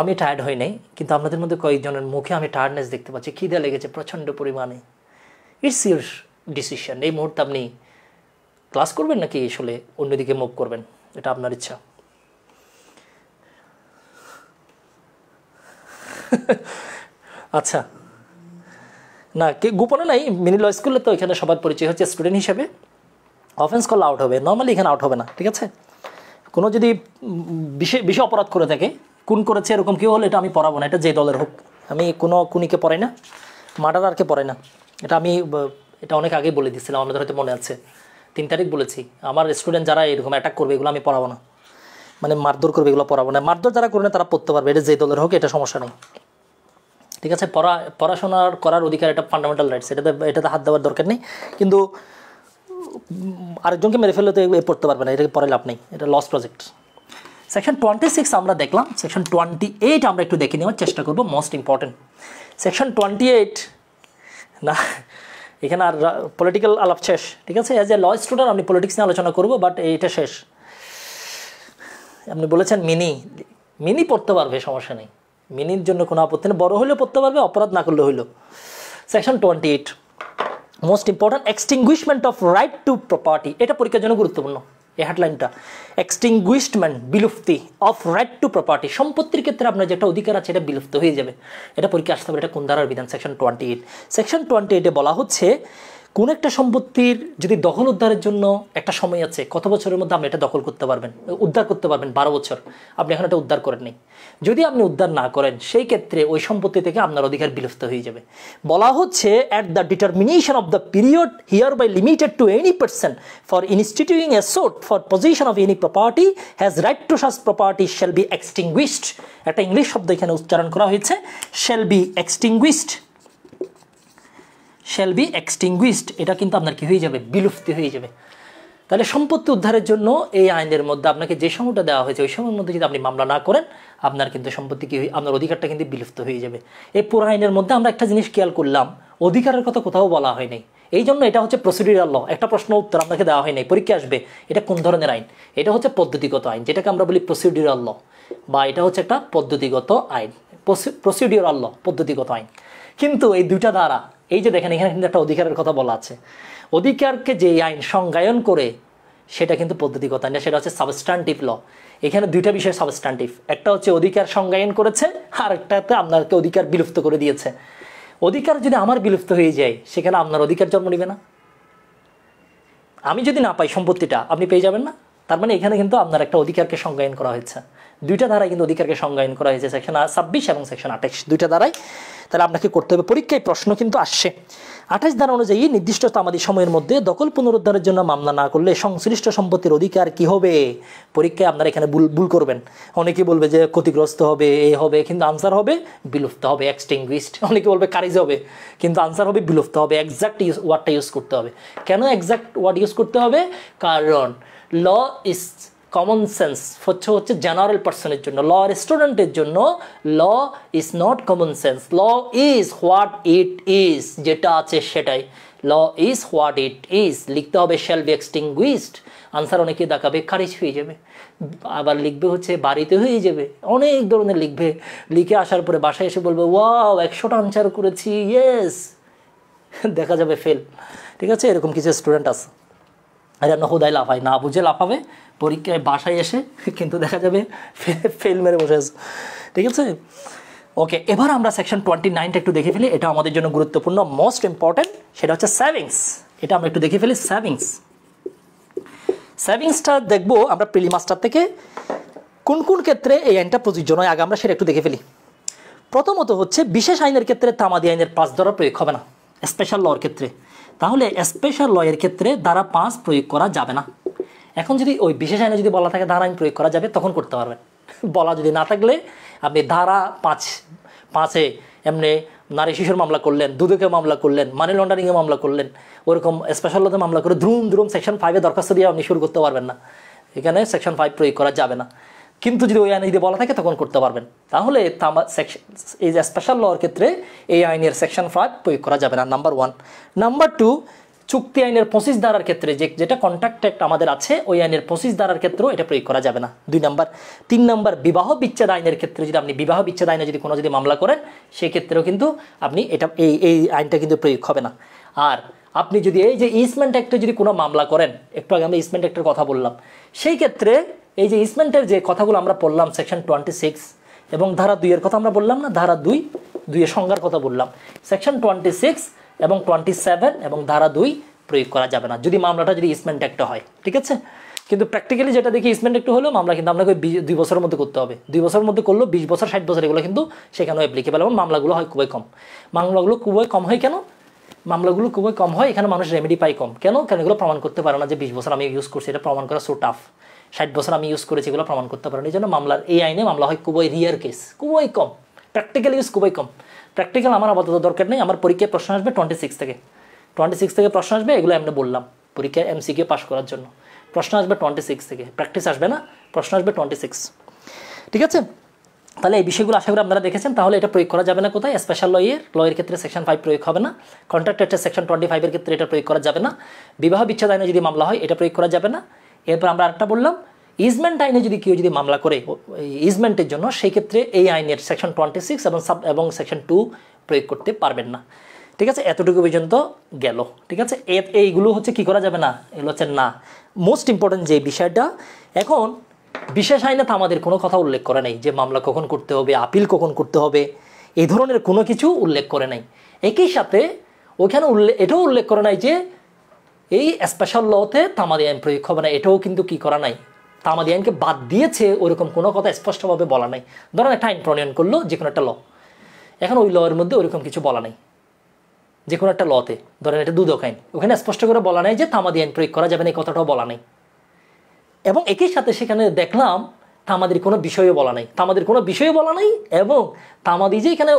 আমি টায়ার্ড হই নাই, কিন্তু আপনাদের মধ্যে কয়েকজনের মুখে আমি টায়ার্ডনেস দেখতে পাচ্ছি, খিদে লেগেছে প্রচণ্ড পরিমাণে। It's your decision. এই মুহূর্তে আপনি ক্লাস করবেন নাকি আসলে অন্যদিকে মুভ করবেন, এটা আপনার ইচ্ছা। আচ্ছা, না কে গোপনে নাই, মিনি ল স্কুলে তো এখানে সবার পরিচয় হচ্ছে স্টুডেন্ট হিসেবে। অফেন্স করলে আউট হবে, নর্মালি এখানে আউট হবে না, ঠিক আছে। কোনো যদি বিশেষ অপরাধ করে থাকে, খুন করেছে এরকম কেউ হলে, এটা আমি পড়াবো না, এটা যে দলের হোক। আমি কোনো খুনিকে পড়াই না, মার্ডারারকে পড়াই না, এটা আমি এটা অনেক আগে বলে দিয়েছিলাম, আমাদের হয়তো মনে আছে, 3 তারিখ বলেছি আমার স্টুডেন্ট যারা এরকম অ্যাটাক করবে এগুলো আমি পড়াবো না, মানে মারধর করবে এগুলো পড়াবো না। মারধর যারা করবে তারা পড়তে পারবে, এটা যে দলের হোক, এটা সমস্যা নেই, ঠিক আছে। পড়াশোনার করার অধিকার, এটা ফান্ডামেন্টাল রাইটস, এটাতে হাত দেওয়ার দরকার নেই। কিন্তু আরেকজনকে মেরে ফেললে তো পড়তে পারবে না, এটাকে পড়ে লাভ নেই, এটা লস প্রজেক্ট। সেকশন 26 আমরা দেখলাম, সেকশন 28 আমরা একটু দেখে নেওয়ার চেষ্টা করবো, মোস্ট ইম্পর্টেন্ট। সেকশন 28 না, এখানে আর পলিটিক্যাল আলাপ শেষ, ঠিক আছে। অ্যাজ এ ল স্টুডেন্ট আপনি পলিটিক্স নিয়ে আলোচনা করবো, বাট এইটা শেষ। আপনি বলেছেন মিনি পড়তে পারবে, সমস্যা নেই, মিনির জন্য কোনো আপত্তি নেই, বড় হলেও পড়তে পারবে, অপরাধ না করলে হইলো। Section 28 most important, extinguishment of right to property, এটা পরীক্ষার জন্য গুরুত্বপূর্ণ এই হেডলাইনটা। এক্সটিংগুইশমেন্ট, বিলুপ্তি, অফ রাইট টু প্রপার্টি, সম্পত্তির ক্ষেত্রে আপনার যেটা অধিকার আছে এটা বিলুপ্ত হয়ে যাবে, এটা পরীক্ষা আসতে হবে। এটা কোন ধারার বিধান? সেকশন 28। সেকশন 28-এ বলা হচ্ছে কোন একটা সম্পত্তির যদি দখল উদ্ধারের জন্য একটা সময় আছে, কত বছরের মধ্যে আপনি এটা দখল করতে পারবেন, উদ্ধার করতে পারবেন? 12 বছর। আপনি এখন এটা উদ্ধার করেন নাই, যদি আপনি উদ্ধার না করেন সেই ক্ষেত্রে ওই সম্পত্তি থেকে আপনার অধিকার বিলুপ্ত হয়ে যাবে। বলা হচ্ছে at the determination of the period hereby limited to any person for instituting a suit for position of any property has right to such property shall be extinguished. একটা ইংলিশ শব্দ এখানে উচ্চারণ করা হয়েছে, shall be extinguished, shall be extinguished, এটা কিন্তু আপনার কি হয়ে যাবে? বিলুপ্তি হয়ে যাবে। তাহলে সম্পত্তি উদ্ধারের জন্য এই আইনের মধ্যে আপনাকে যে সময়টা দেওয়া হয়েছে ওই সময়ের মধ্যে যদি আপনি মামলা না করেন, আপনার কিন্তু সম্পত্তি কি, আপনার অধিকারটা কিন্তু বিলুপ্ত হয়ে যাবে। এই পুরো আইনের মধ্যে আমরা একটা জিনিস খেয়াল করলাম, অধিকারের কথা কোথাও বলা হয় নাই, এই জন্য এটা হচ্ছে প্রসিডিউরাল ল। একটা প্রশ্ন উত্তর আপনাকে দেওয়া হয় নাই, পরীক্ষা আসবে এটা কোন ধরনের আইন, এটা হচ্ছে পদ্ধতিগত আইন, যেটাকে আমরা বলি প্রসিডিউরাল ল, বা এটা হচ্ছে একটা পদ্ধতিগত আইন, প্রসিডিউরাল ল, পদ্ধতিগত আইন। কিন্তু এই দুইটা দ্বারা, এই যে দেখেন এখানে কিন্তু একটা অধিকারের কথা বলা আছে, অধিকারকে যে আইন সংজ্ঞায়ন করে সেটা কিন্তু পদ্ধতিগত আইন না, সেটা হচ্ছে সাবস্ট্যান্টিভ ল। এখানে দুইটা বিষয় সাবস্ট্যান্টিভ, একটা হচ্ছে অধিকার সংজ্ঞায়ন করেছে, আর একটাতে আপনাকে অধিকার বিলুপ্ত করে দিয়েছে। অধিকার যদি আমার বিলুপ্ত হয়ে যায়, সেখানে আপনার অধিকার জন্ম নেবে না। আমি যদি না পাই সম্পত্তিটা, আপনি পেয়ে যাবেন না। তার মানে এখানে কিন্তু আপনার একটা অধিকারকে সংজ্ঞায়ন করা হয়েছে, দুইটা ধারায় কিন্তু অধিকারকে সংজ্ঞায়ন করা হয়েছে, সেকশন 26 এবং সেকশন 28, দুইটা ধারায়। তাহলে আপনাকে করতে হবে, পরীক্ষায় প্রশ্ন কিন্তু আসছে 28 ধারা অনুযায়ী নির্দিষ্ট তামাদি সময়ের মধ্যে দখল পুনরুদ্ধারের জন্য মামলা না করলে সংশ্লিষ্ট সম্পত্তির অধিকার কি হবে? পরীক্ষায় আপনারা এখানে ভুল করবেন, অনেকে বলবে যে ক্ষতিগ্রস্ত হবে, এই হবে, কিন্তু আনসার হবে বিলুপ্ত হবে, এক্সটিংগুইশড। অনেকে বলবে খারিজ হবে, কিন্তু আনসার হবে বিলুপ্ত হবে। এক্সাক্ট ওয়ার্ডটা ইউজ করতে হবে। কেন এক্সাক্ট ওয়ার্ড ইউজ করতে হবে? কারণ ল ইজ কমন সেন্স হচ্ছে জেনারেল পার্সনের জন্য, ল স্টুডেন্টের জন্য law is not common sense, law is what it is, যেটা আছে সেটাই, law is what it is. লিখতে হবে শ্যাল বি এক্সটিংগুইশড, আনসার অনেকে দেখাবে খারিজ হয়ে যাবে, আবার লিখবে হচ্ছে বাড়িতে হয়ে যাবে, অনেক ধরনের লিখবে। লিখে আসার পরে বাসায় এসে বলবে ওয়াও 100টা আনসার করেছি, ইয়েস, দেখা যাবে ফেল। ঠিক আছে, এরকম কিছু স্টুডেন্ট আছে, আর আমরা হোদায় লাফাই, না বুঝে লাফাবে পরীক্ষায়, বাসায় এসে কিন্তু দেখা যাবে ফেল মেরে বসে আছে। ঠিক আছে, ওকে। এবার আমরা সেকশন 29টা একটু দেখে ফেলি, এটা আমাদের জন্য গুরুত্বপূর্ণ, মোস্ট ইম্পর্টেন্ট। সেটা হচ্ছে সেভিংস, এটা আমরা একটু দেখে ফেলি। সেভিংসটা দেখবো আমরা প্রিলি মাস্টার থেকে কোন কোন ক্ষেত্রে এই আইনটা প্রযোজ্য নয়, আগে আমরা সেটা একটু দেখে ফেলি। প্রথমত হচ্ছে বিশেষ আইনের ক্ষেত্রে তামাদি আইনের 5 ধারা প্রয়োগ হবে না, স্পেশাল লর ক্ষেত্রে। তাহলে স্পেশাল লয়ের ক্ষেত্রে ধারা 5 প্রয়োগ করা যাবে না। এখন যদি ওই বিশেষ আইনে যদি বলা থাকে ধারা আইন প্রয়োগ করা যাবে, তখন করতে পারবেন। বলা যদি না থাকলে আপনি ধারা 5-এ এমনি নারী শিশুর মামলা করলেন, দুদকে মামলা করলেন, মানি লন্ডারিংয়ে মামলা করলেন, ওরকম স্পেশাল লতে মামলা করে দ্রুম সেকশন 5-এ দরখাস্ত দিয়ে আপনি শুরু করতে পারবেন না, এখানে সেকশন 5 প্রয়োগ করা যাবে না। কিন্তু যদি ওই আইনে যদি বলা থাকে তখন করতে পারবেন। তাহলে এই যে স্পেশাল লর ক্ষেত্রে এই আইনের সেকশন 5 প্রয়োগ করা যাবে না, নাম্বার 1। নাম্বার 2, চুক্তি আইনের 25 ধারার ক্ষেত্রে যেটা কন্ট্রাক্ট অ্যাক্ট আমাদের আছে, ওই আইনের 25 ধারার ক্ষেত্রেও এটা প্রয়োগ করা যাবে না, 2 নাম্বার। 3 নাম্বার, বিবাহ বিচ্ছেদ আইনের ক্ষেত্রে যদি আপনি বিবাহ বিচ্ছেদ আইনে যদি কোনো মামলা করেন, সেই ক্ষেত্রেও কিন্তু আপনি এটা এই আইনটা কিন্তু প্রয়োগ হবে না। আর আপনি যদি এই যে ইসমেন্ট অ্যাক্টে যদি কোনো মামলা করেন, একটু আগে আমরা ইসমেন্ট অ্যাক্টের কথা বললাম, সেই ক্ষেত্রে এই যে ইসমেন্টের যে কথাগুলো আমরা পড়লাম সেকশন 26 এবং ধারা 2 এর কথা আমরা বললাম না, ধারা 2 এর সংজ্ঞার কথা বললাম, সেকশন 26 এবং 27 এবং ধারা 2 প্রয়োগ করা যাবে না যদি মামলাটা যদি ইসমেন্ট অ্যাক্টে হয়। ঠিক আছে, কিন্তু প্র্যাকটিক্যালি যেটা দেখি ইসমেন্ট অ্যাক্টে হলেও মামলা কিন্তু আপনাকে 2 বছরের মধ্যে করতে হবে, 2 বছরের মধ্যে করলেও 20 বছর 60 বছর এগুলো কিন্তু সেখানেও অ্যাপ্লিকেবল, এবং মামলাগুলো হয় খুবই কম। মামলাগুলো খুবই কম হয় কেন? মামলাগুলো খুবই কম হয়, এখানে মানুষ রেমেডি পাই কম। কেন? কারণ এগুলো প্রমাণ করতে পারে না যে 20 বছর আমি ইউজ করছি, এটা প্রমাণ করা সো টাফ। 60 বছর আমি ইউজ করেছি, এগুলো প্রমাণ করতে পারে না। এই জন্য মামলার এই আইনে মামলা হয় খুবই রিয়ার কেস, খুবই কম। প্র্যাকটিক্যাল ইউজ খুবই কম। প্র্যাকটিক্যাল আমার আপাতত দরকার নেই। আমার পরীক্ষায় প্রশ্ন আসবে 26 থেকে প্রশ্ন আসবে, এগুলো আমি বললাম পরীক্ষায় MCQ পাস করার জন্য প্রশ্ন আসবে 26 থেকে, প্র্যাকটিস আসবে না, প্রশ্ন আসবে 26। ঠিক আছে, তাহলে এই বিষয়গুলো আশা করি আপনারা দেখেছেন। তাহলে এটা প্রয়োগ করা যাবে না কোথায়? স্পেশাল লয়ের ক্ষেত্রে সেকশন 5 প্রয়োগ হবে না, কন্ট্রাক্ট অ্যাক্টের সেকশন 25 এর ক্ষেত্রে এটা প্রয়োগ করা যাবে না, বিবাহ বিচ্ছেদ আইনে যদি মামলা হয় এটা প্রয়োগ করা যাবে না। এরপর আমরা আরেকটা বললাম, ইজমেন্ট আইনে যদি কেউ যদি মামলা করে ইজমেন্টের জন্য, সেই ক্ষেত্রে এই আইনের সেকশন 26 এবং সেকশন 2 প্রয়োগ করতে পারবেন না। ঠিক আছে, এতটুকু পর্যন্ত গেল। ঠিক আছে, এইগুলো হচ্ছে কি করা যাবে না, এগুলো হচ্ছে না। মোস্ট ইম্পর্টেন্ট যে বিষয়টা, এখন বিশেষ আইনে তো আমাদের কোনো কথা উল্লেখ করে নাই যে মামলা কখন করতে হবে, আপিল কখন করতে হবে, এই ধরনের কোনো কিছু উল্লেখ করে নাই। একই সাথে ওখানে এটাও উল্লেখ করে নাই যে এই স্পেশাল লতে তামাদি আইন প্রয়োগ হবে না, এটাও কিন্তু কি করা নাই, তামাদি আইনকে বাদ দিয়েছে ওরকম কোনো কথা স্পষ্টভাবে বলা নাই। ধরেন একটা আইন প্রণয়ন করলো, যে কোনো একটা ল, এখন ওই লয়ের মধ্যে ওরকম কিছু বলা নাই, যে কোনো একটা লতে, ধরেন এটা দুদক আইন, ওখানে স্পষ্ট করে বলা নাই যে তামাদি আইন প্রয়োগ করা যাবে না, এই কথাটাও বলা নাই। এবং একই সাথে সেখানে দেখলাম তামাদির কোনো বিষয়ও বলা নাই, এবং তামাদি যে এখানে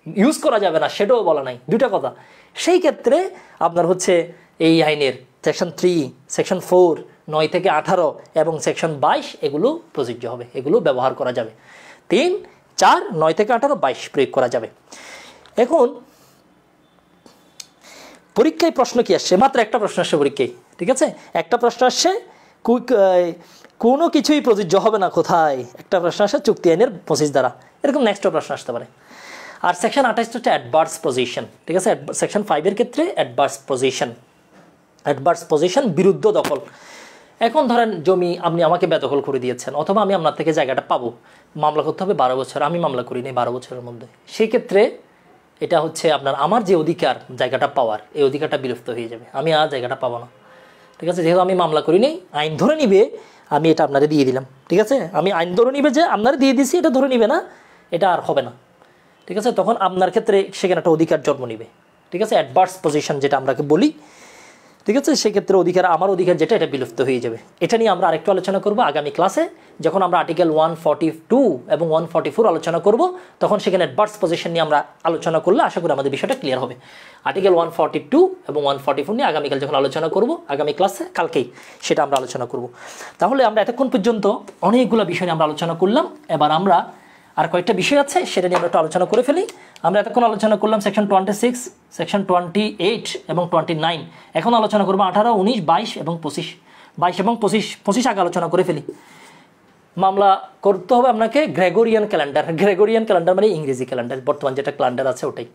ইউজ করা যাবে না সেটাও বলা নাই, দুইটা কথা। সেই ক্ষেত্রে আপনার হচ্ছে এই আইনের সেকশন 3, সেকশন 4, 9 থেকে 18 এবং সেকশন 22 এগুলো প্রযোজ্য হবে, এগুলো ব্যবহার করা যাবে। 3, 4, 9 থেকে 18, 22 প্রয়োগ করা যাবে। এখন পরীক্ষায় প্রশ্ন কি আসছে? মাত্র একটা প্রশ্ন আসছে পরীক্ষায়। ঠিক আছে, একটা প্রশ্ন আসছে, কোনো কিছুই প্রযোজ্য হবে না কোথায়, একটা প্রশ্ন আসে চুক্তি আইনের 25 দ্বারা, এরকম নেক্সট প্রশ্ন আসতে পারে। আর সেকশন 28 হচ্ছে অ্যাডভার্স পজিশন। ঠিক আছে, সেকশন 5 এর ক্ষেত্রে অ্যাডভার্স পজিশন বিরুদ্ধ দখল। এখন ধরেন জমি আপনি আমাকে বেদখল করে দিয়েছেন, অথবা আমি আপনার থেকে জায়গাটা পাবো, মামলা করতে হবে 12 বছর, আমি মামলা করি নাই 12 বছরের মধ্যে, সেই ক্ষেত্রে এটা হচ্ছে আপনার আমার যে অধিকার জায়গাটা পাওয়ার, এই অধিকারটা বিলুপ্ত হয়ে যাবে, আমি আর জায়গাটা পাবো না। ঠিক আছে, যেহেতু আমি মামলা করি নাই, আইন ধরে নিবে আমি এটা আপনারে দিয়ে দিলাম। ঠিক আছে, আমি আইন ধরে নিবে যে আপনারে দিয়ে দিছি, এটা ধরে নিবে না, এটা আর হবে না। ঠিক আছে, তখন আপনার ক্ষেত্রে সেখানে একটা অধিকার জন্ম নিবে। ঠিক আছে, অ্যাডভার্স পজিশন যেটা আমরাকে বলি। ঠিক আছে, সেক্ষেত্রে আমার অধিকার যেটা, এটা বিলুপ্ত হয়ে যাবে। এটা নিয়ে আমরা আরেকটু আলোচনা করব আগামী ক্লাসে, যখন আমরা আর্টিকেল 142 এবং 144 আলোচনা করব, তখন সেখানে অ্যাডভার্স পজিশন নিয়ে আমরা আলোচনা করলে আশা করি আমাদের বিষয়টা ক্লিয়ার হবে। আর্টিকেল 142 এবং 144 নিয়ে আগামীকাল যখন আলোচনা করব, আগামী ক্লাসে কালকেই সেটা আমরা আলোচনা করব। তাহলে আমরা এতক্ষণ পর্যন্ত অনেকগুলো বিষয় নিয়ে আমরা আলোচনা করলাম। এবার আমরা আর কয়েকটা বিষয় আছে, সেটা নিয়ে আমরা একটু আলোচনা করে ফেলি। আমরা এতক্ষণ আলোচনা করলাম সেকশন 26, সেকশন 28 এবং 29। এখন আলোচনা করবো 18, 19, 22 এবং 25 আগে আলোচনা করে ফেলি। মামলা করতে হবে আপনাকে গ্রেগরিয়ান ক্যালেন্ডার মানে ইংরেজি ক্যালেন্ডার, বর্তমান যেটা ক্যালেন্ডার আছে ওটাই।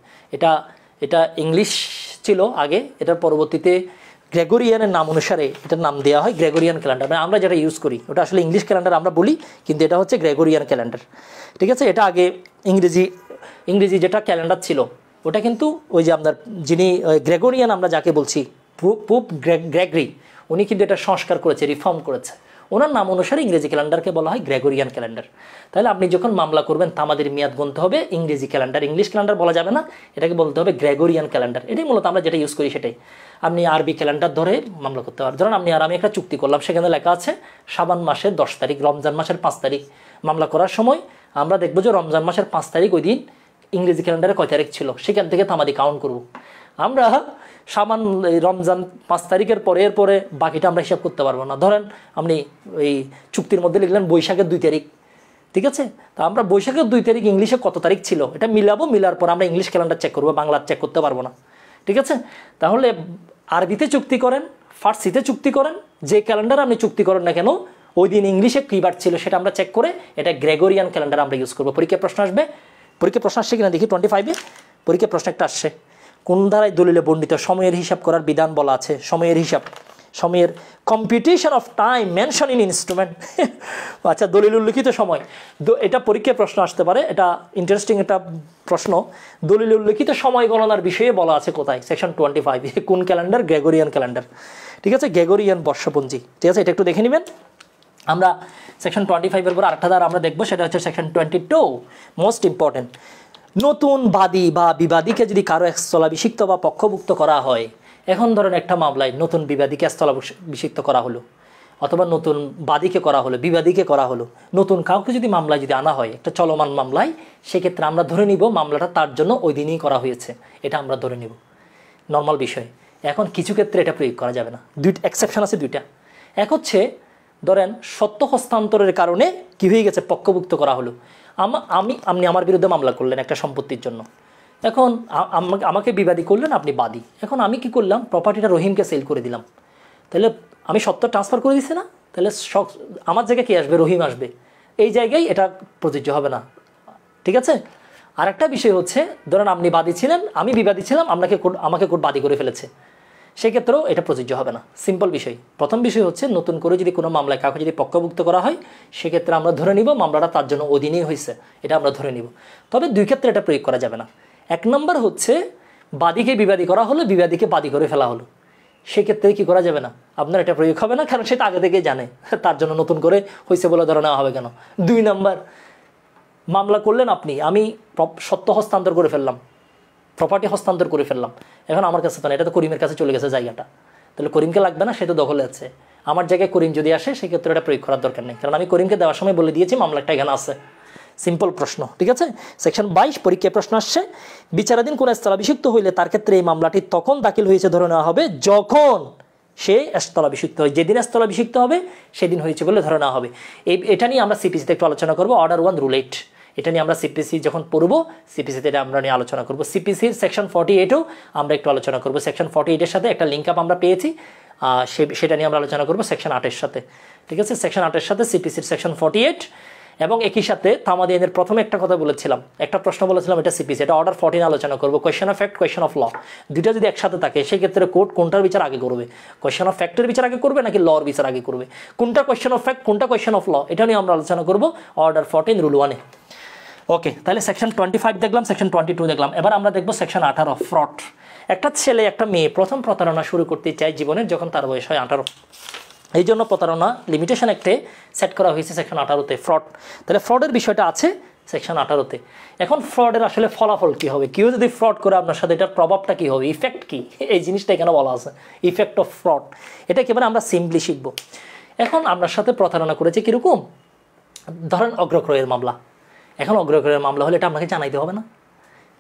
এটা ইংলিশ ছিল আগে, এটার পরবর্তীতে গ্রেগরিয়ানের নাম অনুসারে এটার নাম দেওয়া হয় গ্রেগরিয়ান ক্যালেন্ডার। মানে আমরা যেটা ইউজ করি ওটা আসলে ইংলিশ ক্যালেন্ডার আমরা বলি, কিন্তু এটা হচ্ছে গ্রেগরিয়ান ক্যালেন্ডার। ঠিক আছে, এটা আগে ইংরেজি যেটা ক্যালেন্ডার ছিল ওটা কিন্তু ওই যে আপনার যিনি গ্রেগরিয়ান আমরা যাকে বলছি, পোপ গ্রেগরি, উনি কিন্তু এটা সংস্কার করেছে, রিফর্ম করেছে। ওনার নাম অনুসারে ইংরেজি ক্যালেন্ডারকে বলা হয় গ্রেগরিয়ান ক্যালেন্ডার। তাহলে আপনি যখন মামলা করবেন তামাদের মেয়াদ গুনতে হবে ইংরেজি ক্যালেন্ডার, ইংলিশ ক্যালেন্ডার বলা যাবে না, এটাকে বলতে হবে গ্রেগরিয়ান ক্যালেন্ডার। এটাই মূলত আমরা যেটা ইউজ করি সেটাই। আপনি আরবি ক্যালেন্ডার ধরে মামলা করতে পারেন। ধরুন আপনি আর আমি একটা চুক্তি করলাম, সেখানে লেখা আছে শাবান মাসের 10 তারিখ, রমজান মাসের 5 তারিখ। মামলা করার সময় আমরা দেখবো যে রমজান মাসের 5 তারিখ ওই দিন ইংরেজি ক্যালেন্ডারে কয় তারিখ ছিল, সেখান থেকে তামাদি কাউন্ট করব। আমরা সামান রমজান 5 তারিখের পরে বাকিটা আমরা হিসাব করতে পারবো না। ধরেন আপনি এই চুক্তির মধ্যে লিখলেন বৈশাখের 2 তারিখ, ঠিক আছে, তা আমরা বৈশাখের 2 তারিখ ইংলিশে কত তারিখ ছিল এটা মিলাবো, মিলার পর আমরা ইংলিশ ক্যালেন্ডার চেক করবো, বাংলা চেক করতে পারবো না। ঠিক আছে, তাহলে আরবিতে চুক্তি করেন, ফার্সিতে চুক্তি করেন, যে ক্যালেন্ডার আপনি চুক্তি করেন না কেন, ওই দিন ইংলিশে কী বার ছিল সেটা আমরা চেক করে এটা গ্রেগরিয়ান ক্যালেন্ডার আমরা ইউজ করবো। পরীক্ষায় প্রশ্ন আসবে, পরীক্ষায় প্রশ্ন আসছে কিনা দেখি। 25-এ পরীক্ষায় প্রশ্ন একটা আসছে, কোন ধারায় দলিলে বর্ণিত সময়ের হিসাব করার বিধান বলা আছে? সময়ের computation of time mention in instrument. আচ্ছা, দলিল উল্লিখিত সময়, এটা পরীক্ষায় প্রশ্ন আসতে পারে, এটা ইন্টারেস্টিং একটা প্রশ্ন। দলিল উল্লিখিত সময় গণনার বিষয়ে বলা আছে কোথায়? সেকশন 25। কোন ক্যালেন্ডার? Gregorian calendar. ঠিক আছে, গ্রেগরিয়ান বর্ষপঞ্জি। ঠিক আছে, এটা একটু দেখে নেবেন। আমরা সেকশন 25-এর পর আরেকটা ধারা আমরা দেখবো, সেটা হচ্ছে সেকশন 22, মোস্ট ইম্পর্টেন্ট। নতুন বাদী বা বিবাদীকে যদি কারো স্থলাভিষিক্ত বা পক্ষভুক্ত করা হয়, এখন ধরেন একটা মামলায় নতুন বিবাদীকে স্থলাভিষিক্ত করা হলো, অথবা নতুন বাদীকে করা হলো, বিবাদীকে করা হলো, নতুন কাউকে যদি মামলায় যদি আনা হয় একটা চলমান মামলায়, সেক্ষেত্রে আমরা ধরে নিব মামলাটা তার জন্য ওই দিনই করা হয়েছে, এটা আমরা ধরে নিব, নর্মাল বিষয়। এখন কিছু ক্ষেত্রে এটা প্রয়োগ করা যাবে না, দুইটা এক্সেপশন আছে দুইটা। এক হচ্ছে ধরেন সত্য হস্তান্তরের কারণে কি হয়ে গেছে, পক্ষভুক্ত করা হলো। আপনি আমার বিরুদ্ধে মামলা করলেন একটা সম্পত্তির জন্য, এখন আমাকে বিবাদী করলেন, আপনি বাদী। এখন আমি কি করলাম, প্রপার্টিটা রহিমকে সেল করে দিলাম, তাহলে আমি সত্য ট্রান্সফার করে দিচ্ছি না, তাহলে আমার জায়গায় কে আসবে, রহিম আসবে, এই জায়গায় এটা প্রযোজ্য হবে না, ঠিক আছে। আর একটা বিষয় হচ্ছে ধরেন আপনি বাদী ছিলেন, আমি বিবাদী ছিলাম, আমাকে কোর্ট বাদী করে ফেলেছে, সেক্ষেত্রেও এটা প্রযোজ্য হবে না, সিম্পল বিষয়। প্রথম বিষয় হচ্ছে নতুন করে যদি কোনো মামলায় কাউকে যদি পক্ষভুক্ত করা হয়, সেক্ষেত্রে আমরা ধরে নিব মামলাটা তার জন্য অধীনেই হয়েছে, এটা আমরা ধরে নিব। তবে দুই ক্ষেত্রে এটা প্রয়োগ করা যাবে না। এক নম্বর হচ্ছে বাদীকে বিবাদী করা হলো, বিবাদীকে বাদী করে ফেলা হলো, সেক্ষেত্রে কি করা যাবে না, আপনার এটা প্রয়োগ হবে না, কারণ সেটা আগে থেকেই জানে, তার জন্য নতুন করে হয়েছে বলে ধরে নেওয়া হবে কেন। দুই নম্বর, মামলা করলেন আপনি, আমি সত্য হস্তান্তর করে ফেললাম, প্রপার্টি হস্তান্তর করে ফেললাম, এখন আমার কাছে তো না, এটা তো করিমের কাছে চলে গেছে জায়গাটা, তাহলে করিমকে লাগবে না, সে তো দখলে আছে। আমার জায়গায় করিম যদি আসে, সেক্ষেত্রে এটা প্রয়োগ করার দরকার নেই, কারণ আমি করিমকে দেওয়ার সময় বলে দিয়েছি মামলাটা এখানে আছে। সিম্পল প্রশ্ন, ঠিক আছে। সেকশন 22 পরীক্ষায় প্রশ্ন আসছে, বিচারাধীন কোন স্থলাভিষিক্ত হইলে তার ক্ষেত্রে এই মামলাটি তখন দাখিল হয়েছে ধরে নেওয়া হবে যখন সে স্থলাভিষিক্ত হয়, যেদিন স্থলাভিষিক্ত হবে সেদিন হয়েছে বলে ধরে নেওয়া হবে। এটা নিয়ে আমরা সিপিসিতে একটু আলোচনা করবো, অর্ডার 1 রুল 8, এটা নিয়ে আমরা সিপিসি যখন পড়বো, সিপিসিতে এটা আমরা নিয়ে আলোচনা করবো। সিপিসির সেকশন 48ও আমরা একটু আলোচনা করবো, সেকশন 48-এর সাথে একটা লিঙ্ক আপ আমরা পেয়েছি, সেটা নিয়ে আমরা আলোচনা করবো সেকশন 8-এর সাথে, ঠিক আছে। সেকশন 8-এর সাথে সিপিসির সেকশন 48, এবং একই সাথে তামাদি আইনের প্রথমে একটা কথা বলেছিলাম, একটা প্রশ্ন বলেছিলাম, এটা সিপিসি, এটা অর্ডার 14 আলোচনা করবো। Question of fact, question of law, দুইটা যদি একসাথে থাকে, সেক্ষেত্রে কোর্ট কোনটার বিচার আগে করবে, কোয়েশ্চেন অফ ফ্যাক্টের বিচার আগে করবে নাকি লর বিচার আগে করবে, কোনটা কোয়েশ্চেন অফ ফ্যাক্ট, কোনটা কোয়েশ্চেন অফ ল, এটা নিয়ে আমরা আলোচনা করবো অর্ডার 14 রুল 1-এ। ওকে, তাহলে সেকশন 25 দেখলাম, সেকশন 22 দেখলাম, এবার আমরা দেখবো সেকশন 18 ফ্রড। একটা ছেলে একটা মেয়ে প্রথম প্রতারণা শুরু করতে চায় জীবনের, যখন তার বয়স হয় 18, এই জন্য প্রতারণা লিমিটেশন একটে সেট করা হয়েছে সেকশন 18-তে, ফ্রড। তাহলে ফ্রডের বিষয়টা আছে সেকশন 18-তে। এখন ফ্রডের আসলে ফলাফল কী হবে, কেউ যদি ফ্রড করে আপনার সাথে, এটার প্রভাবটা কী হবে, ইফেক্ট কী, এই জিনিসটা এখানে বলা আছে, ইফেক্ট অফ ফ্রড। এটা একেবারে আমরা সিম্পলি শিখব। এখন আপনার সাথে প্রতারণা করেছে কীরকম, ধরেন অগ্রক্রয়ের মামলা। এখন অগ্রক্রয়ের মামলা হলে এটা আপনাকে জানাইতে হবে না,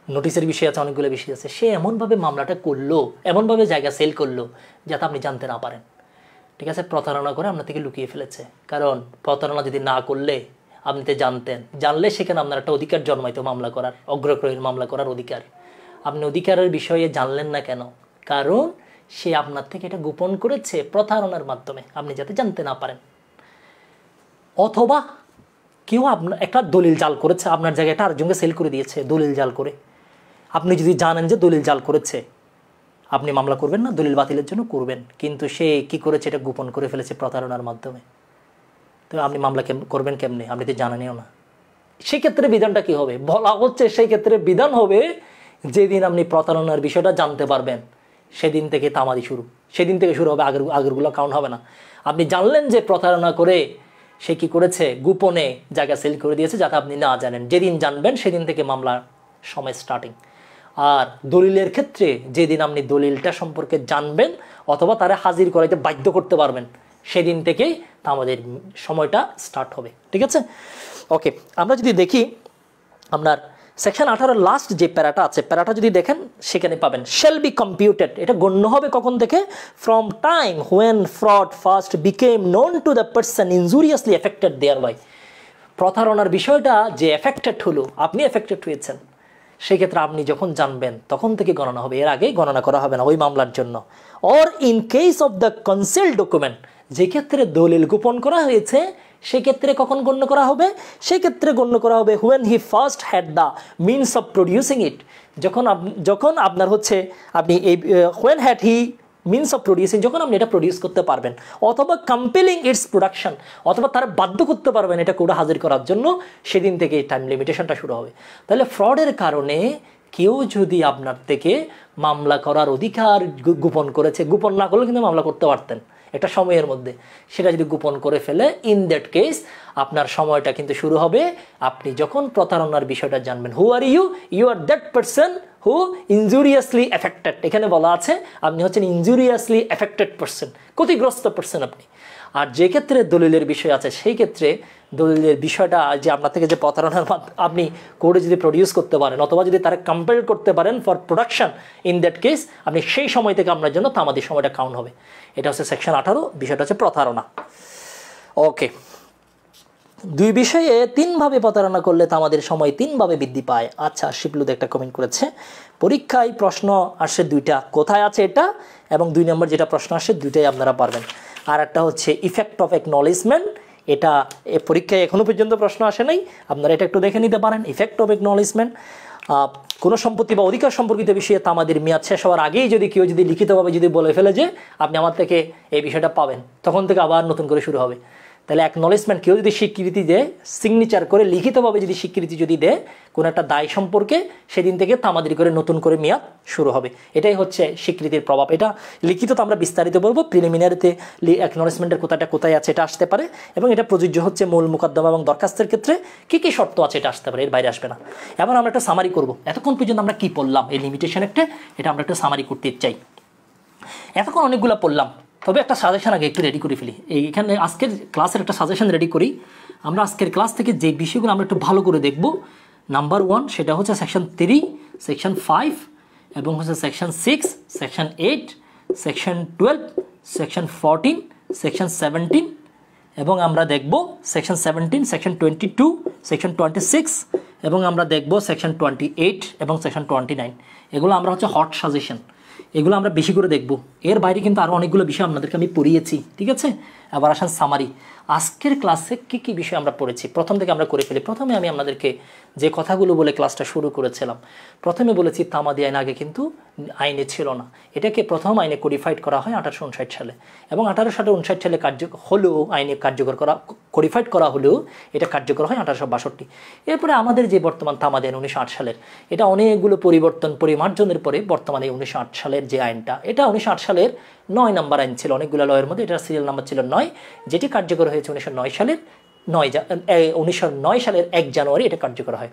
নোটিশের বিষয় আছে, অনেকগুলো বিষয় আছে। সে এমনভাবে মামলাটা করলো, এমনভাবে জায়গা সেল করলো যাতে আপনি জানতে না পারেন, ঠিক আছে। প্রতারণা করে আপনার থেকে লুকিয়ে ফেলেছে, কারণ প্রতারণা যদি না করলে আপনি তো জানতেন, জানলে সেখানে আপনার একটা অধিকার জন্মাইতো মামলা করার, অগ্রক্রয়ের মামলা করার অধিকার। আপনি অধিকারের বিষয়ে জানলেন না কেন, কারণ সে আপনার থেকে এটা গোপন করেছে প্রতারণার মাধ্যমে, আপনি যাতে জানতে না পারেন। অথবা কেউ আপনার একটা দলিল জাল করেছে, আপনার জায়গাটা আরেকজনকে সেল করে দিয়েছে দলিল জাল করে, আপনি যদি জানেন যে দলিল জাল করেছে, আপনি মামলা করবেন না, দলিল বাতিলের জন্য করবেন, কিন্তু সে কি করেছে, এটা গোপন করে ফেলেছে প্রতারণার মাধ্যমে, তো আপনি মামলা করবেন কেমনে, আপনি তো জানেনও না। সেক্ষেত্রে বিধানটা কি হবে, বলা হচ্ছে সেই ক্ষেত্রে বিধান হবে যেদিন আপনি প্রতারণার বিষয়টা জানতে পারবেন, সেদিন থেকে তামাদি শুরু, সেদিন থেকে শুরু হবে, আগেরগুলো কাউন্ট হবে না। আপনি জানলেন যে প্রতারণা করে সে কি করেছে, গোপনে জায়গা সেল করে দিয়েছে যাতে আপনি না জানেন, যেদিন জানবেন সেদিন থেকে মামলার সময় স্টার্টিং। আর দলিলের ক্ষেত্রে যেদিন আপনি দলিলটা সম্পর্কে জানবেন অথবা তারা হাজির করাইতে বাধ্য করতে পারবেন, সেদিন থেকেই আমাদের সময়টা স্টার্ট হবে, ঠিক আছে। ওকে, আমরা যদি দেখি আপনার সেকশন 18 লাস্ট যে প্যারাটা আছে, প্যারাটা যদি দেখেন সেখানে পাবেন শ্যাল বি কম্পিউটেড, এটা গণ্য হবে কখন থেকে, from time when fraud first became known to the person injuriously affected thereby. প্রতারণার বিষয়টা যে এফেক্টেড হলো, আপনি এফেক্টেড হয়েছেন, সেক্ষেত্রে আপনি যখন জানবেন তখন থেকে গণনা হবে, এর আগে গণনা করা হবে না ওই মামলার জন্য। Or in case of the concealed document, যে ক্ষেত্রে দলিল গোপন করা হয়েছে সেক্ষেত্রে কখন গণ্য করা হবে, সেক্ষেত্রে গণ্য করা হবে when he first had the means of producing it, যখন আপনার হচ্ছে আপনি এই when had he means of producing, যখন আপনি এটা প্রডিউস করতে পারবেন, অথবা কম্পেলিং ইটস প্রোডাকশন, অথবা তারা বাধ্য করতে পারবেন এটা কোর্টে হাজির করার জন্য, সেদিন থেকে টাইম লিমিটেশনটা শুরু হবে। তাহলে ফ্রডের কারণে কেউ যদি আপনার থেকে মামলা করার অধিকার গোপন করেছে, গোপন না করলে কিন্তু মামলা করতে পারতেন, একটা সময়ের মধ্যে, সেটা যদি গোপন করে ফেলে, ইন দ্যাট কেস আপনার সময়টা কিন্তু শুরু হবে আপনি যখন প্রতারণার বিষয়টা জানবেন। Who are you? You are that person who injuriously affected. এখানে বলা আছে আপনি হচ্ছেন ইনজুরিয়াসলি এফেক্টেড পারসন, ক্ষতিগ্রস্ত পারসন আপনি। আর যে ক্ষেত্রে দলিলের বিষয় আছে সেই ক্ষেত্রে দলিলের বিষয়টা যে আপনার থেকে যে প্রতারণার আপনি কোর্টে যদি প্রডিউস করতে পারেন অথবা যদি তারা কম্পেল করতে পারেন for production, in that case আপনি সেই সময় থেকে আপনার জন্য তামাদি সময়টা কাউন্ট হবে। এটা হচ্ছে সেকশন 18, বিষয়টা হচ্ছে প্রতারণা। ওকে, দুই বিষয়ে তিনভাবে প্রতারণা করলে তামাদের সময় তিনভাবে বৃদ্ধি পায়। আচ্ছা, শিবলুদ একটা কমেন্ট করেছে, পরীক্ষায় প্রশ্ন আসে দুইটা, কোথায় আছে এটা, এবং 2 নম্বর যেটা প্রশ্ন আসে দুইটাই আপনারা পারবেন। আর একটা হচ্ছে ইফেক্ট অফ একনলেজমেন্ট, এটা পরীক্ষায় এখনও পর্যন্ত প্রশ্ন আসে নাই, আপনারা এটা একটু দেখে নিতে পারেন। ইফেক্ট অফ একনলেজমেন্ট, কোনো সম্পত্তি বা অধিকার সম্পর্কিত বিষয়ে তামাদের মেয়াদ শেষ হওয়ার আগেই যদি কেউ যদি লিখিতভাবে যদি বলে ফেলে যে আপনি আমার থেকে এই বিষয়টা পাবেন, তখন থেকে আবার নতুন করে শুরু হবে। তাহলে অ্যাকনলেজমেন্ট, কেউ যদি স্বীকৃতি দেয়, সিগনেচার করে লিখিতভাবে যদি স্বীকৃতি যদি দেয় কোনো একটা দায় সম্পর্কে, সেদিন থেকে তামাদি করে নতুন করে মেয়াদ শুরু হবে। এটাই হচ্ছে স্বীকৃতির প্রভাব। এটা লিখিত তো আমরা বিস্তারিত বলবো, প্রিলিমিনারিতে অ্যাকনলেজমেন্টের কোথাটা কোথায় আছে এটা আসতে পারে, এবং এটা প্রযোজ্য হচ্ছে মূল মোকদ্দমা এবং দরখাস্তের ক্ষেত্রে কী কী শর্ত আছে এটা আসতে পারে, এর বাইরে আসবে না। এবার আমরা একটা সামারি করব, এতক্ষণ পর্যন্ত আমরা কী পড়লাম এই লিমিটেশন একটা, এটা আমরা একটা সামারি করতে চাই। এতক্ষণ অনেকগুলো পড়লাম, তবে একটা সাজেশন আগে একটু রেডি করে ফেলি। এইখানে আজকের ক্লাসের একটা সাজেশন রেডি করি। আমরা আজকের ক্লাস থেকে যে বিষয়গুলো আমরা একটু ভালো করে দেখব, নাম্বার 1 সেটা হচ্ছে সেকশন 3, সেকশন 5, এবং হচ্ছে section 6, section 8, section 12, section 14, section 17, এবং আমরা দেখব সেকশন 17, সেকশন 22, সেকশন 26, এবং আমরা দেখব সেকশন 28 এবং সেকশন 29। এগুলো আমরা হচ্ছে হট সাজেশন, এগুলো আমরা বেশি করে দেখব। এর বাইরে কিন্তু আরও অনেকগুলো বিষয় আপনাদেরকে আমি পড়িয়েছি, ঠিক আছে। আবার আসেন সামারি, আজকের ক্লাসে কী কী বিষয় আমরা পড়েছি প্রথম থেকে আমরা করে ফেলি। প্রথমে আমি আপনাদেরকে যে কথাগুলো বলে ক্লাসটা শুরু করেছিলাম, প্রথমে বলেছি তামাদি আইন আগে কিন্তু আইনে ছিল না, এটাকে প্রথম আইনে কোডিফাইড করা হয় 1859 সালে, এবং 1859 সালে হলেও আইনে কার্যকর করা কোডিফাইড করা হলেও এটা কার্যকর হয় 1862। এরপরে আমাদের যে বর্তমান তামাদি আইন 1908 সালের, এটা অনেকগুলো পরিবর্তন পরিমার্জনের পরে বর্তমানে 1908 সালের যে আইনটা, এটা 1908 সালের 9 নম্বর আইন ছিল, অনেকগুলো লয়ের মধ্যে এটার সিরিয়াল নাম্বার ছিল 9, যেটি কার্যকর হয়েছে 1909 সালের 1 জানুয়ারি এটা কার্যকর হয়।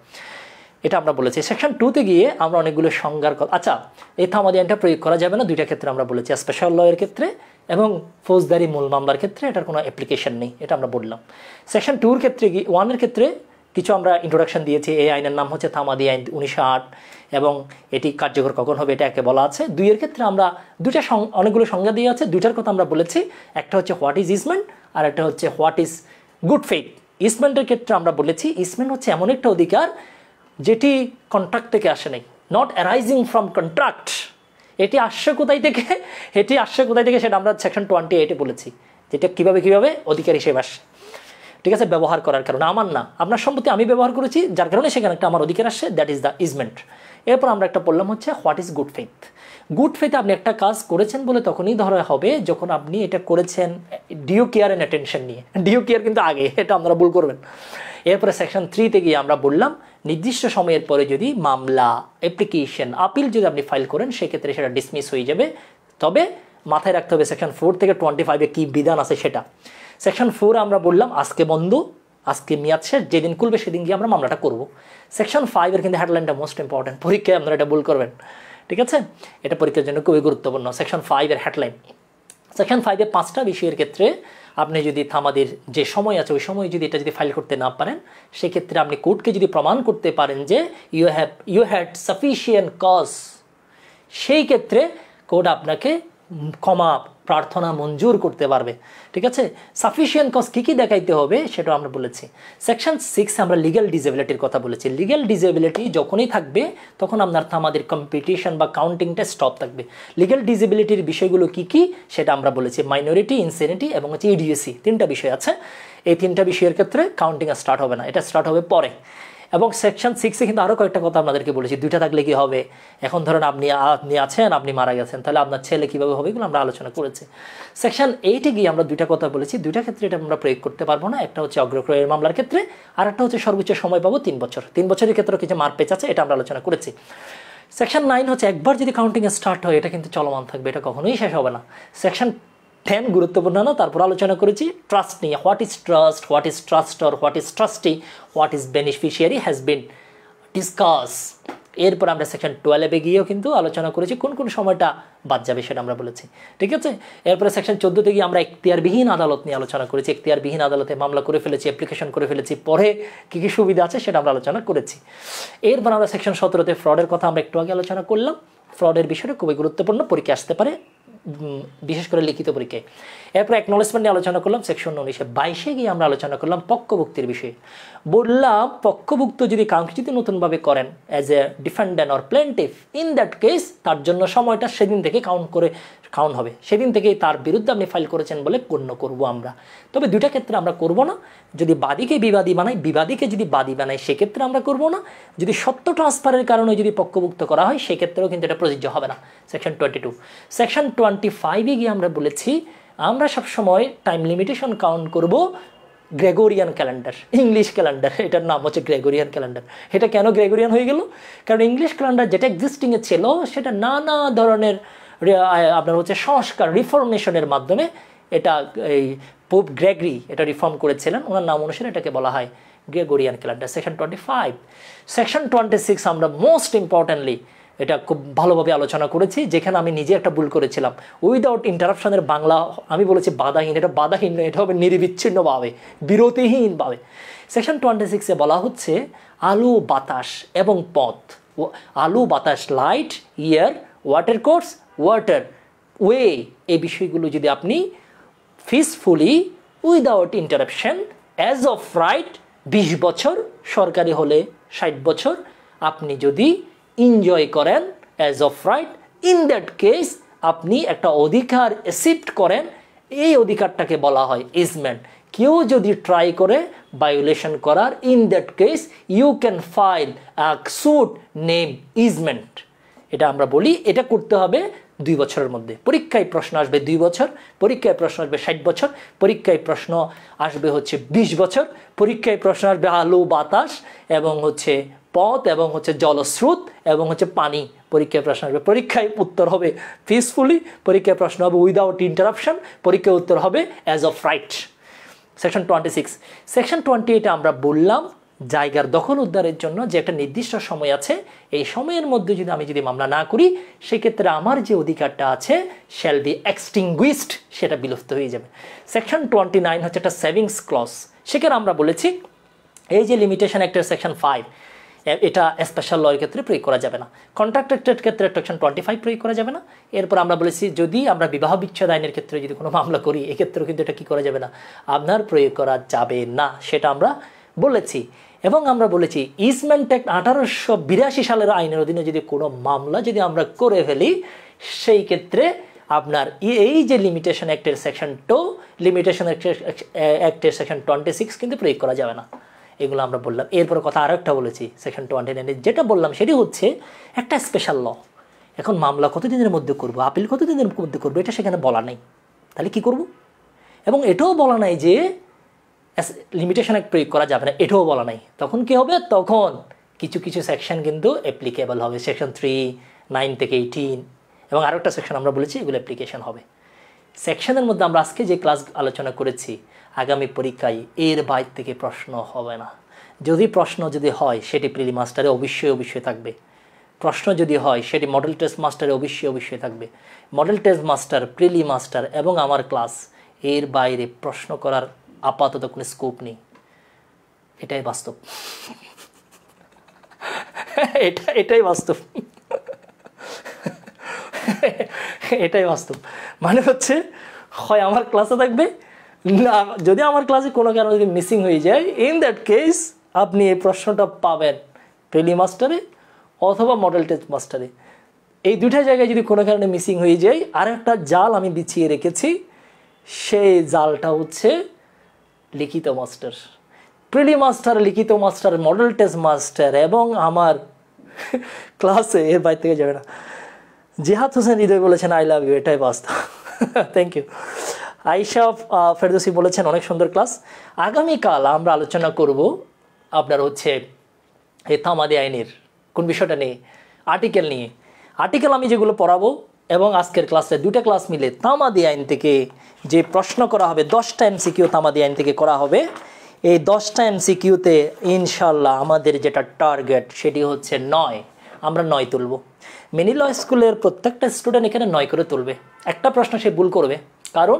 এটা আমরা বলেছি। সেকশন 2-তে গিয়ে আমরা অনেকগুলো সংজ্ঞার কথা, আচ্ছা এই তামাদি আইনটা প্রয়োগ করা যাবে না দুইটা ক্ষেত্রে আমরা বলেছি, স্পেশাল লয়ের ক্ষেত্রে এবং ফৌজদারি মূল মামলার ক্ষেত্রে এটার কোনো অ্যাপ্লিকেশন নেই, এটা আমরা বললাম। সেকশন 2-এর ক্ষেত্রে 1-এর ক্ষেত্রে কিছু আমরা ইন্ট্রোডাকশন দিয়েছি। এই আইনের নাম হচ্ছে তামাদি আইন 1908, এবং এটি কার্যকর কখন হবে এটা একে বলা আছে। 2-এর ক্ষেত্রে আমরা অনেকগুলো সংজ্ঞা দিয়ে আছে, দুইটার কথা আমরা বলেছি, একটা হচ্ছে হোয়াট ইজ ইসমেন্ট আর একটা হচ্ছে হোয়াট ইজ গুড ফেইথ। ইসমেন্টের ক্ষেত্রে আমরা বলেছি ইসমেন্ট হচ্ছে এমন একটা অধিকার যেটি কন্ট্রাক্ট থেকে আসে নাই, নট অ্যারাইজিং ফ্রম কন্ট্রাক্ট। এটি আসছে কোথায় থেকে, সেটা আমরা সেকশন 28-এ বলেছি, যেটা কীভাবে অধিকার হিসেবে আসে, ঠিক আছে, ব্যবহার করার কারণে, আমার না আপনার সম্পত্তি আমি ব্যবহার করেছি, যার কারণে সেখানে একটা আমার অধিকার আসছে, দ্যাট ইজ দ্য ইজমেন্ট। এরপর আমরা একটা বললাম হচ্ছে what is good faith. Good ফেইথে আপনি একটা কাজ করেছেন বলে তখনই ধরা হবে যখন আপনি এটা করেছেন ডিউ কেয়ার অ্যান্ড অ্যাটেনশন নিয়ে, ডিউ কেয়ার কিন্তু আগে, এটা আপনারা ভুল করবেন। এরপরে সেকশন 3-তে গিয়ে আমরা বললাম নির্দিষ্ট সময়ের পরে যদি মামলা, অ্যাপ্লিকেশন, আপিল যদি আপনি ফাইল করেন সেক্ষেত্রে সেটা ডিসমিস হয়ে যাবে, তবে মাথায় রাখতে হবে সেকশন 4 থেকে 25-এ কী বিধান আছে সেটা। সেকশন 4 আমরা বললাম আজকে বন্ধ, আজকে মেয়াদ শেষ, যেদিন খুলবে সেদিন গিয়ে আমরা মামলাটা করব। সেকশন 5-এর কিন্তু হেডলাইনটা মোস্ট ইম্পর্টেন্ট, পরীক্ষায় আপনারা এটা ভুল করবেন, ঠিক আছে, এটা পরীক্ষার জন্য খুবই গুরুত্বপূর্ণ। সেকশন 5-এর হেডলাইন, সেকশন 5-এ 5টা বিষয়ের ক্ষেত্রে আপনি যদি থামাদের যে সময় আছে ওই সময় যদি এটা যদি ফাইল করতে না পারেন, সেক্ষেত্রে আপনি কোর্টকে যদি প্রমাণ করতে পারেন যে ইউ হ্যাড সাফিসিয়েন্ট কজ, সেই ক্ষেত্রে কোর্ট আপনাকে ক্ষমা প্রার্থনা মঞ্জুর করতে পারবে, ঠিক আছে। সাফিসিয়েন্ট কজ কী কী দেখাইতে হবে সেটা আমরা বলেছি। সেকশন 6 আমরা লিগ্যাল ডিসেবিলিটির কথা বলেছি। লিগ্যাল ডিসেবিলিটি যখনই থাকবে তখন আপনার আমাদের কম্পিটিশন বা কাউন্টিংটা স্টপ থাকবে। লিগ্যাল ডিসেবিলিটির বিষয়গুলো কী কী সেটা আমরা বলেছি, মাইনরিটি, ইনসেনিটি এবং হচ্ছে ইডিএসি, 3টা বিষয় আছে। এই 3টা বিষয়ের ক্ষেত্রে কাউন্টিং স্টার্ট হবে না, এটা স্টার্ট হবে পরে। এবং সেকশন 6-এ কিন্তু আরও কয়েকটা কথা আপনাদেরকে বলেছি, 2টা থাকলে কী হবে, এখন ধরেন আপনি আছেন, আপনি মারা গেছেন, তাহলে আপনার ছেলে কীভাবে হবে, এগুলো আমরা আলোচনা করেছি। সেকশন 8-এ গিয়ে আমরা 2টা কথা বলেছি, 2টা ক্ষেত্রে এটা আমরা প্রয়োগ করতে পারবো না, একটা হচ্ছে অগ্রক্রয়ের মামলার ক্ষেত্রে, আর একটা হচ্ছে সর্বোচ্চ সময় পাবো 3 বছর। 3 বছরের ক্ষেত্রে কিছু মারপেচ আছে, এটা আমরা আলোচনা করেছি। সেকশন 9 হচ্ছে একবার যদি কাউন্টিং স্টার্ট হয় এটা কিন্তু চলমান থাকবে, এটা কখনোই শেষ হবে না। সেকশন 10 গুরুত্বপূর্ণ না, তারপর আলোচনা করেছি ট্রাস্ট নিয়ে, what is trustor, what is trustee, what is beneficiary has been discuss. এরপর আমরা সেকশন 12 গিয়েও কিন্তু আলোচনা করেছি কোন কোন সময়টা বাদ যাবে সেটা আমরা বলেছি, ঠিক আছে। এরপরে সেকশন 14 গিয়ে আমরা এখতিয়ারবিহীন আদালত নিয়ে আলোচনা করেছি, এখতিয়ারবিহীন আদালতে মামলা করে ফেলেছি, অ্যাপ্লিকেশন করে ফেলেছি, পরে কী কী সুবিধা আছে সেটা আমরা আলোচনা করেছি। এরপর আমরা সেকশন 17-তে ফ্রডের কথা আমরা একটু আগে আলোচনা করলাম। ফ্রডের বিষয়টা খুবই গুরুত্বপূর্ণ, পরীক্ষা আসতে পারে, বিশেষ করে লিখিত পরীক্ষায়। এরপর অ্যাকনলেজমেন্ট নিয়ে আলোচনা করলাম সেকশন 19-22 গিয়ে আমরা আলোচনা করলাম পক্ষভুক্তির বিষয়ে। বললাম পক্ষভুক্ত যদি কাঙ্ক্ষিত নতুনভাবে করেন as a defendant or plaintiff, in that case তার জন্য সময়টা সেদিন থেকে কাউন্ট হবে, সেদিন থেকেই তার বিরুদ্ধে আপনি ফাইল করেছেন বলে গণ্য করব আমরা। তবে দুইটা ক্ষেত্রে আমরা করব না, যদি বাদীকে বিবাদী বানাই, বিবাদীকে যদি বাদী বানাই সেক্ষেত্রে আমরা করব না, যদি সত্য ট্রান্সফারের কারণে যদি পক্ষভুক্ত করা হয় সেক্ষেত্রেও কিন্তু এটা প্রযোজ্য হবে না। সেকশন 22। সেকশন 25-এ গিয়ে আমরা বলেছি আমরা সবসময় টাইম লিমিটেশন কাউন্ট করব গ্রেগরিয়ান ক্যালেন্ডার, ইংলিশ ক্যালেন্ডার, এটার নাম হচ্ছে গ্রেগরিয়ান ক্যালেন্ডার। এটা কেন গ্রেগরিয়ান হয়ে গেল? কারণ ইংলিশ ক্যালেন্ডার যেটা এক্সিস্টিংয়ে ছিল সেটা নানা ধরনের আপনার হচ্ছে সংস্কার, রিফর্মেশনের মাধ্যমে এটা এই পোপ গ্রেগরি এটা রিফর্ম করেছিলেন, ওনার নাম অনুসারে এটাকে বলা হয় গ্রেগরিয়ান ক্যালেন্ডার। সেকশন 25। সেকশন 26 আমরা মোস্ট ইম্পর্টেন্টলি এটা খুব ভালোভাবে আলোচনা করেছি, যেখানে আমি নিজে একটা ভুল করেছিলাম। উইদাউট ইন্টারাপশনের বাংলা আমি বলেছি বাধাহীন, এটা বাধাহীন নয়, এটা হবে নিরবিচ্ছিন্নভাবে, বিরতিহীনভাবে। সেকশন 26-এ বলা হচ্ছে আলো, বাতাস এবং পথ। আলো, বাতাস, লাইট, ইয়ার, ওয়াটার কোর্স, ওয়াটার ওয়ে, এই বিষয়গুলো যদি আপনি peacefully without interruption as of right 20 বছর, সরকারি হলে 60 বছর, আপনি যদি এনজয় করেন as of right, in that case আপনি একটা অধিকার অ্যাকসেপ্ট করেন, এই অধিকারটাকে বলা হয় ইজমেন্ট। কেউ যদি ট্রাই করে ভায়োলেশন করার, in that case you can file a suit name easement. এটা আমরা বলি, এটা করতে হবে 2 বছরের মধ্যে। পরীক্ষায় প্রশ্ন আসবে 2 বছর, পরীক্ষায় প্রশ্ন আসবে 60 বছর, পরীক্ষায় প্রশ্ন আসবে হচ্ছে 20 বছর, পরীক্ষায় প্রশ্ন আসবে আলো, বাতাস এবং হচ্ছে পথ এবং হচ্ছে জলস্রোত এবং হচ্ছে পানি, পরীক্ষায় প্রশ্ন আসবে। পরীক্ষায় উত্তর হবে পিসফুলি, পরীক্ষায় প্রশ্ন হবে উইদাউট ইন্টারাপশন, পরীক্ষায় উত্তর হবে as of right. Section 26। Section 28 আমরা বললাম জায়গার দখল উদ্ধারের জন্য যে একটা নির্দিষ্ট সময় আছে, এই সময়ের মধ্যে যদি আমি মামলা না করি সেক্ষেত্রে আমার যে অধিকারটা আছে শ্যাল বি এক্সটিংগুইশড, সেটা বিলুপ্ত হয়ে যাবে। সেকশন 29 হচ্ছে একটা সেভিংস ক্লজ। সেখানে আমরা বলেছি এই যে লিমিটেশন অ্যাক্টের সেকশন 5, এটা স্পেশাল লয়ের ক্ষেত্রে প্রয়োগ করা যাবে না, কন্ট্রাক্ট অ্যাক্টের ক্ষেত্রে সেকশন 25 প্রয়োগ করা যাবে না। এরপর আমরা বলেছি যদি আমরা বিবাহ বিচ্ছেদ আইনের ক্ষেত্রে যদি কোনো মামলা করি এক্ষেত্রেও কিন্তু এটা কী করা যাবে না, আপনার প্রয়োগ করা যাবে না, সেটা আমরা বলেছি। এবং আমরা বলেছি ইজমেন্ট অ্যাক্ট 1882 সালের আইনের অধীনে যদি কোনো মামলা যদি আমরা করে ফেলি সেই ক্ষেত্রে আপনার এই যে লিমিটেশন অ্যাক্টের সেকশন 2, লিমিটেশন অ্যাক্টের সেকশন 26 কিন্তু প্রয়োগ করা যাবে না। এগুলো আমরা বললাম। এরপর কথা আরও একটা বলেছি সেকশন 29, যেটা বললাম সেটি হচ্ছে একটা স্পেশাল ল। এখন মামলা কতদিনের মধ্যে করব, আপিল কতদিনের মধ্যে করবো, এটা সেখানে বলা নেই। তাহলে কি করব? এবং এটাও বলা নাই যে লিমিটেশন অ্যাক্ট প্রয়োগ করা যাবে না, এটাও বলা নাই। তখন কি হবে? তখন কিছু কিছু সেকশন কিন্তু অ্যাপ্লিকেবল হবে, সেকশন 3, 9 থেকে 18 এবং আরও একটা সেকশন আমরা বলেছি এগুলো অ্যাপ্লিকেশন হবে। সেকশনের মধ্যে আমরা আজকে যে ক্লাস আলোচনা করেছি আগামী পরীক্ষায় এর বাইরে থেকে প্রশ্ন হবে না। যদি প্রশ্ন হয় সেটি প্রিলি মাস্টারে অবশ্যই থাকবে। প্রশ্ন যদি হয় সেটি মডেল টেস্ট মাস্টারে অবশ্যই থাকবে। মডেল টেস্ট মাস্টার, প্রিলি মাস্টার এবং আমার ক্লাস, এর বাইরে প্রশ্ন করার আপাতত কোনো স্কোপ নেই। এটাই বাস্তব, এটাই বাস্তব, এটাই বাস্তব। মানে হচ্ছে হয় আমার ক্লাসে থাকবে না, যদি আমার ক্লাসে কোনো কারণে যদি মিসিং হয়ে যায়, ইন দ্যাট কেস আপনি এই প্রশ্নটা পাবেন প্রিলি মাস্টারে অথবা মডেল টেস্ট মাস্টারে। এই দুটা জায়গায় যদি কোনো কারণে মিসিং হয়ে যায়, আর একটা জাল আমি বিছিয়ে রেখেছি, সেই জালটা হচ্ছে লিখিত মাস্টার, প্রিলি মাস্টার, লিখিত মাস্টার, মডেল টেস্ট মাস্টার এবং আমার ক্লাসে এর বাইরে থেকে যাবে না। জিহাদ হোসেন হৃদয় বলেছেন আই লাভ ইউ, এটাই বাস্তব। Thank you. আয়েশা ফেরদৌসি বলেছেন অনেক সুন্দর ক্লাস। আগামীকাল আমরা আলোচনা করব আপনার হচ্ছে এই তামাদি আইনের কোন বিষয়টা নিয়ে, আর্টিকেল নিয়ে। আর্টিকেল আমি যেগুলো পড়াবো এবং আজকের ক্লাসে দুটো ক্লাস মিলে তামাদি আইন থেকে যে প্রশ্ন করা হবে 10টা এমসিকিউ তামাদি আইন থেকে করা হবে। এই 10টা এমসিকিউতে ইনশাল্লাহ আমাদের যেটা টার্গেট সেটি হচ্ছে 9, আমরা 9 তুলব। মিনি ল স্কুলের প্রত্যেকটা স্টুডেন্ট এখানে 9 করে তুলবে। একটা প্রশ্ন সে ভুল করবে, কারণ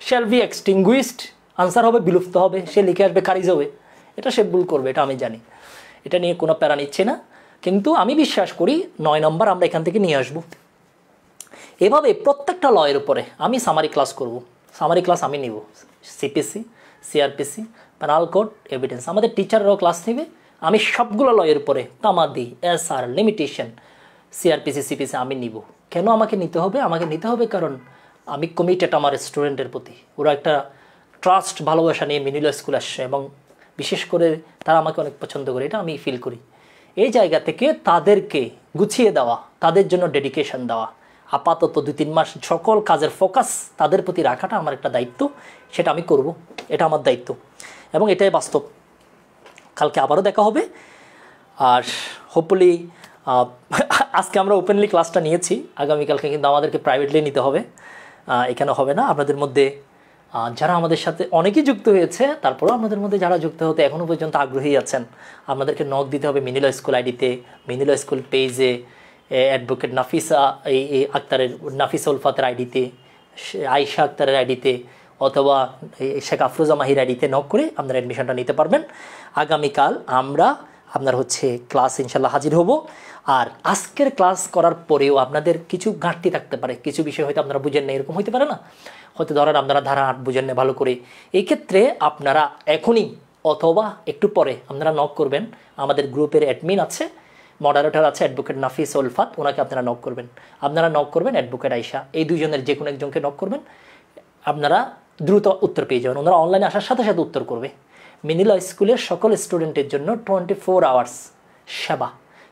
শ্যাল বি এক্সটিংগুইশড, আনসার হবে বিলুপ্ত হবে, সে লিখে আসবে খারিজ হবে, এটা সে ভুল করবে, এটা আমি জানি, এটা নিয়ে কোনো প্যারা নিচ্ছে না। কিন্তু আমি বিশ্বাস করি 9 নম্বর আমরা এখান থেকে নিয়ে আসব। এভাবে প্রত্যেকটা লয়ের উপরে আমি সামারি ক্লাস করব। সামারি ক্লাস আমি নিব, CPC, CrPC, penal code, evidence, আমাদের টিচাররাও ক্লাস নেবে। আমি সবগুলো লয়ের উপরে তামাদি, এসআর, লিমিটেশন, সিআরপিসি, সিপিসি আমি নিব। কেন আমাকে নিতে হবে? আমাকে নিতে হবে কারণ আমি কমিটেড আমার স্টুডেন্টের প্রতি। ওরা একটা ট্রাস্ট, ভালোবাসা নিয়ে মিনি ল স্কুল আসছে এবং বিশেষ করে তারা আমাকে অনেক পছন্দ করে, এটা আমি ফিল করি। এই জায়গা থেকে তাদেরকে গুছিয়ে দেওয়া, তাদের জন্য ডেডিকেশন দেওয়া, আপাতত 2-3 মাস সকল কাজের ফোকাস তাদের প্রতি রাখাটা আমার একটা দায়িত্ব, সেটা আমি করব, এটা আমার দায়িত্ব এবং এটাই বাস্তব। কালকে আবারও দেখা হবে। আর হোপফুলি আজকে আমরা ওপেনলি ক্লাসটা নিয়েছি, আগামীকালকে কিন্তু আমাদেরকে প্রাইভেটলি নিতে হবে, এখানে হবে না। আপনাদের মধ্যে যারা আমাদের সাথে অনেকেই যুক্ত হয়েছে, তারপরেও আপনাদের মধ্যে যারা যুক্ত হতে এখনও পর্যন্ত আগ্রহী আছেন, আপনাদেরকে নক দিতে হবে মিনি ল স্কুল আইডিতে, মিনি ল স্কুল পেজে, অ্যাডভোকেট নাফিসা আক্তারের, নাফিসা উলফাতের আইডিতে, আয়েশা আক্তারের আইডিতে, অথবা শেখ আফরোজা মাহির আইডিতে নক করে আপনারা অ্যাডমিশনটা নিতে পারবেন। আগামীকাল আমরা আপনার হচ্ছে ক্লাস ইনশাল্লাহ হাজির হব। আর আজকের ক্লাস করার পরেও আপনাদের কিছু ঘাটতি থাকতে পারে, কিছু বিষয় হয়তো আপনারা বুঝেন না, এরকম হতে পারে না, হয়তো ধরেন আপনারা ধারা 8 বুঝেন না ভালো করে। এই ক্ষেত্রে আপনারা এখনই অথবা একটু পরে আপনারা নক করবেন, আমাদের গ্রুপের অ্যাডমিন আছে, মডারেটর আছে অ্যাডভোকেট নাফিস উলফাত, ওনাকে আপনারা নক করবেন। আপনারা নক করবেন অ্যাডভোকেট আয়েশা, এই দুইজনের যে কোনো একজনকে নক করবেন, আপনারা দ্রুত উত্তর পেয়ে যাবেন। ওনারা অনলাইনে আসার সাথে সাথে উত্তর করবে। মিনি ল স্কুলের সকল স্টুডেন্টের জন্য 24 আওয়ার্স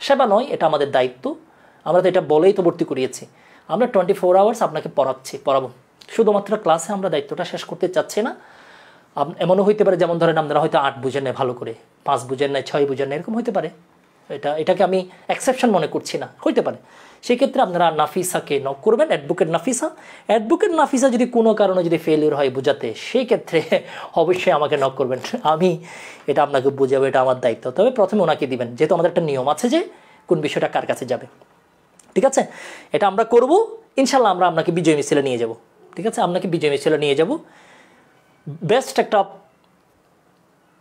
সেবা নয়, এটা আমাদের দায়িত্ব। আমরা তো এটা বলেই তো ভর্তি করিয়েছি, আমরা 24 আওয়ার্স আপনাকে পড়াবো। শুধুমাত্র ক্লাসে আমরা দায়িত্বটা শেষ করতে চাচ্ছি না। এমনও হইতে পারে, যেমন ধরেন আপনারা হয়তো 8 বুঝেন না ভালো করে, 5 বুঝেন না, 6 বুঝেন না, এরকম হইতে পারে। এটাকে আমি এক্সেপশন মনে করছি না, হইতে পারে। সেক্ষেত্রে আপনারা নাফিসাকে নক করবেন, অ্যাডভোকেট নাফিসা যদি কোনো কারণে যদি ফেলিওর হয় বোঝাতে, সেই ক্ষেত্রে অবশ্যই আমাকে নক করবেন, আমি এটা আপনাকে বোঝাবো, এটা আমার দায়িত্ব। তবে প্রথমে ওনাকে দিবেন, যেহেতু আমাদের একটা নিয়ম আছে যে কোন বিষয়টা কার কাছে যাবে। ঠিক আছে, এটা আমরা করব ইনশাল্লাহ। আমরা আপনাকে বিজয় মিছিলে নিয়ে যাব। ঠিক আছে, আপনাকে বিজয় মিছিলে নিয়ে যাব বেস্ট একটা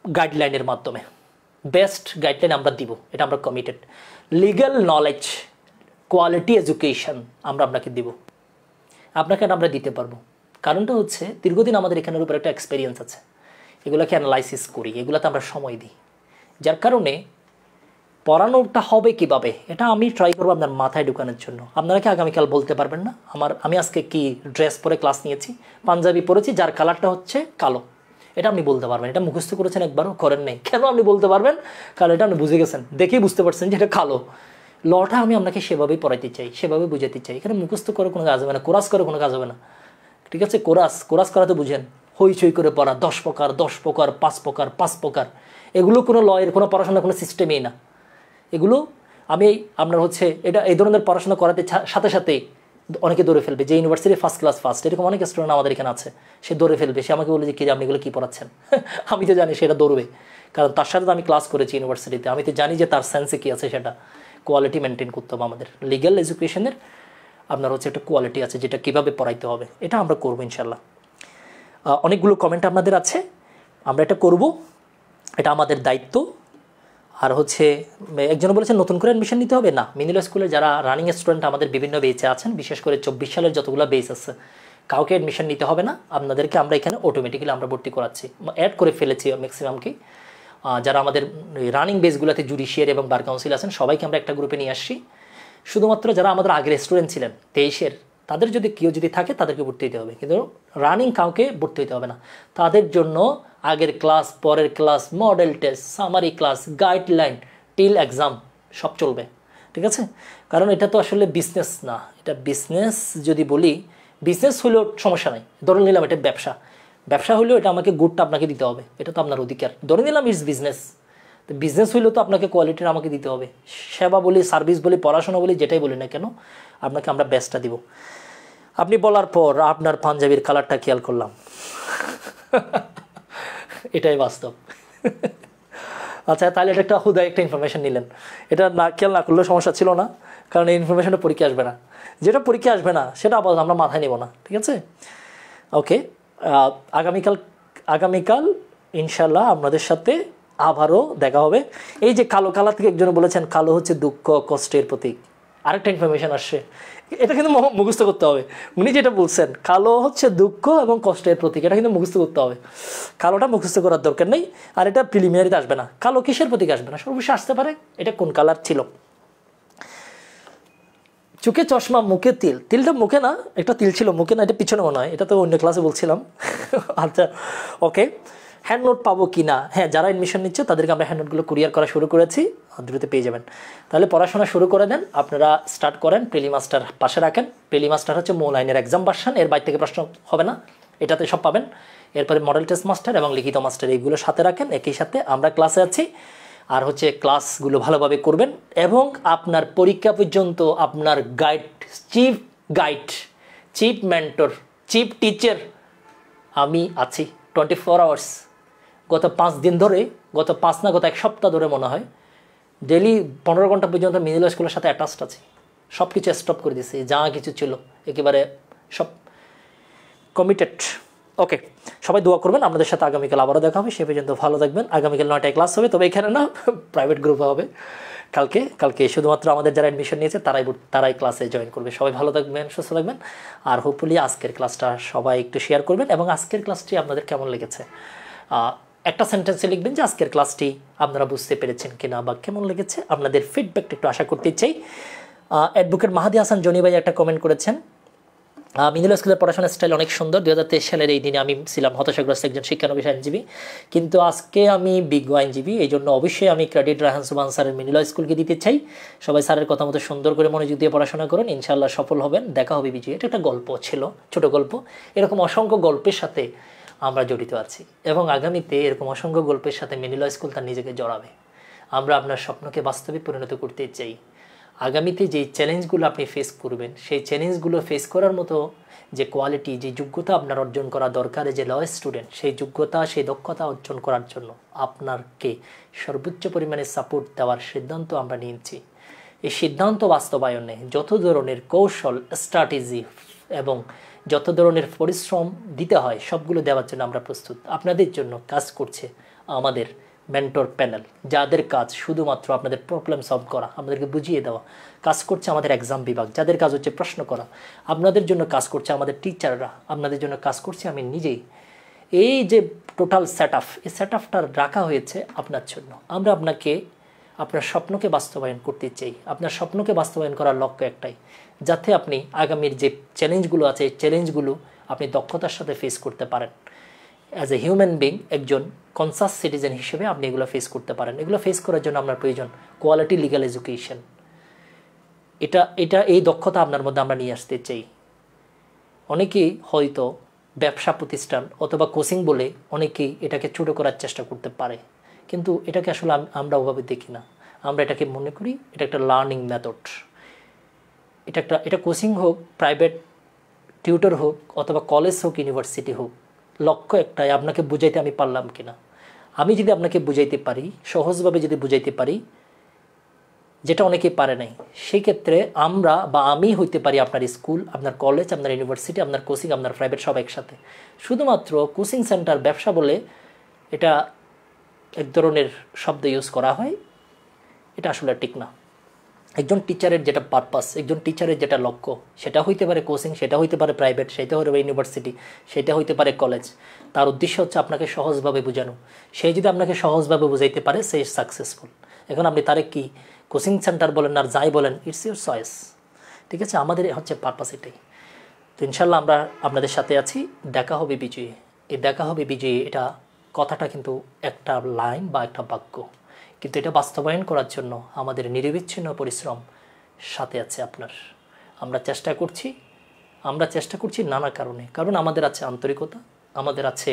গাইডলাইনের মাধ্যমে। বেস্ট গাইডলাইন আমরা দিব, এটা আমরা committed. Legal knowledge, quality education আমরা আপনাকে দিব, আপনাকে আমরা দিতে পারবো। কারণটা হচ্ছে দীর্ঘদিন আমাদের এখানের উপর একটা এক্সপিরিয়েন্স আছে, এগুলোকে অ্যানালাইসিস করি, এগুলোতে আমরা সময় দিই, যার কারণে পড়ানোটা হবে কিভাবে এটা আমি ট্রাই করবো আপনার মাথায় ঢুকানোর জন্য। আপনারা কি আগামীকাল বলতে পারবেন না আমি আজকে কি ড্রেস পরে ক্লাস নিয়েছি? পাঞ্জাবি পরেছি, যার কালারটা হচ্ছে কালো, এটা আপনি বলতে পারবেন। এটা মুখস্থ করেছেন, একবারও করেন নাই, কেন আপনি বলতে পারবেন? কারণ এটা আপনি বুঝে গেছেন, দেখেই বুঝতে পারছেন যে এটা কালো। লটা আমি আপনাকে সেভাবেই পড়াইতে চাই, সেভাবে বুঝাতে চাই। এখানে মুখস্থ করে কোনো কাজ হবে না, কোরাস করে কোনো কাজ হবে না। ঠিক আছে, কোরাস করা তো বুঝেন, হইচই করে পড়া, 10 প্রকার 5 প্রকার, এগুলো কোনো লয়ের কোনো পড়াশোনার কোনো সিস্টেমই না। এগুলো আমি আপনার হচ্ছে এটা এই ধরনের পড়াশোনা করাতে সাথে সাথে অনেকে দৌড়ে ফেলবে, যে ইউনিভার্সিটি ফার্স্ট ক্লাস ফার্স্ট, এরকম অনেক স্টুডেন্ট আমাদের এখানে আছে, সে দৌড়ে ফেলবে, সে আমাকে বলে যে কি আপনি এগুলো কী পড়াচ্ছেন? আমি তো জানি সেটা দৌড়বে, কারণ তার সাথে তো আমি ক্লাস করেছি ইউনিভার্সিটিতে, আমি তো জানি যে তার সেন্সে কী আছে, সেটা কোয়ালিটি মেনটেন করতে হবে। আমাদের লিগ্যাল এডুকেশনের আপনার হচ্ছে একটা কোয়ালিটি আছে, যেটা কীভাবে পড়াইতে হবে, এটা আমরা করবো ইনশাল্লাহ। অনেকগুলো কমেন্ট আপনাদের আছে, আমরা এটা করব, এটা আমাদের দায়িত্ব। আর হচ্ছে একজন বলেছেন নতুন করে অ্যাডমিশন নিতে হবে না। মিনি ল স্কুলের যারা রানিং স্টুডেন্ট আমাদের বিভিন্ন বেচে আছেন, বিশেষ করে 24 সালের যতগুলো বেচ আছে, কাউকে অ্যাডমিশন নিতে হবে না, আপনাদেরকে আমরা এখানে অটোমেটিক্যালি আমরা ভর্তি করাচ্ছি, অ্যাড করে ফেলেছি ম্যাক্সিমামকে। যারা আমাদের রানিং বেসগুলোতে জুডিশিয়ারি এবং বার কাউন্সিল আছেন, সবাইকে আমরা একটা গ্রুপে নিয়ে আসছি। শুধুমাত্র যারা আমাদের আগের স্টুডেন্ট ছিলেন 23-এর, তাদের যদি কেউ যদি থাকে তাদেরকে ভর্তি হতে হবে, কিন্তু রানিং কাউকে ভর্তি হতে হবে না। তাদের জন্য আগের ক্লাস, পরের class, model test, summary class, guideline, till exam সব চলবে। ঠিক আছে, কারণ এটা তো আসলে বিজনেস না। এটা বিজনেস যদি বলি, বিজনেস হলেও সমস্যা নাই, ধরে নিলাম এটা ব্যবসা হলেও এটা আমাকে গুডটা আপনাকে দিতে হবে, এটা তো আপনার অধিকার। ধরে নিলাম ইটস বিজনেস, তো বিজনেস হইলেও তো আপনাকে কোয়ালিটির আমাকে দিতে হবে। সেবা বলি, সার্ভিস বলি, পড়াশোনা বলি, যেটাই বলি না কেন আপনাকে আমরা বেস্টটা দিব। আপনি বলার পর আপনার পাঞ্জাবির কালারটা খেয়াল করলাম, এটাই বাস্তব। আচ্ছা, তাহলে এটা একটা হুদা একটা ইনফরমেশন নিলেন, এটা না খেয়াল না করলেও সমস্যা ছিল না, কারণ এই ইনফরমেশনটা পরীক্ষা আসবে না। যেটা পরীক্ষা আসবে না সেটা আপাতত আমরা মাথায় নেব না, ঠিক আছে? ওকে, আগামীকাল ইনশাল্লাহ আপনাদের সাথে আবারও দেখা হবে। এই যে কালো কালার থেকে একজন বলেছেন কালো হচ্ছে দুঃখ কষ্টের প্রতীক, আরেকটা ইনফরমেশন আসছে, এটা কিন্তু মুখস্থ করতে হবে। উনি যেটা বলছেন কালো হচ্ছে দুঃখ এবং কষ্টের প্রতীক, এটা কিন্তু মুখস্থ করতে হবে। কালোটা মুখস্থ করার দরকার নেই, আর এটা প্রিলিমিনারিতে আসবে না। কালো কিসের প্রতীক আসবে না, সর্বশেষ আসতে পারে এটা কোন কালার ছিল। চোখে চশমা, মুখে তিল, তিলটা মুখে না, একটা তিল ছিল মুখে না, এটা পিছনে মনে হয়, এটা তো অন্য ক্লাসে বলছিলাম। আচ্ছা ওকে, হ্যান্ড নোট পাবো কি না? হ্যাঁ, যারা এডমিশন নিচ্ছে তাদেরকে আমরা হ্যান্ড নোটগুলো কুরিয়ার করা শুরু করেছি, দ্রুত পেয়ে যাবেন। তাহলে পড়াশোনা শুরু করে দেন, আপনারা স্টার্ট করেন। প্রিলি মাস্টার পাশে রাখেন। প্রিলি মাস্টার হচ্ছে মূল আইনের এক্সাম ভার্সন, এর বাইরে থেকে প্রশ্ন হবে না, এটাতে সব পাবেন। এরপরে মডেল টেস্ট মাস্টার এবং লিখিত মাস্টার, এইগুলো সাথে রাখেন। একই সাথে আমরা ক্লাসে আছি, আর হচ্ছে ক্লাসগুলো ভালোভাবে করবেন। এবং আপনার পরীক্ষা পর্যন্ত আপনার guide, chief mentor, chief teacher আমি আছি 24 আওয়ার্স। গত 5 দিন ধরে, গত 1 সপ্তাহ ধরে মনে হয় ডেলি 15 ঘন্টা পর্যন্ত মিডিল স্কুলের সাথে অ্যাটাচড আছি। সব কিছু স্টপ করে দিয়েছি, যা কিছু ছিল একেবারে সব কমিটেড। ওকে, সবাই দোয়া করবেন। আপনাদের সাথে আগামীকাল আবারও দেখা হবে, সে পর্যন্ত ভালো থাকবেন। আগামীকাল 9টায় ক্লাস হবে, তবে এখানে না, প্রাইভেট গ্রুপে হবে কালকে শুধুমাত্র আমাদের যারা অ্যাডমিশন নিয়েছে তারাই ক্লাসে জয়েন করবে। সবাই ভালো থাকবেন, সুস্থ থাকবেন, আর হোপফুলি আজকের ক্লাসটা সবাই একটু শেয়ার করবেন। এবং আজকের ক্লাসটি আপনাদের কেমন লেগেছে একটা সেন্টেন্সে লিখবেন যে আজকের ক্লাসটি আপনারা বুঝতে পেরেছেন কিনা বা কেমন লেগেছে। আপনাদের ফিডব্যাকটা একটু আশা করতে চাই। অ্যাডভোকেট মাহাদি হাসান জনি ভাই একটা কমেন্ট করেছেন, মিডিল স্কুলের পড়াশোনার স্টাইল অনেক সুন্দর। 2023 সালের এই দিনে আমি ছিলাম হতাশাগ্রস্ত একজন শিক্ষানবিশ আইনজীবী, কিন্তু আজকে আমি বিজ্ঞ আইনজীবী। এই জন্য অবশ্যই আমি ক্রেডিট রায়হান সুবহান স্যারের মিডিল স্কুলকে দিতে চাই। সবাই স্যারের কথা মতো সুন্দর করে মনোযোগ দিয়ে পড়াশোনা করুন, ইনশাআল্লাহ সফল হবেন। দেখা হবে বিজয়ী। এটা একটা গল্প ছিল, ছোট গল্প। এরকম অসংখ্য গল্পের সাথে আমরা জড়িত আছি, এবং আগামীতে এরকম অসংখ্য গল্পের সাথে মিডিল স্কুল তার নিজেকে জড়াবে। আমরা আপনার স্বপ্নকে বাস্তবে পরিণত করতে চাই। আগামীতে যেই চ্যালেঞ্জগুলো আপনি ফেস করবেন, সেই চ্যালেঞ্জগুলো ফেস করার মতো যে কোয়ালিটি, যে যোগ্যতা আপনার অর্জন করা দরকার, যে ল স্টুডেন্ট, সেই যোগ্যতা, সেই দক্ষতা অর্জন করার জন্য আপনাকে সর্বোচ্চ পরিমাণে সাপোর্ট দেওয়ার সিদ্ধান্ত আমরা নিয়েছি। এই সিদ্ধান্ত বাস্তবায়নে যত ধরনের কৌশল, স্ট্র্যাটেজি এবং যত ধরনের পরিশ্রম দিতে হয় সবগুলো দেওয়ার জন্য আমরা প্রস্তুত। আপনাদের জন্য কাজ করছে আমাদের মেন্টর প্যানেল, যাদের কাজ শুধুমাত্র আপনাদের প্রবলেম সলভ করা, আপনাদেরকে বুঝিয়ে দেওয়া। কাজ করছে আমাদের এক্সাম বিভাগ, যাদের কাজ হচ্ছে প্রশ্ন করা। আপনাদের জন্য কাজ করছে আমাদের টিচাররা, আপনাদের জন্য কাজ করছি আমি নিজেই। এই যে টোটাল সেট আপ, এই সেট আপটা রাখা হয়েছে আপনার জন্য। আমরা আপনাকে আপনার স্বপ্নকে বাস্তবায়ন করতে চাই। আপনার স্বপ্নকে বাস্তবায়ন করার লক্ষ্য একটাই, যাতে আপনি আগামীর যে চ্যালেঞ্জগুলো আছে, এই চ্যালেঞ্জগুলো আপনি দক্ষতার সাথে ফেস করতে পারেন। অ্যাজ এ হিউম্যান বিং, একজন কনসাস সিটিজেন হিসেবে আপনি এগুলো ফেস করতে পারেন। এগুলো ফেস করার জন্য আপনার প্রয়োজন কোয়ালিটি লিগ্যাল এডুকেশন। এই দক্ষতা আপনার মধ্যে আমরা নিয়ে আসতে চাই। অনেকেই হয়তো ব্যবসা প্রতিষ্ঠান অথবা কোচিং বলে অনেকেই এটাকে ছোটো করার চেষ্টা করতে পারে, কিন্তু এটাকে আসলে আমরা ওভাবে দেখি না। আমরা এটাকে মনে করি এটা একটা লার্নিং মেথড। এটা কোচিং হোক, প্রাইভেট টিউটর হোক, অথবা কলেজ হোক, ইউনিভার্সিটি হোক, লক্ষ্য একটাই, আপনাকে বুঝাইতে আমি পারলাম কিনা। আমি যদি আপনাকে বুঝাইতে পারি, সহজভাবে যদি বুঝাইতে পারি, যেটা অনেকেই পারে নাই, সেই ক্ষেত্রে আমরা বা আমি হইতে পারি আপনার স্কুল, আপনার কলেজ, আপনার ইউনিভার্সিটি, আপনার কোচিং, আপনার প্রাইভেট, সব একসাথে। শুধুমাত্র কোচিং সেন্টার, ব্যবসা বলে এটা এক ধরনের শব্দ ইউজ করা হয়, এটা আসলে ঠিক না। একজন টিচারের যেটা পারপাস, একজন টিচারের যেটা লক্ষ্য, সেটা হইতে পারে কোচিং, সেটা হইতে পারে প্রাইভেট, সেটা হতে পারে ইউনিভার্সিটি, সেটা হইতে পারে কলেজ। তার উদ্দেশ্য হচ্ছে আপনাকে সহজভাবে বোঝানো। সে যদি আপনাকে সহজভাবে বুঝাইতে পারে, সে সাকসেসফুল। এখন আপনি তারে কি কোচিং সেন্টার বলেন আর যাই বলেন, ইটস ইউর চয়েস, ঠিক আছে? আমাদের হচ্ছে পারপাস এটাই। তো ইনশাল্লাহ আমরা আপনাদের সাথে আছি। দেখা হবে বিজয়ী। এই দেখা হবে বিজয়ী, এটা কথাটা কিন্তু একটা লাইন বা একটা বাক্য, কিন্তু এটা বাস্তবায়ন করার জন্য আমাদের নিরবিচ্ছিন্ন পরিশ্রম সাথে আছে আপনার। আমরা চেষ্টা করছি নানা কারণে। কারণ আমাদের আছে আন্তরিকতা, আমাদের আছে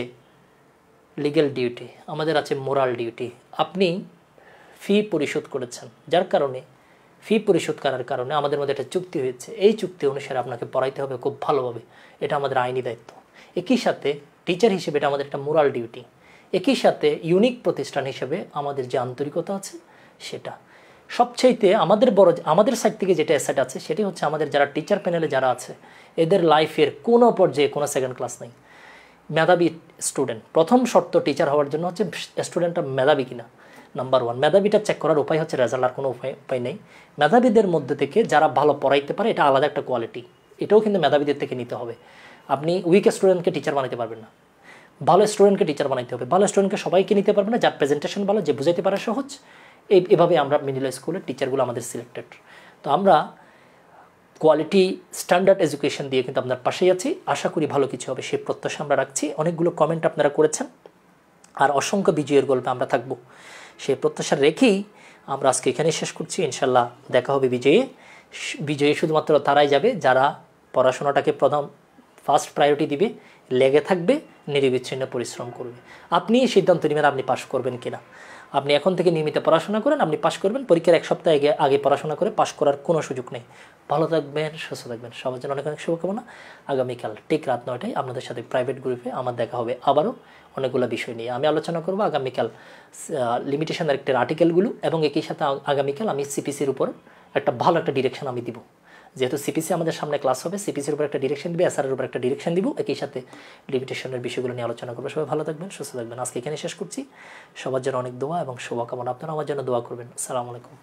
লিগ্যাল ডিউটি, আমাদের আছে মোরাল ডিউটি। আপনি ফি পরিশোধ করেছেন, যার কারণে ফি পরিশোধ করার কারণে আমাদের মধ্যে একটা চুক্তি হয়েছে। এই চুক্তি অনুসারে আপনাকে পড়াইতে হবে খুব ভালোভাবে, এটা আমাদের আইনি দায়িত্ব। একই সাথে টিচার হিসেবে এটা আমাদের একটা মোরাল ডিউটি। একই সাথে ইউনিক প্রতিষ্ঠান হিসেবে আমাদের যে আন্তরিকতা আছে সেটা সবচাইতে আমাদের সাইড থেকে যেটা অ্যাসেট আছে সেটি হচ্ছে আমাদের যারা টিচার প্যানেলে যারা আছে এদের লাইফের কোনো পর্যায়ে কোনো সেকেন্ড ক্লাস নেই। মেধাবী স্টুডেন্ট, প্রথম শর্ত টিচার হওয়ার জন্য হচ্ছে স্টুডেন্টটা মেধাবী কিনা। নাম্বার 1, মেধাবীটা চেক করার উপায় হচ্ছে রেজাল্ট, আর কোনো উপায় নেই। মেধাবীদের মধ্যে থেকে যারা ভালো পড়াইতে পারে এটা আলাদা একটা কোয়ালিটি, এটাও কিন্তু মেধাবীদের থেকে নিতে হবে। আপনি উইক স্টুডেন্টকে টিচার বানাতে পারবেন না, ভালো স্টুডেন্টকে টিচার বানাইতে হবে। ভালো স্টুডেন্টকে সবাইকে নিতে পারবে না, যার প্রেজেন্টেশন ভালো, যে বুঝাইতে পারে সহজ। এভাবে আমরা মিডিল স্কুলের টিচারগুলো আমাদের সিলেক্টেড। তো আমরা কোয়ালিটি স্ট্যান্ডার্ড এডুকেশন দিয়ে কিন্তু আপনার পাশেই আছি, আশা করি ভালো কিছু হবে সেই প্রত্যাশা আমরা রাখছি। অনেকগুলো কমেন্ট আপনারা করেছেন, আর অসংখ্য বিজয়ের গল্পে আমরা থাকবো সেই প্রত্যাশা রেখেই আমরা আজকে এখানে শেষ করছি। ইনশাল্লাহ দেখা হবে বিজয়ী শুধুমাত্র তারাই যাবে যারা পড়াশোনাটাকে ফার্স্ট প্রায়োরিটি দিবে, লেগে থাকবে, নিরবিচ্ছিন্ন পরিশ্রম করবে। আপনি সিদ্ধান্ত নেবেন আপনি পাশ করবেন কিনা। আপনি এখন থেকে নিয়মিত পড়াশোনা করেন, আপনি পাশ করবেন। পরীক্ষার এক সপ্তাহ আগে পড়াশোনা করে পাশ করার কোনো সুযোগ নেই। ভালো থাকবেন, সুস্থ থাকবেন, সবার জন্য অনেক অনেক শুভকামনা। আগামীকাল ঠিক রাত 9টায় আপনাদের সাথে প্রাইভেট গ্রুপে আমার দেখা হবে আবারও অনেকগুলো বিষয় নিয়ে। আমি আলোচনা করব আগামীকাল লিমিটেশন অ্যাক্টের আর্টিকেলগুলো, এবং একই সাথে আগামীকাল আমি সিপিসির উপর ভালো একটা ডিরেকশন আমি দিব। যেহেতু সিপিসি আমাদের সামনে ক্লাস হবে, সিপিসির উপর একটা ডিরেকশন দিবে, এসআরের উপর একটা ডিরেকশন দিব, একই সাথে লিমিটেশনের বিষয়গুলো নিয়ে আলোচনা করবো। সবাই ভালো থাকবেন, সুস্থ থাকবেন। আজকে এখানে শেষ করছি। সবার জন্য অনেক দোয়া এবং শুভকামনা। আপনারা আমার জন্য দোয়া করবেন। আসসালামু আলাইকুম।